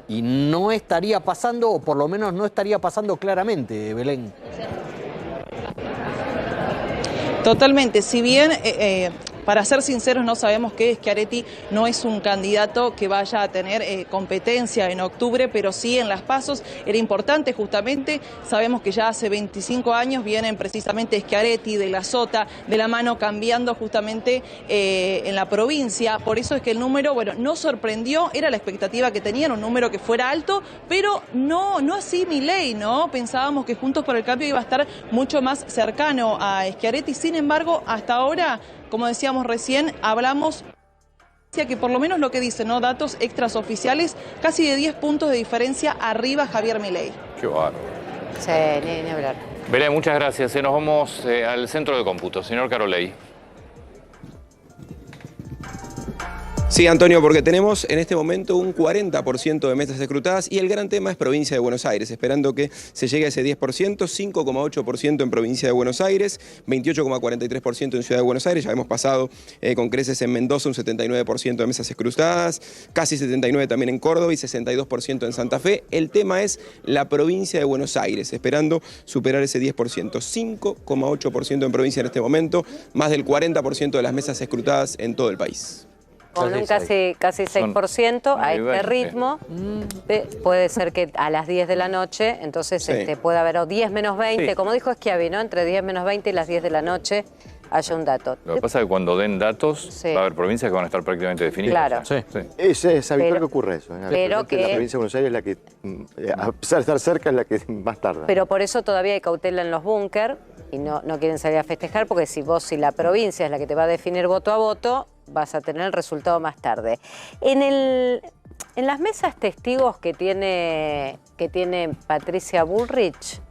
Y no estaría pasando, o por lo menos no estaría pasando claramente, Belén. Totalmente, si bien Para ser sinceros, no sabemos que Schiaretti no es un candidato que vaya a tener competencia en octubre, pero sí en las PASOs era importante justamente. Sabemos que ya hace 25 años vienen precisamente Schiaretti, De la Sota, de la mano cambiando justamente en la provincia. Por eso es que el número, bueno, no sorprendió, era la expectativa que tenían, un número que fuera alto, pero no así Milei, ¿no? Pensábamos que Juntos por el Cambio iba a estar mucho más cercano a Schiaretti. Sin embargo, hasta ahora, como decíamos recién, hablamos que por lo menos lo que dicen, ¿no? Datos extras oficiales, casi de 10 puntos de diferencia arriba Javier Milei. Qué bárbaro. Sí, ni hablar. Belén, muchas gracias. Nos vamos al centro de cómputo. Señor Carolei. Sí, Antonio, porque tenemos en este momento un 40% de mesas escrutadas y el gran tema es provincia de Buenos Aires, esperando que se llegue a ese 10%, 5,8% en provincia de Buenos Aires, 28,43% en Ciudad de Buenos Aires, ya hemos pasado con creces en Mendoza un 79% de mesas escrutadas, casi 79% también en Córdoba y 62% en Santa Fe. El tema es la provincia de Buenos Aires, esperando superar ese 10%, 5,8% en provincia en este momento, más del 40% de las mesas escrutadas en todo el país. Con un casi 6% a este ritmo, puede ser que a las 10 de la noche, entonces Sí. puede haber o 10 menos 20, Sí. como dijo Schiavi, ¿no? Entre 10 menos 20 y las 10 de la noche haya un dato. Lo que pasa es que cuando den datos, Sí. va a haber provincias que van a estar prácticamente definidas. Claro. Sí. Es habitual Pero- que ocurra eso. pero que- La provincia de Buenos Aires es la que, a pesar de estar cerca, es la que más tarda. Pero por eso todavía hay cautela en los búnker y no quieren salir a festejar, porque si la provincia es la que te va a definir voto a voto, vas a tener el resultado más tarde. En las mesas testigos que tiene Patricia Bullrich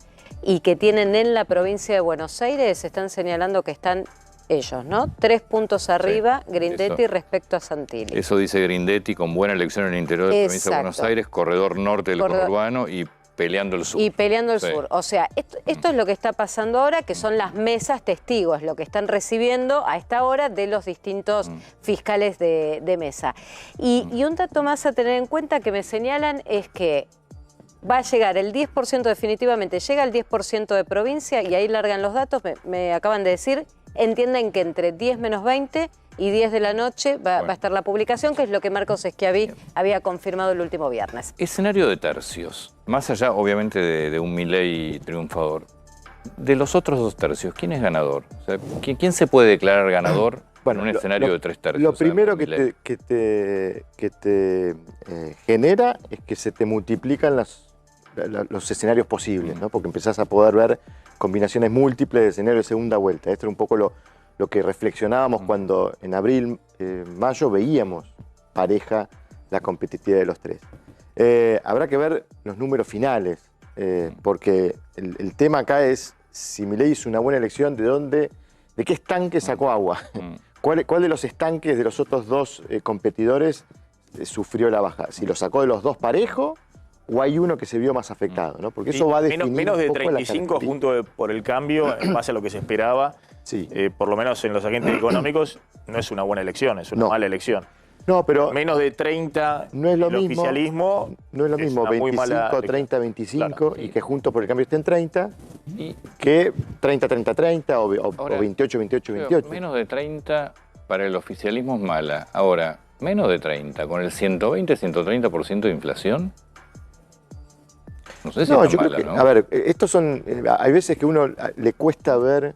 y que tienen en la provincia de Buenos Aires, están señalando que están ellos, ¿no? 3 puntos arriba, Grindetti eso. respecto a Santilli. Eso dice Grindetti, con buena elección en el interior de la provincia de Buenos Exacto. Aires, corredor norte del Corredor- conurbano y peleando el sur. Y peleando el Sí. sur. O sea, esto es lo que está pasando ahora, que son las mesas testigos, lo que están recibiendo a esta hora de los distintos fiscales de mesa. Y un dato más a tener en cuenta que me señalan es que va a llegar el 10% definitivamente, llega el 10% de provincia y ahí largan los datos, me acaban de decir, entienden que entre 10 menos 20 y 10 de la noche va a estar la publicación, que es lo que Marcos Schiavi había confirmado el último viernes. Escenario de tercios, más allá obviamente de un Milei triunfador. De los otros 2 tercios, ¿quién es ganador? O sea, ¿quién se puede declarar ganador en un escenario de 3 tercios? Lo O sea, primero Milei. que te genera es que se te multiplican los escenarios posibles, ¿no? Porque empezás a poder ver combinaciones múltiples de escenarios de segunda vuelta. Esto era un poco lo que reflexionábamos cuando en abril, mayo veíamos pareja la competitividad de los 3. Habrá que ver los números finales, porque el tema acá es si Milei hizo una buena elección, de qué estanque sacó agua. ¿Cuál de los estanques de los otros 2 competidores sufrió la baja? Si lo sacó de los 2 parejo o hay uno que se vio más afectado, ¿no? Porque eso va a definir menos de un poco la 35 característica. puntos por el cambio, en base a lo que se esperaba, por lo menos en los agentes económicos, no es una buena elección, es una mala elección. No, pero menos de 30 no es lo el mismo, oficialismo. No es lo mismo una muy 25, mala elección. 30, 25 y que Juntos por el Cambio esté en 30 que 30, 30, 30 o 28, 28, 28. Menos de 30 para el oficialismo es mala. Ahora, menos de 30 con el 120, 130% de inflación. No sé si No, es yo tan creo mala, que, ¿no? a ver, estos son, hay veces que uno le cuesta ver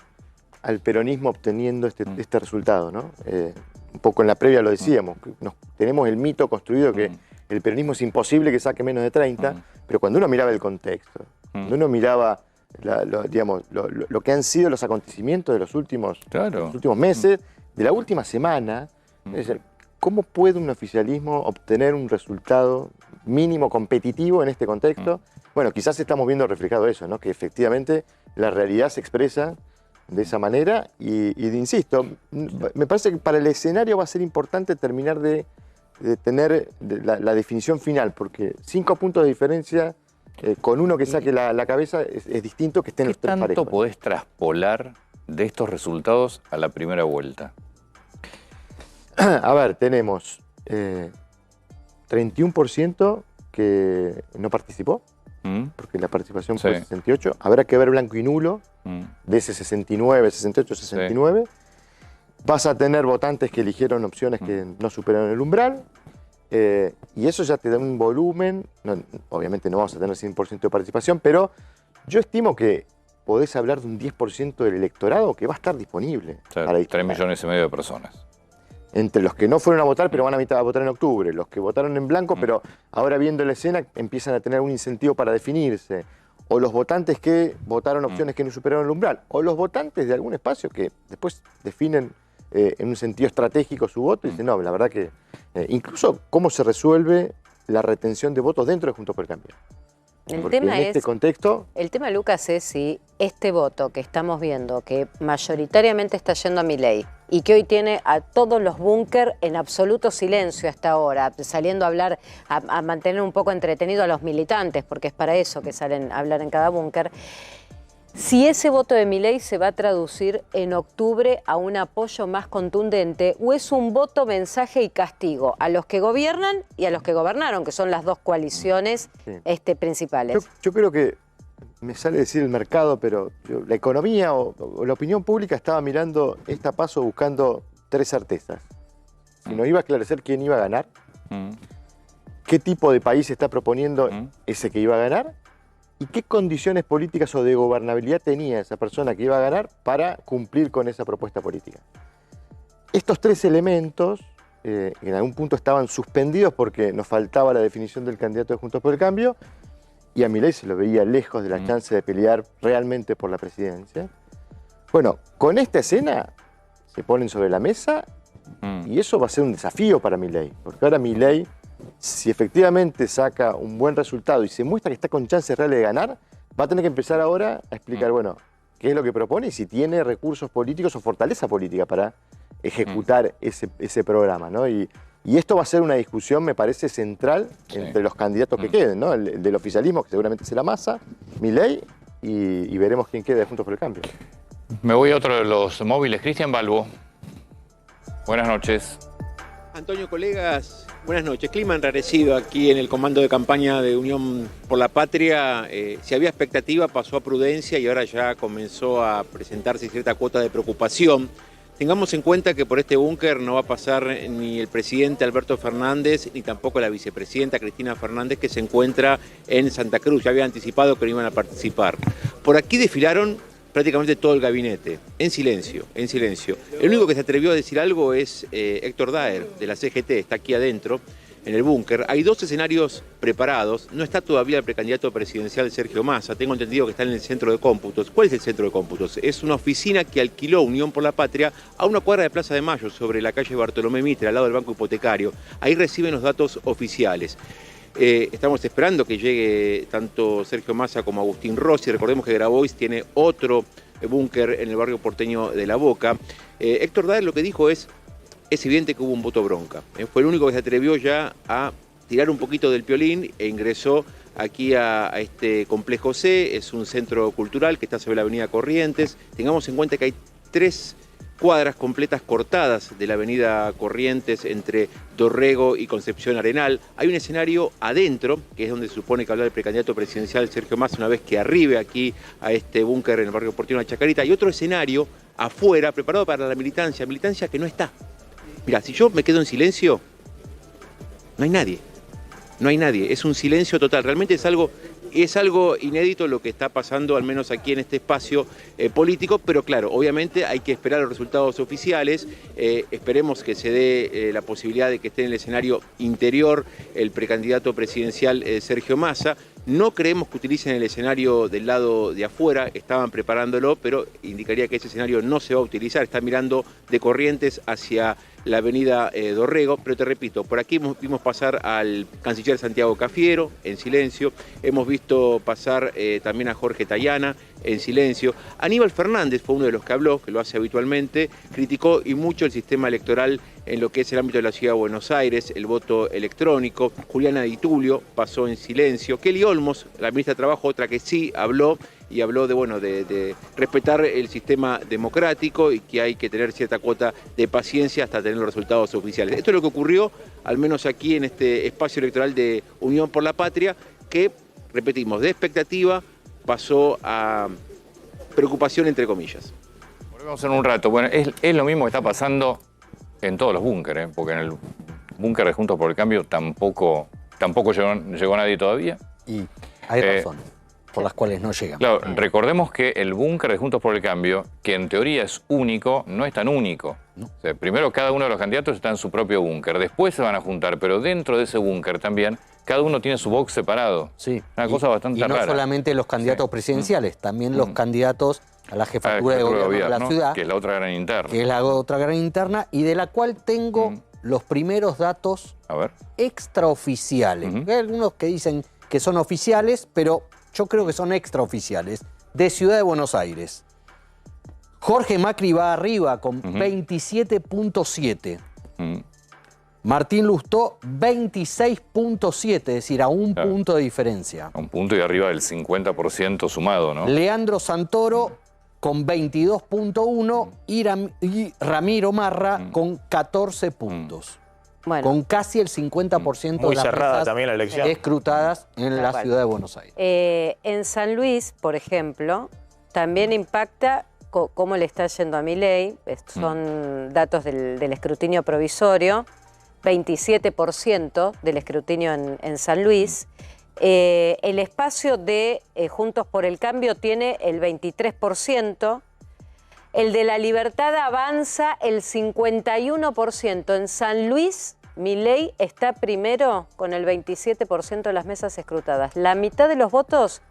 al peronismo obteniendo este resultado, ¿no? Un poco en la previa lo decíamos, tenemos el mito construido que el peronismo es imposible que saque menos de 30, pero cuando uno miraba el contexto, cuando uno miraba lo que han sido los acontecimientos de los últimos meses, de la última semana, es decir, ¿cómo puede un oficialismo obtener un resultado mínimo competitivo en este contexto? Bueno, quizás estamos viendo reflejado eso, ¿no? Que efectivamente la realidad se expresa de esa manera y insisto, me parece que para el escenario va a ser importante terminar de tener la definición final, porque 5 puntos de diferencia con uno que saque la cabeza es distinto que estén los 3 parejos. ¿Cuánto podés traspolar de estos resultados a la primera vuelta? A ver, tenemos 31% que no participó, porque la participación fue 68%. Habrá que ver blanco y nulo de ese 69, 68, 69. vas a tener votantes que eligieron opciones que no superaron el umbral, y eso ya te da un volumen. Obviamente no vamos a tener 100% de participación, pero yo estimo que podés hablar de un 10% del electorado que va a estar disponible. O sea, para 3,5 millones de personas. Entre los que no fueron a votar, pero van a votar en octubre, los que votaron en blanco, pero ahora viendo la escena empiezan a tener un incentivo para definirse, o los votantes que votaron opciones que no superaron el umbral, o los votantes de algún espacio que después definen en un sentido estratégico su voto y dicen, no, la verdad que incluso cómo se resuelve la retención de votos dentro de Juntos por el Cambio. Porque en este contexto... El tema, Lucas, es si este voto que estamos viendo, que mayoritariamente está yendo a Milei y que hoy tiene a todos los búnker en absoluto silencio hasta ahora, saliendo a hablar, a mantener un poco entretenido a los militantes, porque es para eso que salen a hablar en cada búnker, si ese voto de Milei se va a traducir en octubre a un apoyo más contundente o es un voto, mensaje y castigo a los que gobiernan y a los que gobernaron, que son las dos coaliciones principales. Yo creo que, me sale decir el mercado, pero la economía o la opinión pública estaba mirando esta PASO buscando tres certezas. Si nos iba a esclarecer quién iba a ganar, qué tipo de país está proponiendo ese que iba a ganar, y qué condiciones políticas o de gobernabilidad tenía esa persona que iba a ganar para cumplir con esa propuesta política. Estos tres elementos en algún punto estaban suspendidos porque nos faltaba la definición del candidato de Juntos por el Cambio, y a Milei se lo veía lejos de la chance de pelear realmente por la presidencia. Bueno, con esta escena se ponen sobre la mesa y eso va a ser un desafío para Milei, porque ahora Milei, si efectivamente saca un buen resultado y se muestra que está con chances reales de ganar, va a tener que empezar ahora a explicar, bueno, qué es lo que propone y si tiene recursos políticos o fortaleza política para ejecutar ese programa, ¿no? Y esto va a ser una discusión, me parece, central entre los candidatos que queden, ¿no? El del oficialismo, que seguramente será Massa, Milei, y veremos quién queda de Juntos por el Cambio. Me voy a otro de los móviles. Cristian Balbo. Buenas noches. Antonio, colegas, buenas noches. Clima enrarecido aquí en el comando de campaña de Unión por la Patria. Si había expectativa, pasó a prudencia y ahora ya comenzó a presentarse cierta cuota de preocupación. Tengamos en cuenta que por este búnker no va a pasar ni el presidente Alberto Fernández, ni tampoco la vicepresidenta Cristina Fernández, que se encuentra en Santa Cruz. Ya había anticipado que no iban a participar. Por aquí desfilaron prácticamente todo el gabinete, en silencio, en silencio. El único que se atrevió a decir algo es Héctor Daer, de la CGT, está aquí adentro, en el búnker. Hay dos escenarios preparados, no está todavía el precandidato presidencial Sergio Massa, tengo entendido que está en el centro de cómputos. ¿Cuál es el centro de cómputos? Es una oficina que alquiló Unión por la Patria a una cuadra de Plaza de Mayo, sobre la calle Bartolomé Mitre, al lado del Banco Hipotecario. Ahí reciben los datos oficiales. Estamos esperando que llegue tanto Sergio Massa como Agustín Rossi. Recordemos que Grabois tiene otro búnker en el barrio porteño de La Boca. Héctor Daer lo que dijo es evidente que hubo un voto bronca. Fue el único que se atrevió ya a tirar un poquito del piolín e ingresó aquí a este complejo C. Es un centro cultural que está sobre la avenida Corrientes. Tengamos en cuenta que hay 3 cuadras completas cortadas de la avenida Corrientes entre Dorrego y Concepción Arenal. Hay un escenario adentro, que es donde se supone que habla el precandidato presidencial Sergio Massa una vez que arribe aquí a este búnker en el barrio porteño de Chacarita. Y otro escenario afuera, preparado para la militancia que no está. Mirá, si yo me quedo en silencio, no hay nadie. No hay nadie, es un silencio total. Realmente es algo inédito lo que está pasando, al menos aquí en este espacio político, pero claro, obviamente hay que esperar los resultados oficiales. Esperemos que se dé la posibilidad de que esté en el escenario interior el precandidato presidencial Sergio Massa. No creemos que utilicen el escenario del lado de afuera, estaban preparándolo, pero indicaría que ese escenario no se va a utilizar. Está mirando de Corrientes hacia la avenida Dorrego, pero te repito, por aquí vimos pasar al canciller Santiago Cafiero en silencio, hemos visto pasar también a Jorge Tayana en silencio. Aníbal Fernández fue uno de los que habló, que lo hace habitualmente, criticó y mucho el sistema electoral en lo que es el ámbito de la Ciudad de Buenos Aires, el voto electrónico. Juliana Di Tulio pasó en silencio. Kelly Olmos, la ministra de Trabajo, otra que sí habló, y habló de respetar el sistema democrático y que hay que tener cierta cuota de paciencia hasta tener los resultados oficiales. Esto es lo que ocurrió, al menos aquí en este espacio electoral de Unión por la Patria, que, repetimos, de expectativa pasó a preocupación entre comillas. Vamos en un rato. Bueno, es lo mismo que está pasando en todos los búnkeres, porque en el búnker de Juntos por el Cambio tampoco llegó nadie todavía. Y hay razones por las cuales no llegan. Claro, recordemos que el búnker de Juntos por el Cambio, que en teoría es único, no es tan único. No. O sea, primero cada uno de los candidatos está en su propio búnker, después se van a juntar, pero dentro de ese búnker también cada uno tiene su box separado. Sí. Una cosa bastante rara. Y no solamente los candidatos presidenciales, también los candidatos a la jefatura de gobierno de la ciudad. Que es la otra gran interna. Que es la otra gran interna y de la cual tengo los primeros datos extraoficiales. Hay algunos que dicen que son oficiales, pero yo creo que son extraoficiales. De Ciudad de Buenos Aires. Jorge Macri va arriba con 27.7. Martín Lustó, 26.7, es decir, a un punto de diferencia. A un punto y arriba del 50% sumado, ¿no? Leandro Santoro con 22.1 y Ramiro Marra con 14 puntos. Bueno. Con casi el 50% de las cerrada también la elección. escrutadas en la ciudad de Buenos Aires. En San Luis, por ejemplo, también impacta cómo le está yendo a Milei. Son datos del escrutinio provisorio. 27% del escrutinio en San Luis. El espacio de Juntos por el Cambio tiene el 23%. El de La Libertad avanza el 51%. En San Luis, Milei está primero con el 27% de las mesas escrutadas. La mitad de los votos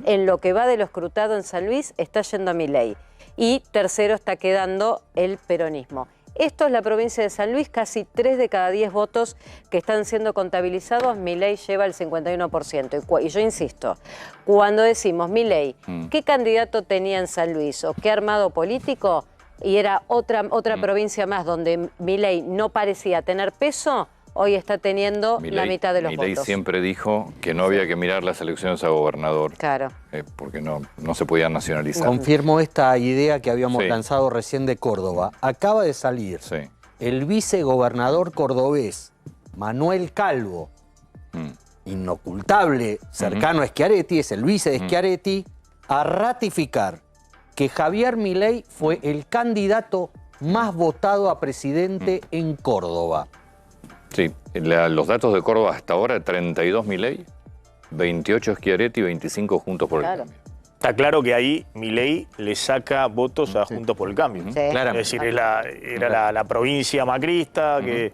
en lo que va de lo escrutado en San Luis está yendo a Milei. Y tercero está quedando el peronismo. Esto es la provincia de San Luis, casi 3 de cada 10 votos que están siendo contabilizados, Milei lleva el 51%. Y yo insisto, cuando decimos Milei, ¿qué candidato tenía en San Luis o qué armado político? Y era otra provincia más donde Milei no parecía tener peso, hoy está teniendo la mitad de los votos. Milei siempre dijo que no había que mirar las elecciones a gobernador. Claro. Porque no se podían nacionalizar. Confirmo esta idea que habíamos lanzado recién de Córdoba. Acaba de salir el vicegobernador cordobés, Manuel Calvo, inocultable, cercano a Schiaretti, es el vice de Schiaretti, a ratificar que Javier Milei fue el candidato más votado a presidente en Córdoba. Sí, los datos de Córdoba hasta ahora, 32 Milei, 28 Schiaretti, 25 Juntos por el Cambio. Está claro que ahí Milei le saca votos a Juntos por el Cambio. Es decir, era la provincia macrista que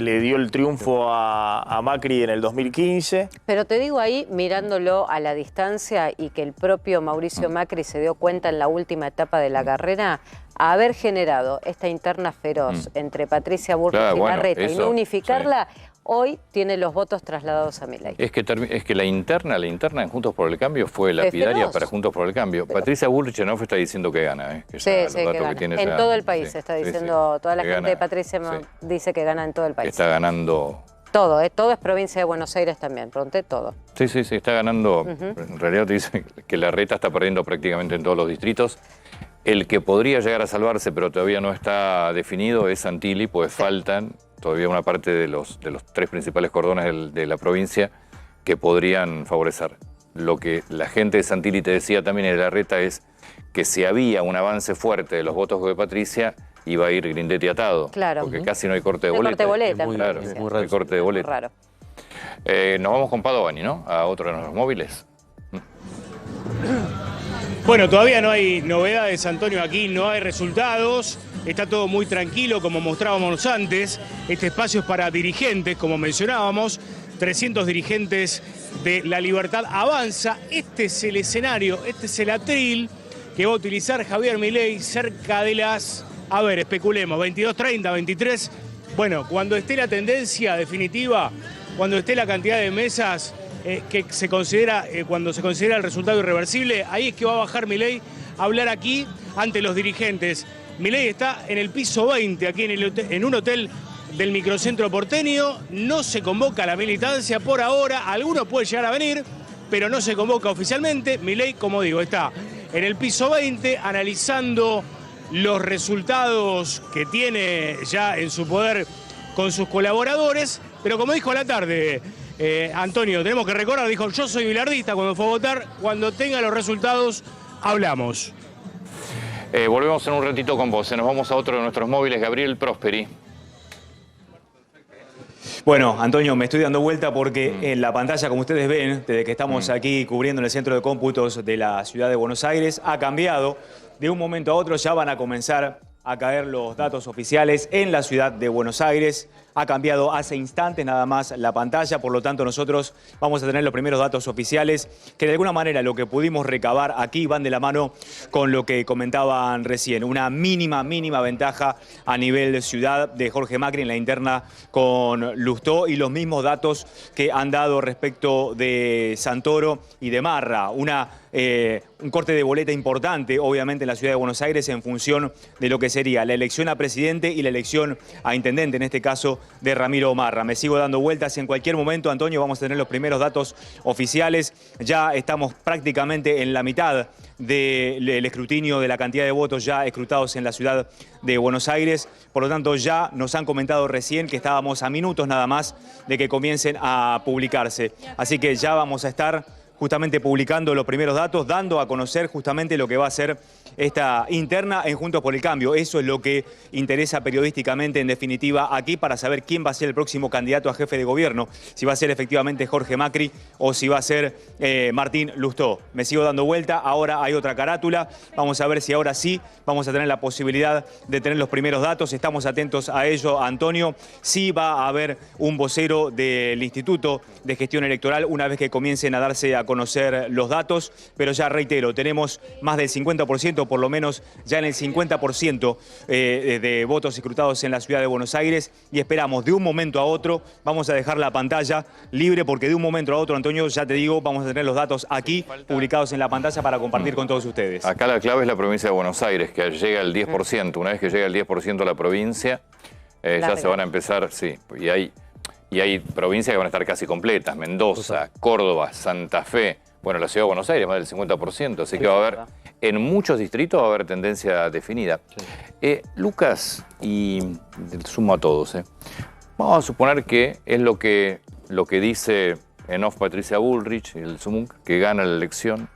le dio el triunfo a Macri en el 2015. Pero te digo ahí, mirándolo a la distancia y que el propio Mauricio Macri se dio cuenta en la última etapa de la carrera, haber generado esta interna feroz entre Patricia Bullrich y Larreta y no unificarla, hoy tiene los votos trasladados a Milei. Es que la interna en Juntos por el Cambio fue lapidaria para Juntos por el Cambio. Patricia Bullrich está diciendo que gana. Que que gana. En todo el país se está diciendo, toda la gente de Patricia dice que gana en todo el país. Está ganando... Todo, todo es provincia de Buenos Aires también, pregunté todo. Sí, está ganando. En realidad te dice que Larreta está perdiendo prácticamente en todos los distritos. El que podría llegar a salvarse, pero todavía no está definido, es Santilli, pues faltan todavía una parte de los 3 principales cordones de la provincia que podrían favorecer. Lo que la gente de Santilli te decía también en Larreta es que si había un avance fuerte de los votos de Patricia, iba a ir Grindetti atado. Claro. Porque casi no hay corte de boleta. Corte de boleta. No hay corte de boleta. Raro. Nos vamos con Padovani, ¿no? A otro de nuestros móviles. Bueno, todavía no hay novedades, Antonio, aquí no hay resultados, está todo muy tranquilo como mostrábamos antes. Este espacio es para dirigentes, como mencionábamos, 300 dirigentes de La Libertad avanza. Este es el escenario, este es el atril que va a utilizar Javier Milei cerca de las, especulemos, 22:30, 23. Bueno, cuando esté la tendencia definitiva, cuando esté la cantidad de mesas que se considera, cuando se considera el resultado irreversible, ahí es que va a bajar Milei a hablar aquí ante los dirigentes. Milei está en el piso 20, aquí en un hotel del microcentro porteño, no se convoca a la militancia por ahora, algunos pueden llegar a venir, pero no se convoca oficialmente. Milei, como digo, está en el piso 20 analizando los resultados que tiene ya en su poder con sus colaboradores, pero como dijo a la tarde Antonio, tenemos que recordar, dijo, yo soy bilardista cuando fue a votar, cuando tenga los resultados hablamos. Volvemos en un ratito con vos. Nos vamos a otro de nuestros móviles, Gabriel Prosperi. Bueno, Antonio, me estoy dando vuelta porque en la pantalla, como ustedes ven, desde que estamos aquí cubriendo en el centro de cómputos de la ciudad de Buenos Aires, ha cambiado. De un momento a otro ya van a comenzar a caer los datos oficiales en la ciudad de Buenos Aires. Ha cambiado hace instantes nada más la pantalla, por lo tanto nosotros vamos a tener los primeros datos oficiales que de alguna manera lo que pudimos recabar aquí van de la mano con lo que comentaban recién. Una mínima ventaja a nivel de ciudad de Jorge Macri en la interna con Lustó y los mismos datos que han dado respecto de Santoro y de Marra. Un corte de boleta importante, obviamente, en la ciudad de Buenos Aires en función de lo que sería la elección a presidente y la elección a intendente, en este caso de Ramiro Marra. Me sigo dando vueltas y en cualquier momento, Antonio, vamos a tener los primeros datos oficiales. Ya estamos prácticamente en la mitad del escrutinio de la cantidad de votos ya escrutados en la ciudad de Buenos Aires. Por lo tanto, ya nos han comentado recién que estábamos a minutos nada más de que comiencen a publicarse. Así que ya vamos a estar justamente publicando los primeros datos, dando a conocer justamente lo que va a ser esta interna en Juntos por el Cambio. Eso es lo que interesa periodísticamente, en definitiva, aquí para saber quién va a ser el próximo candidato a jefe de gobierno. Si va a ser efectivamente Jorge Macri o si va a ser Martín Lustó. Me sigo dando vuelta, ahora hay otra carátula. Vamos a ver si ahora sí vamos a tener la posibilidad de tener los primeros datos. Estamos atentos a ello, Antonio. Sí va a haber un vocero del Instituto de Gestión Electoral una vez que comiencen a darse a conocer los datos, pero ya reitero, tenemos más del 50%, por lo menos ya en el 50% de votos escrutados en la ciudad de Buenos Aires y esperamos de un momento a otro, vamos a dejar la pantalla libre porque de un momento a otro, Antonio, ya te digo, vamos a tener los datos aquí publicados en la pantalla para compartir con todos ustedes. Acá la clave es la provincia de Buenos Aires, que llega al 10%. Una vez que llega al 10% de la provincia, ya se van a empezar, sí, y hay provincias que van a estar casi completas, Mendoza, Córdoba, Santa Fe, bueno, la ciudad de Buenos Aires, más del 50%, así que va a haber, en muchos distritos va a haber tendencia definida. Lucas, y sumo a todos, vamos a suponer que es lo que dice en off Patricia Bullrich, el SUMUNC, que gana la elección.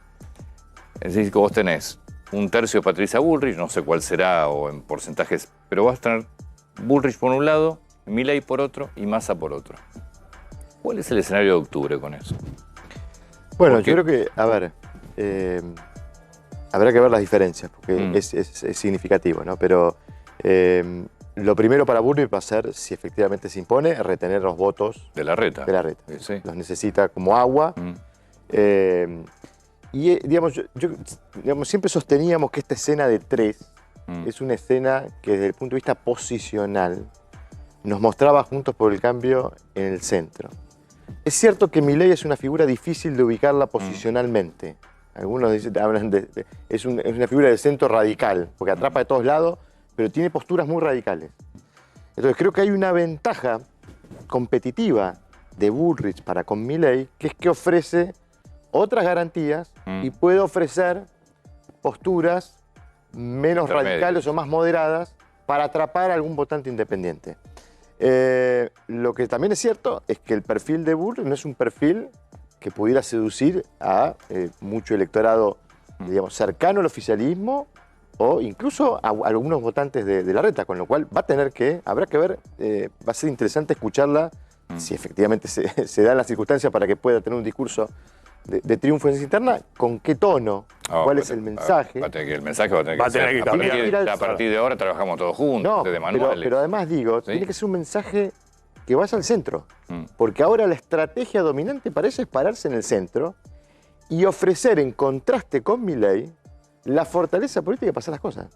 Es decir, que vos tenés un tercio de Patricia Bullrich, no sé cuál será o en porcentajes, pero vas a tener Bullrich por un lado, Milei por otro y Massa por otro. ¿Cuál es el escenario de octubre con eso? Bueno, yo creo que, a ver, habrá que ver las diferencias, porque es significativo, ¿no? Pero lo primero para Bullrich va a ser, si efectivamente se impone, retener los votos de la reta. Sí. Los necesita como agua. Y digamos, digamos, siempre sosteníamos que esta escena de tres es una escena que desde el punto de vista posicional nos mostraba Juntos por el Cambio en el centro. Es cierto que Milei es una figura difícil de ubicarla posicionalmente. Algunos hablan es una figura de centro radical, porque atrapa de todos lados, pero tiene posturas muy radicales. Entonces creo que hay una ventaja competitiva de Bullrich para con Milei, que es que ofrece otras garantías y puede ofrecer posturas menos radicales o más moderadas para atrapar a algún votante independiente. Lo que también es cierto es que el perfil de Bullrich no es un perfil que pudiera seducir a mucho electorado, digamos, cercano al oficialismo o incluso a algunos votantes de la reta, con lo cual habrá que ver, va a ser interesante escucharla si efectivamente se dan las circunstancias para que pueda tener un discurso de triunfo en esa interna, ¿con qué tono? ¿Cuál es el mensaje? El mensaje va a tener que cambiar. A partir de ahora trabajamos todos juntos, desde manuales. Pero además digo, tiene que ser un mensaje que vaya al centro. Porque ahora la estrategia dominante parece es pararse en el centro y ofrecer en contraste con Milei la fortaleza política para hacer las cosas.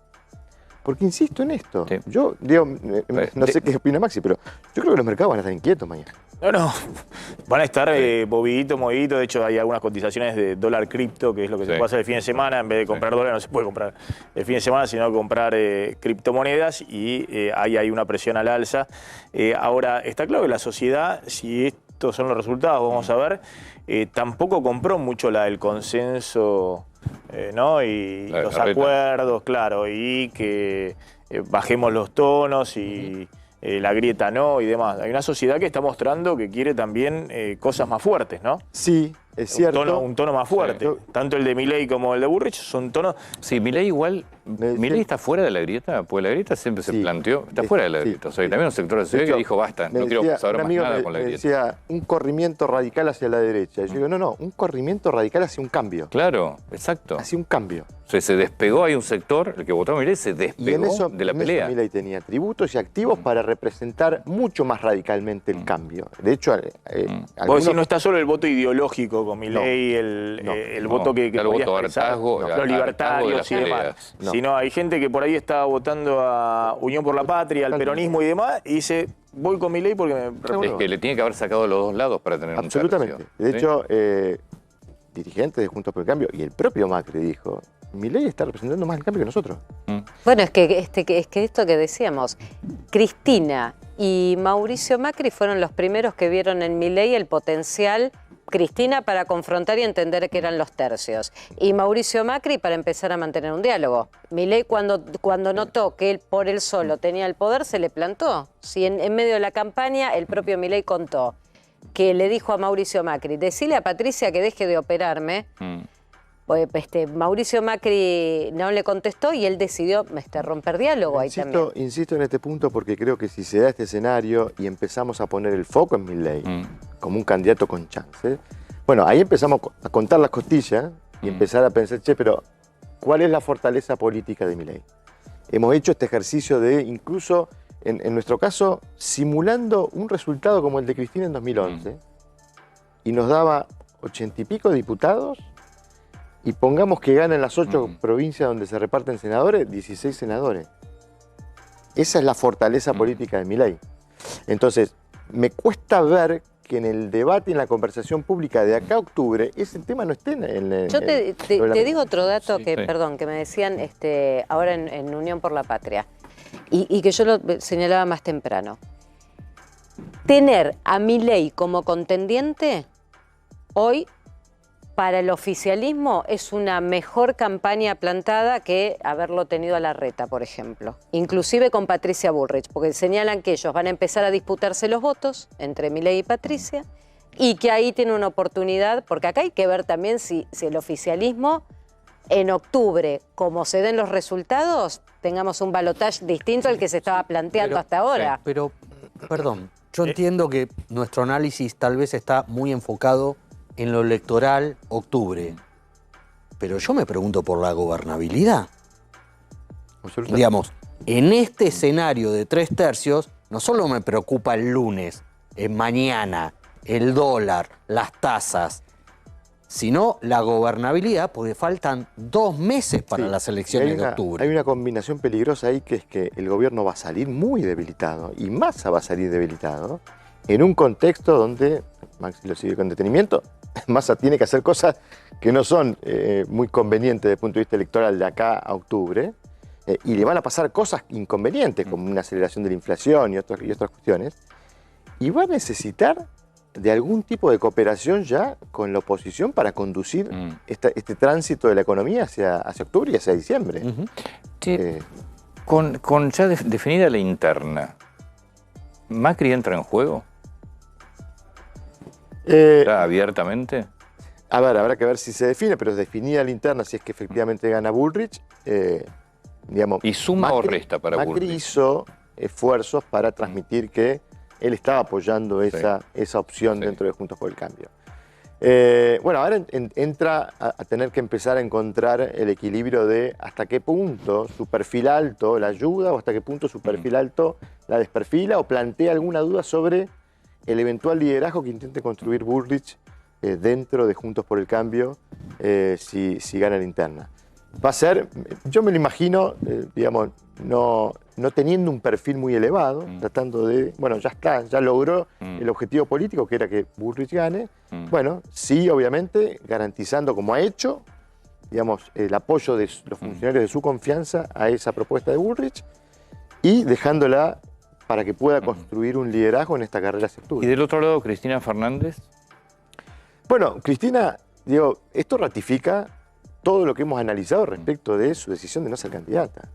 Porque insisto en esto. Yo digo, no sé qué opina Maxi, pero yo creo que los mercados van a estar inquietos mañana. No, van a estar moviditos. De hecho, hay algunas cotizaciones de dólar cripto, que es lo que se puede hacer el fin de semana. En vez de comprar dólares, no se puede comprar el fin de semana, sino comprar criptomonedas y ahí hay una presión al alza. Ahora, está claro que la sociedad, si estos son los resultados, vamos a ver, tampoco compró mucho el consenso, ¿no? Y los acuerdos, claro, y que bajemos los tonos y la grieta no y demás. Hay una sociedad que está mostrando que quiere también cosas más fuertes, ¿no? Sí, Es cierto. Un tono más fuerte. Sí. Tanto el de Milei como el de Bullrich son tonos... Sí, Milei igual... ¿Milei está fuera de la grieta? Porque la grieta siempre se planteó... Está fuera de la grieta. O sea, también un sector de la sociedad que dijo, basta, no quiero saber más nada con la grieta. Decía, un corrimiento radical hacia la derecha. Y yo digo, no, un corrimiento radical hacia un cambio. Claro, exacto. Hacia un cambio. O sea, se despegó, hay un sector, el que votó a Milei se despegó de la pelea. Milei tenía tributos y activos para representar mucho más radicalmente el cambio. De hecho, vos decís, no está solo el voto ideológico con Milei, el voto que el voto hartazgo, los libertarios y demás. Sino hay gente que por ahí está votando a Unión por la Patria, al peronismo y demás, y dice, voy con Milei porque me... Es que le tiene que haber sacado los dos lados para tener absolutamente. Un tercio. De hecho, dirigentes de Juntos por el Cambio y el propio Macri dijo, Milei está representando más el cambio que nosotros. Bueno, es que esto que decíamos, Cristina y Mauricio Macri fueron los primeros que vieron en Milei el potencial, Cristina para confrontar y entender que eran los tercios, y Mauricio Macri para empezar a mantener un diálogo. Milei cuando notó que él por él solo tenía el poder, se le plantó. Si en medio de la campaña el propio Milei contó que le dijo a Mauricio Macri, decile a Patricia que deje de operarme. Pues, Mauricio Macri no le contestó y él decidió romper diálogo ahí también. Insisto en este punto porque creo que si se da este escenario y empezamos a poner el foco en Milei como un candidato con chance, bueno, ahí empezamos a contar las costillas y empezar a pensar, pero ¿cuál es la fortaleza política de Milei? Hemos hecho este ejercicio de, incluso en nuestro caso, simulando un resultado como el de Cristina en 2011 y nos daba 80 y pico diputados. Y pongamos que ganan las 8 provincias donde se reparten senadores, 16 senadores. Esa es la fortaleza política de Milei. Entonces, me cuesta ver que en el debate y en la conversación pública de acá a octubre, ese tema no esté en Yo te digo otro dato perdón, que me decían ahora en Unión por la Patria, y que yo lo señalaba más temprano. Tener a Milei como contendiente hoy para el oficialismo es una mejor campaña plantada que haberlo tenido a Larreta, por ejemplo. Inclusive con Patricia Bullrich, porque señalan que ellos van a empezar a disputarse los votos entre Milei y Patricia y que ahí tiene una oportunidad, porque acá hay que ver también si el oficialismo en octubre, como se den los resultados, tengamos un balotaje distinto al que se estaba planteando hasta ahora. Pero, perdón, yo entiendo que nuestro análisis tal vez está muy enfocado en lo electoral, octubre. Pero yo me pregunto por la gobernabilidad. Digamos, en este escenario de 3 tercios, no solo me preocupa el lunes, mañana, el dólar, las tasas, sino la gobernabilidad, porque faltan 2 meses para las elecciones de octubre. Hay una combinación peligrosa ahí, que es que el gobierno va a salir muy debilitado, y Massa va a salir debilitado, en un contexto donde, Maxi lo sigue con detenimiento, Massa tiene que hacer cosas que no son muy convenientes desde el punto de vista electoral de acá a octubre, y le van a pasar cosas inconvenientes, como una aceleración de la inflación y otras cuestiones, y va a necesitar de algún tipo de cooperación ya con la oposición para conducir este tránsito de la economía hacia octubre y hacia diciembre. Con ya definida la interna, ¿Macri entra en juego? ¿Abiertamente? A ver, habrá que ver si se define, pero definida la interna, si es que efectivamente gana Bullrich, digamos... ¿Y suma Macri, o resta para Macri Bullrich? hizo esfuerzos para transmitir que él estaba apoyando esa opción dentro de Juntos por el Cambio. Bueno, ahora entra a tener que empezar a encontrar el equilibrio de hasta qué punto su perfil alto la ayuda o hasta qué punto su perfil alto la desperfila o plantea alguna duda sobre el eventual liderazgo que intente construir Bullrich dentro de Juntos por el Cambio si gana la interna. Va a ser, yo me lo imagino, digamos, no teniendo un perfil muy elevado, tratando de, bueno, ya está, ya logró el objetivo político que era que Bullrich gane. Bueno, sí, obviamente, garantizando como ha hecho, digamos, el apoyo de los funcionarios de su confianza a esa propuesta de Bullrich y dejándola para que pueda construir un liderazgo en esta carrera hacia octubre. ¿Y del otro lado, Cristina Fernández? Bueno, Cristina, digo, esto ratifica todo lo que hemos analizado respecto de su decisión de no ser candidata.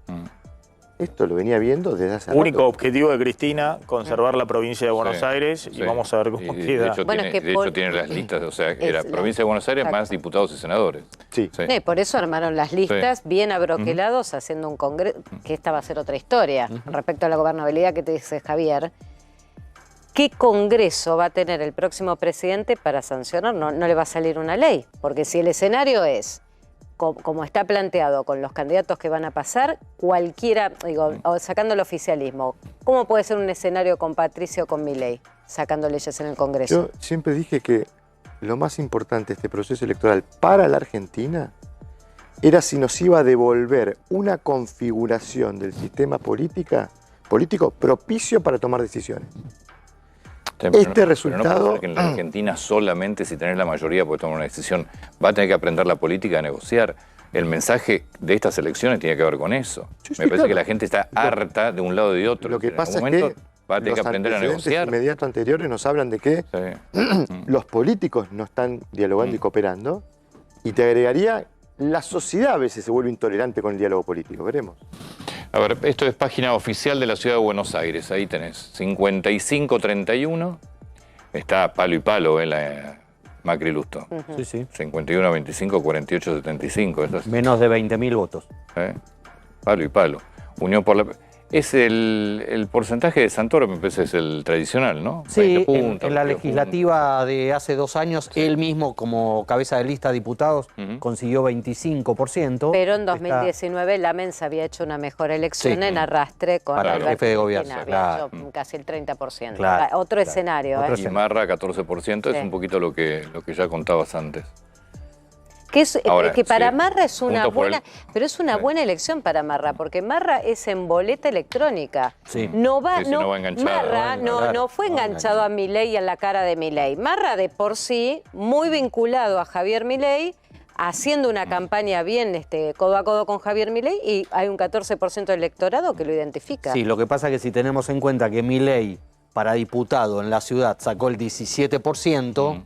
esto lo venía viendo desde hace Único rato. objetivo de Cristina, conservar la provincia de Buenos Sí, Aires, sí. y vamos a ver cómo De queda. hecho, Bueno, tiene, es que de hecho por- tiene las listas, o sea, era la- provincia de Buenos Aires Exacto. más diputados y senadores. Sí. Por eso armaron las listas bien abroquelados, haciendo un congreso, que esta va a ser otra historia. Respecto a la gobernabilidad que te dice Javier, ¿qué congreso va a tener el próximo presidente para sancionar? No le va a salir una ley, porque si el escenario es como está planteado con los candidatos que van a pasar, cualquiera, digo, sacando el oficialismo, ¿cómo puede ser un escenario con Patricio o con Milei, sacando leyes en el Congreso? Yo siempre dije que lo más importante de este proceso electoral para la Argentina era si nos iba a devolver una configuración del sistema político propicio para tomar decisiones. Sí, Este pero resultado- no puede ser que en la Argentina solamente si tenés la mayoría puede tomar una decisión. Va a tener que aprender la política a negociar. El mensaje de estas elecciones tiene que ver con eso. Me parece claro. que la gente está harta de un lado y de otro. Lo que En pasa algún es momento que va a tener que los aprender a antecedentes negociar. inmediatos anteriores nos hablan de que los políticos no están dialogando y cooperando, y te agregaría, la sociedad a veces se vuelve intolerante con el diálogo político, veremos. A ver, esto es página oficial de la Ciudad de Buenos Aires. Ahí tenés 55-31. Está palo y palo en la Macri Lusto. Sí, sí. 51-25, 48-75. Esto es, Menos de 20.000 votos. Palo y palo. Unión por la... Es el porcentaje de Santoro, me parece, es el tradicional, ¿no? Sí, 20 puntos, en la 22 legislativa de hace 2 años, él mismo como cabeza de lista de diputados consiguió 25%. Pero en Está- 2019 la Mensa había hecho una mejor elección Sí. en arrastre con Para el Alberto jefe de Cristina, gobierno, había claro. hecho casi el 30%. Claro, Otro escenario, ¿eh? Y Marra 14%, Sí. es un poquito lo que ya contabas antes. Que, Ahora, que para sí, Marra es una Juntos por buena, pero es una buena elección para Marra, porque Marra es en boleta electrónica. Sí. No va, Sí, sí, no va enganchado. Marra no fue enganchado a Milei y en la cara de Milei. Marra de por sí, muy vinculado a Javier Milei, haciendo una campaña bien codo a codo con Javier Milei, y hay un 14% del electorado que lo identifica. Sí, lo que pasa es que si tenemos en cuenta que Milei para diputado en la ciudad sacó el 17%,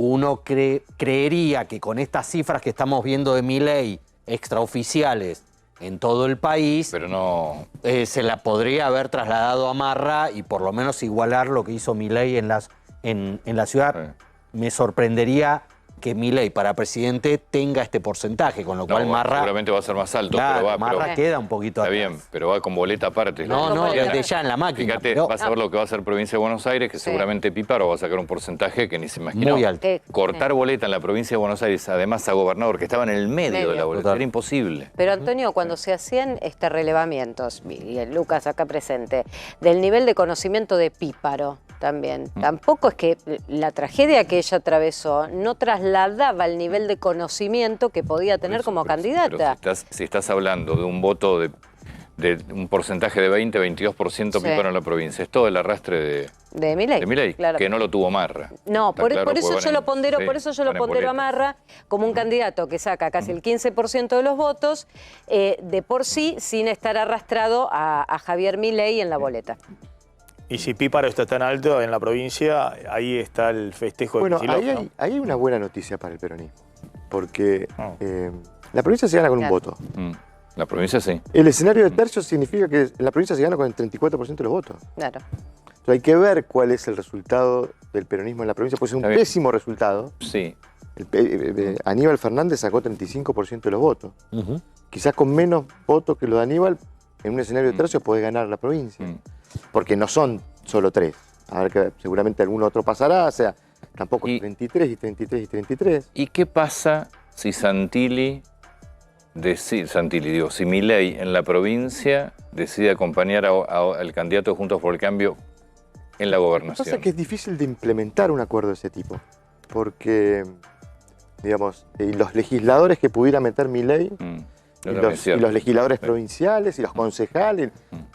uno creería que con estas cifras que estamos viendo de Milei extraoficiales en todo el país, pero no se la podría haber trasladado a Marra y por lo menos igualar lo que hizo Milei en la ciudad. Me sorprendería que Milei para presidente tenga este porcentaje, con lo cual No, Marra... seguramente va a ser más alto, Claro, pero va. Marra pero- queda un poquito Está atrás. bien, pero va con boleta aparte. No, desde ya en la máquina. Fíjate, pero- vas a ver lo que va a hacer provincia de Buenos Aires, que seguramente Píparo va a sacar un porcentaje que ni se imaginó. Muy alto. Cortar boleta en la provincia de Buenos Aires, además a gobernador, que estaba en el medio de la boleta, era imposible. Pero Antonio, cuando se hacían relevamientos, y el Lucas acá presente, del nivel de conocimiento de Píparo también, tampoco es que la tragedia que ella atravesó no trasladaba el nivel de conocimiento que podía tener como candidata. Pero si estás hablando de un voto de un porcentaje de 20-22% Sí. Píparo en la provincia, es todo el arrastre De Milei. de Milei, claro. que no lo tuvo Marra. No, Está por claro, eso pues yo van lo en- pondero, sí, por eso yo lo van en pondero a boleta. Marra como un candidato que saca casi el 15% de los votos, de por sí, sin estar arrastrado a Javier Milei en la boleta. Y si Píparo está tan alto en la provincia, ahí está el festejo de Bueno, Kicillof, ahí ¿no? hay una buena noticia para el peronismo, porque la provincia se gana con un voto. La provincia sí. El escenario de tercios significa que en la provincia se gana con el 34% de los votos. Claro. Entonces hay que ver cuál es el resultado del peronismo en la provincia. Puede ser un Está bien. pésimo resultado. Sí. Aníbal Fernández sacó 35% de los votos. Quizás con menos votos que los de Aníbal, en un escenario de tercios podés ganar la provincia. Porque no son solo 3. A ver que seguramente algún otro pasará. O sea, tampoco 33 y 33 y 33. ¿Y qué pasa si si Milei en la provincia decide acompañar al candidato de Juntos por el Cambio en la Lo que gobernación? pasa es que es difícil de implementar un acuerdo de ese tipo. Porque, digamos, los legisladores que pudiera meter Milei, y los legisladores provinciales y los concejales,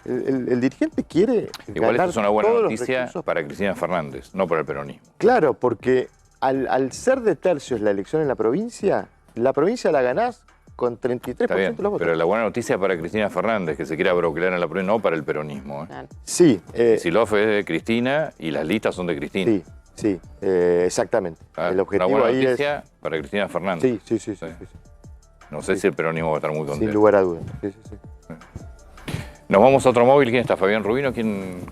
el dirigente quiere Igual ganar esto es una buena todos los noticia recursos. para Cristina Fernández, no para el peronismo. Claro, porque al ser de tercios la elección en la provincia la ganás con 33% Está bien, de los votos. pero la buena noticia para Cristina Fernández, que se quiera broquear en la provincia, no para el peronismo. Sí. Silov es de Cristina y las listas son de Cristina. Sí, exactamente. El objetivo una buena ahí noticia para Cristina Fernández. Sí. No sé si el peronismo va a estar muy contento. Sin lugar a dudas. Sí. Nos vamos a otro móvil. ¿Quién está? ¿Fabián Rubino? ¿Quién?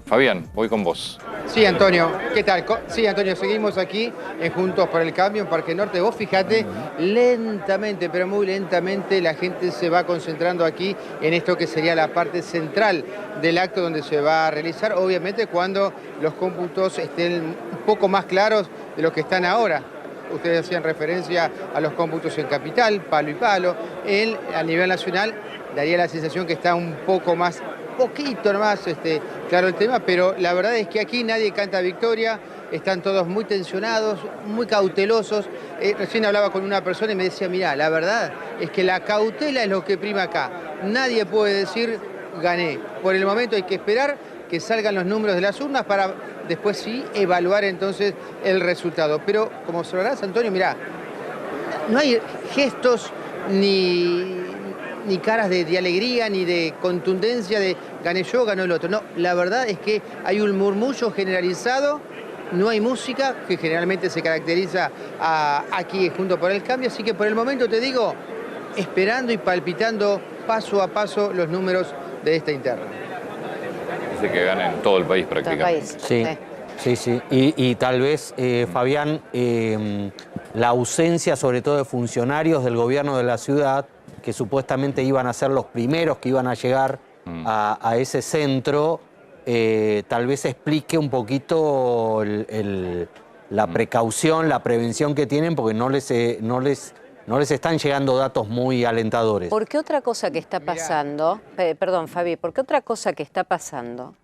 Fabián, voy con vos. Sí, Antonio, ¿qué tal? Sí, Antonio, seguimos aquí en Juntos por el Cambio en Parque Norte. Vos fíjate, lentamente, pero muy lentamente, la gente se va concentrando aquí en esto que sería la parte central del acto donde se va a realizar, obviamente cuando los cómputos estén un poco más claros de lo que están ahora. Ustedes hacían referencia a los cómputos en Capital, palo y palo. A nivel nacional daría la sensación que está un poco más, poquito más claro el tema, pero la verdad es que aquí nadie canta victoria, están todos muy tensionados, muy cautelosos. Recién hablaba con una persona y me decía, mirá, la verdad es que la cautela es lo que prima acá. Nadie puede decir, gané. Por el momento hay que esperar que salgan los números de las urnas para después sí evaluar entonces el resultado. Pero como observarás, Antonio, mirá, no hay gestos ni caras de alegría, ni de contundencia de gané yo, ganó el otro. No, la verdad es que hay un murmullo generalizado, no hay música, que generalmente se caracteriza aquí Juntos por el Cambio, así que por el momento te digo, esperando y palpitando paso a paso los números de esta interna. Dice que gana en todo el país prácticamente. Sí. Y tal vez, Fabián, la ausencia sobre todo de funcionarios del gobierno de la ciudad, que supuestamente iban a ser los primeros que iban a llegar a ese centro, tal vez explique un poquito la precaución, la prevención que tienen, porque no les están llegando datos muy alentadores. Porque otra cosa que está pasando, perdón Fabi, porque otra cosa que está pasando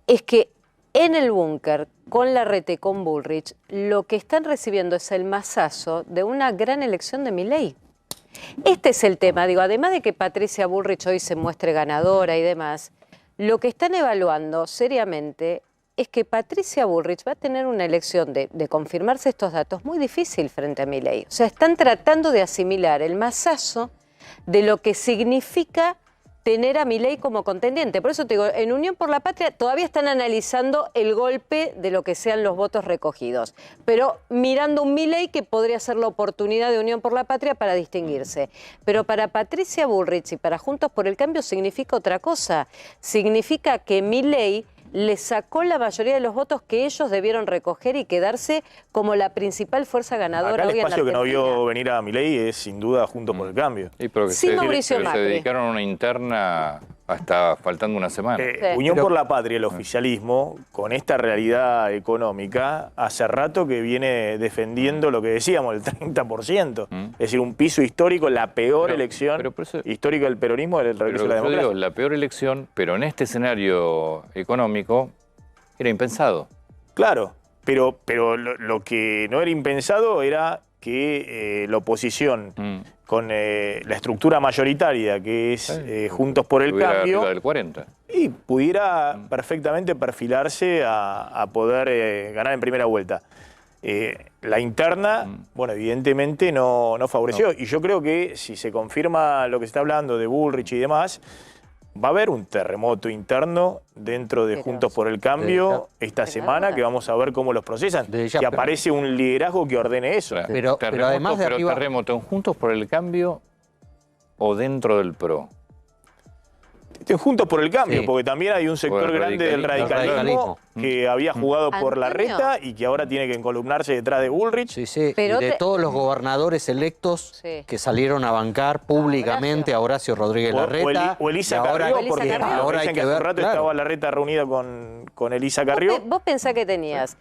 es que en el búnker, con Larreta y con Bullrich, lo que están recibiendo es el mazazo de una gran elección de Milei. Este es el tema, digo, además de que Patricia Bullrich hoy se muestre ganadora y demás, lo que están evaluando seriamente es que Patricia Bullrich va a tener una elección de confirmarse estos datos muy difícil frente a Milei. O sea, están tratando de asimilar el mazazo de lo que significa tener a Milei como contendiente. Por eso te digo, en Unión por la Patria todavía están analizando el golpe de lo que sean los votos recogidos, pero mirando un Milei que podría ser la oportunidad de Unión por la Patria para distinguirse. Pero para Patricia Bullrich y para Juntos por el Cambio significa otra cosa. Significa que Milei le sacó la mayoría de los votos que ellos debieron recoger y quedarse como la principal fuerza ganadora acá hoy en el espacio que Argentina. no vio venir a Milei es sin duda Juntos por el Cambio. Sin Mauricio Se Macri. dedicaron a una interna hasta faltando una semana. Unión por la Patria, el oficialismo, con esta realidad económica, hace rato que viene defendiendo lo que decíamos, el 30%. Es decir, un piso histórico, la peor elección histórica del peronismo del regreso de la democracia. La peor elección, pero en este escenario económico era impensado. Claro, pero lo que no era impensado era que la oposición, con la estructura mayoritaria que es Juntos por el Cambio, del 40. y pudiera perfectamente perfilarse a poder ganar en primera vuelta. La interna, bueno, evidentemente no favoreció. Y yo creo que si se confirma lo que se está hablando de Bullrich y demás, va a haber un terremoto interno dentro de Juntos por el Cambio esta semana, que vamos a ver cómo los procesan. Que aparece un liderazgo que ordene eso. Pero además de arriba... ¿Terremoto en Juntos por el Cambio o dentro del PRO? Juntos por el Cambio, Sí. porque también hay un sector grande del radicalismo que había jugado por Larreta y que ahora tiene que encolumnarse detrás de Bullrich. Pero y de todos los gobernadores electos que salieron a bancar públicamente a Horacio Rodríguez Larreta. O Elisa y ahora- Carrió, porque ahora hay dicen que que hace ver, rato claro. estaba Larreta reunida con Elisa Carrió. Vos pensás que tenías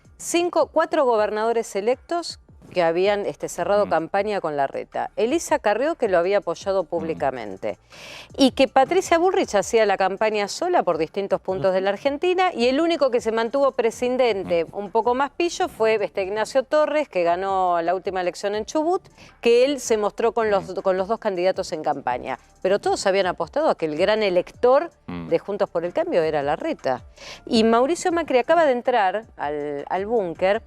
4 gobernadores electos que habían cerrado campaña con Larreta. Elisa Carrió, que lo había apoyado públicamente. Y que Patricia Bullrich hacía la campaña sola por distintos puntos de la Argentina, y el único que se mantuvo presidente un poco más pillo fue Ignacio Torres, que ganó la última elección en Chubut, que él se mostró con los 2 candidatos en campaña. Pero todos habían apostado a que el gran elector de Juntos por el Cambio era Larreta. Y Mauricio Macri acaba de entrar al búnker,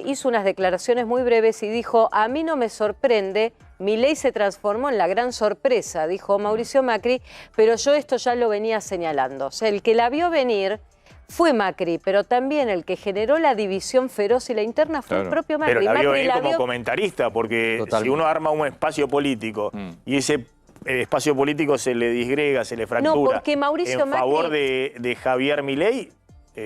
hizo unas declaraciones muy breves y dijo: a mí no me sorprende, Milei se transformó en la gran sorpresa, dijo Mauricio Macri, pero yo esto ya lo venía señalando. O sea, el que la vio venir fue Macri, pero también el que generó la división feroz y la interna fue el propio Macri. Pero la vio Macri venir como comentarista, porque si uno arma un espacio político y ese espacio político se le disgrega, se le fractura porque Mauricio en favor Macri... de Javier Milei,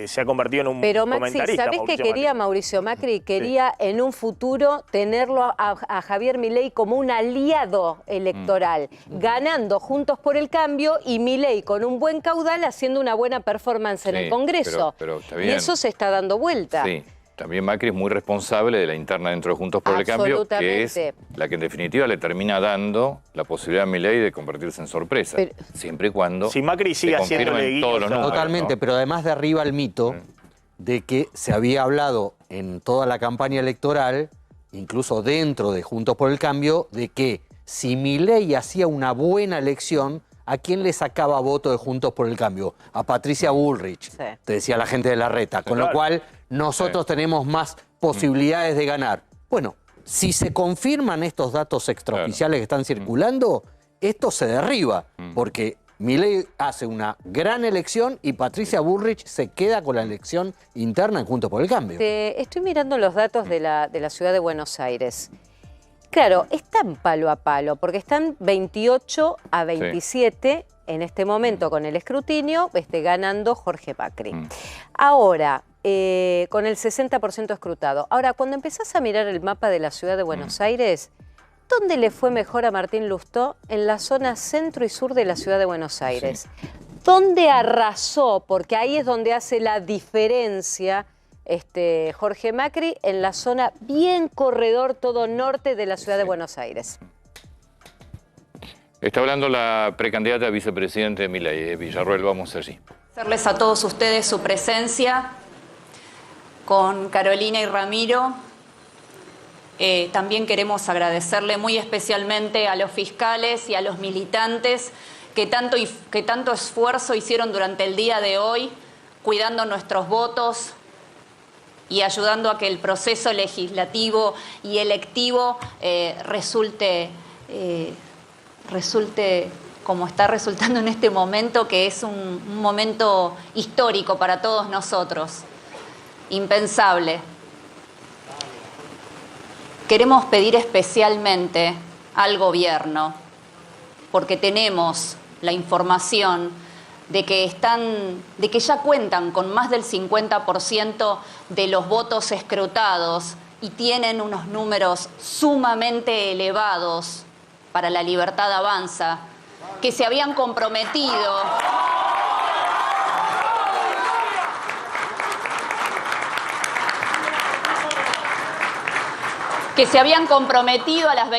se ha convertido en un Pero Maxi, comentarista. ¿sabés qué Mauricio quería Macri. Mauricio Macri? Quería en un futuro tenerlo a Javier Milei como un aliado electoral, ganando Juntos por el Cambio y Milei con un buen caudal haciendo una buena performance en el Congreso. Pero está Y bien. eso se está dando vuelta. Sí. También Macri es muy responsable de la interna dentro de Juntos por el Cambio, que es la que en definitiva le termina dando la posibilidad a Milei de convertirse en sorpresa, siempre y cuando si Macri sigue se confirmen todos los números. Totalmente, ¿no? pero además derriba el mito de que se había hablado en toda la campaña electoral, incluso dentro de Juntos por el Cambio, de que si Milei hacía una buena elección, ¿a quién le sacaba voto de Juntos por el Cambio? A Patricia Bullrich, te decía la gente de Larreta. Con lo cual, nosotros tenemos más posibilidades de ganar. Bueno, si se confirman estos datos extraoficiales que están circulando, esto se derriba, porque Milei hace una gran elección y Patricia Bullrich se queda con la elección interna en Juntos por el Cambio. Estoy mirando los datos de la ciudad de Buenos Aires. Claro, están palo a palo, porque están 28 a 27 en este momento con el escrutinio, ganando Jorge Macri. Ahora, con el 60% escrutado. Ahora, cuando empezás a mirar el mapa de la ciudad de Buenos Aires, ¿dónde le fue mejor a Martín Lustó? En la zona centro y sur de la ciudad de Buenos Aires. ¿Dónde arrasó? Porque ahí es donde hace la diferencia Jorge Macri, en la zona bien corredor todo norte de la ciudad de Buenos Aires. Está hablando la precandidata a vicepresidente de Milei, Villarroel, vamos allí. Agradecerles a todos ustedes su presencia, con Carolina y Ramiro. También queremos agradecerle muy especialmente a los fiscales y a los militantes que tanto esfuerzo hicieron durante el día de hoy, cuidando nuestros votos y ayudando a que el proceso legislativo y electivo resulte como está resultando en este momento, que es un momento histórico para todos nosotros, impensable. Queremos pedir especialmente al gobierno, porque tenemos la información de que ya cuentan con más del 50% de los votos escrutados y tienen unos números sumamente elevados para La Libertad Avanza, que se habían comprometido a las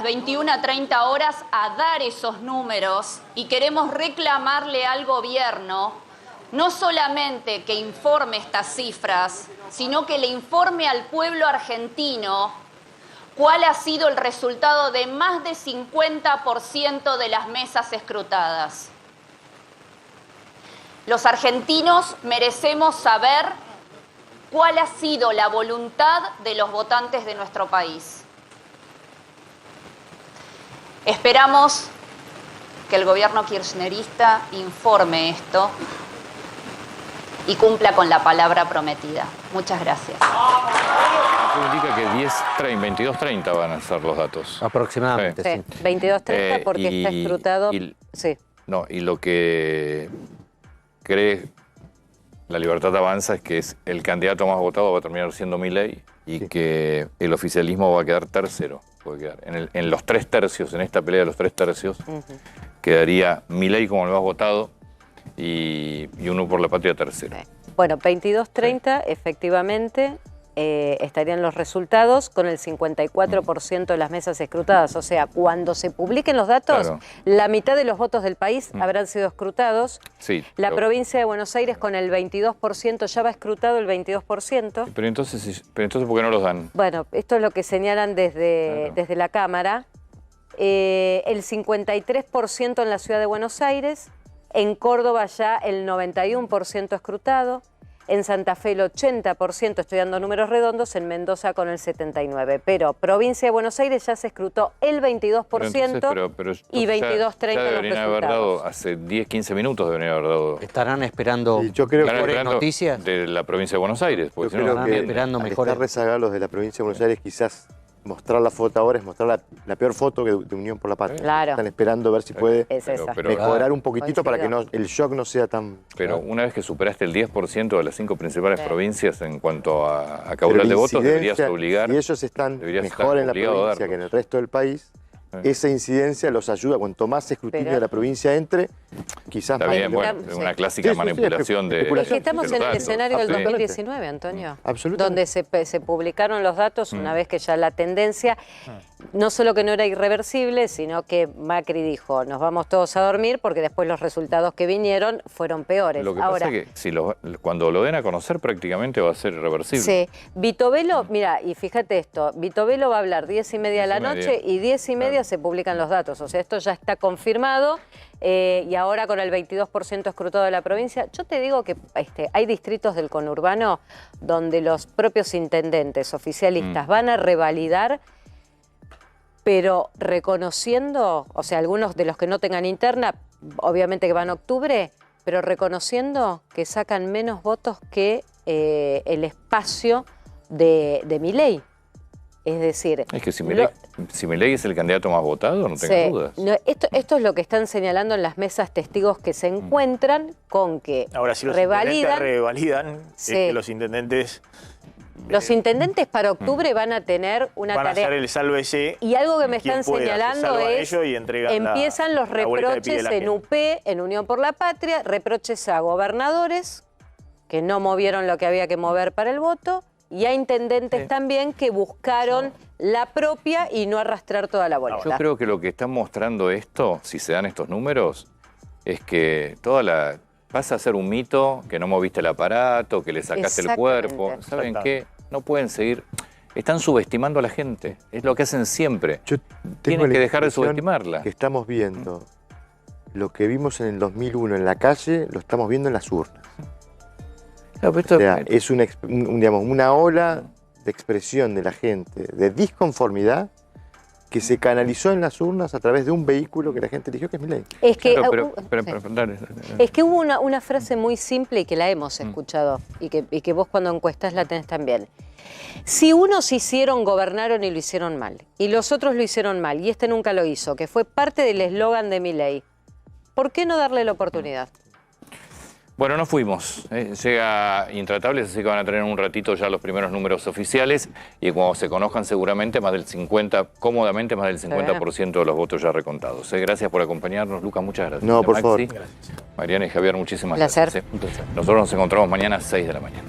21:30 horas a dar esos números, y queremos reclamarle al gobierno no solamente que informe estas cifras, sino que le informe al pueblo argentino cuál ha sido el resultado de más de 50% de las mesas escrutadas. Los argentinos merecemos saber cuál ha sido la voluntad de los votantes de nuestro país. Esperamos que el gobierno kirchnerista informe esto y cumpla con la palabra prometida. Muchas gracias. Eso indica que 22:30 van a ser los datos. Aproximadamente, sí. 22:30 porque está escrutado. Sí. No, y lo que cree La Libertad Avanza es que es el candidato más votado va a terminar siendo Milei y que el oficialismo va a quedar tercero. Puede quedar. En los 3 tercios, en esta pelea de los 3 tercios, quedaría Milei como el más votado y Uno por la Patria tercero. Bueno, 22:30 efectivamente estarían los resultados con el 54% de las mesas escrutadas. O sea, cuando se publiquen los datos, la mitad de los votos del país habrán sido escrutados. Sí, la provincia de Buenos Aires con el 22% ya va escrutado el 22%. Pero entonces, ¿por qué no los dan? Bueno, esto es lo que señalan desde la Cámara. El 53% en la ciudad de Buenos Aires, en Córdoba ya el 91% escrutado, en Santa Fe el 80%, estoy dando números redondos, en Mendoza con el 79%. Pero provincia de Buenos Aires ya se escrutó el 22% y 22:30 ya los deberían haber dado, hace 10, 15 minutos deberían haber dado. ¿Estarán esperando mejores noticias? De la provincia de Buenos Aires. Yo creo que esperando al estar rezagados de la provincia de Buenos Aires, quizás mostrar la foto ahora es mostrar la peor foto de Unión por la Patria. Claro. Están esperando ver si puede Pero mejorar un poquitito para que el shock no sea tan... Pero una vez que superaste el 10% de las 5 principales provincias en cuanto a caudal de votos, deberías obligar... Si ellos están mejor en la provincia que en el resto del país, esa incidencia los ayuda. Cuanto más escrutinio de la provincia entre, quizás... Está bien, bueno, es una clásica manipulación de... Es que estamos en el datos. escenario del Sí. 2019, Antonio. Absolutamente. Donde se publicaron los datos una vez que ya la tendencia, no solo que no era irreversible, sino que Macri dijo, nos vamos todos a dormir porque después los resultados que vinieron fueron peores. Lo que pasa es que cuando lo den a conocer prácticamente va a ser irreversible. Sí. Vitovelo, mira, y fíjate esto, Vitovelo va a hablar 10:30 de la noche y 10:30 se publican los datos. O sea, esto ya está confirmado y ahora con el 22% escrutado de la provincia, yo te digo que hay distritos del conurbano donde los propios intendentes oficialistas van a revalidar, pero reconociendo, o sea, algunos de los que no tengan interna, obviamente que van a octubre, pero reconociendo que sacan menos votos que el espacio de Milei. Es decir... Es que si Milei es el candidato más votado, no tengo dudas. No, esto es lo que están señalando en las mesas testigos que se encuentran con que ahora, si los revalidan, revalidan es que los intendentes... Los intendentes para octubre van a tener una van tarea. a hacer el sálvese. Y algo que me quien están pueda, señalando es, empiezan los reproches en UP, en Unión por la Patria, reproches a gobernadores que no movieron lo que había que mover para el voto, y a intendentes también que buscaron la propia y no arrastrar toda la boleta. Yo creo que lo que está mostrando esto, si se dan estos números, es que pasa a ser un mito, que no moviste el aparato, que le sacaste el cuerpo. ¿Saben qué? No pueden seguir. Están subestimando a la gente. Es lo que hacen siempre. Tienen que dejar de subestimarla. Que estamos viendo lo que vimos en el 2001 en la calle, lo estamos viendo en las urnas. Claro, o sea, es una ola de expresión de la gente, de disconformidad, que se canalizó en las urnas a través de un vehículo que la gente eligió, que es Milei. Es que, dale. Es que hubo una frase muy simple y que la hemos escuchado y que vos cuando encuestás la tenés también. Si unos gobernaron y lo hicieron mal, y los otros lo hicieron mal, y este nunca lo hizo, que fue parte del eslogan de Milei, ¿por qué no darle la oportunidad? Bueno, nos fuimos. Llega Intratables, así que van a tener un ratito ya los primeros números oficiales y cuando se conozcan seguramente cómodamente más del 50% de los votos ya recontados. Gracias por acompañarnos, Lucas, muchas gracias. No, por favor. Mariana y Javier, muchísimas Placer. gracias. Nosotros nos encontramos mañana a 6 de la mañana.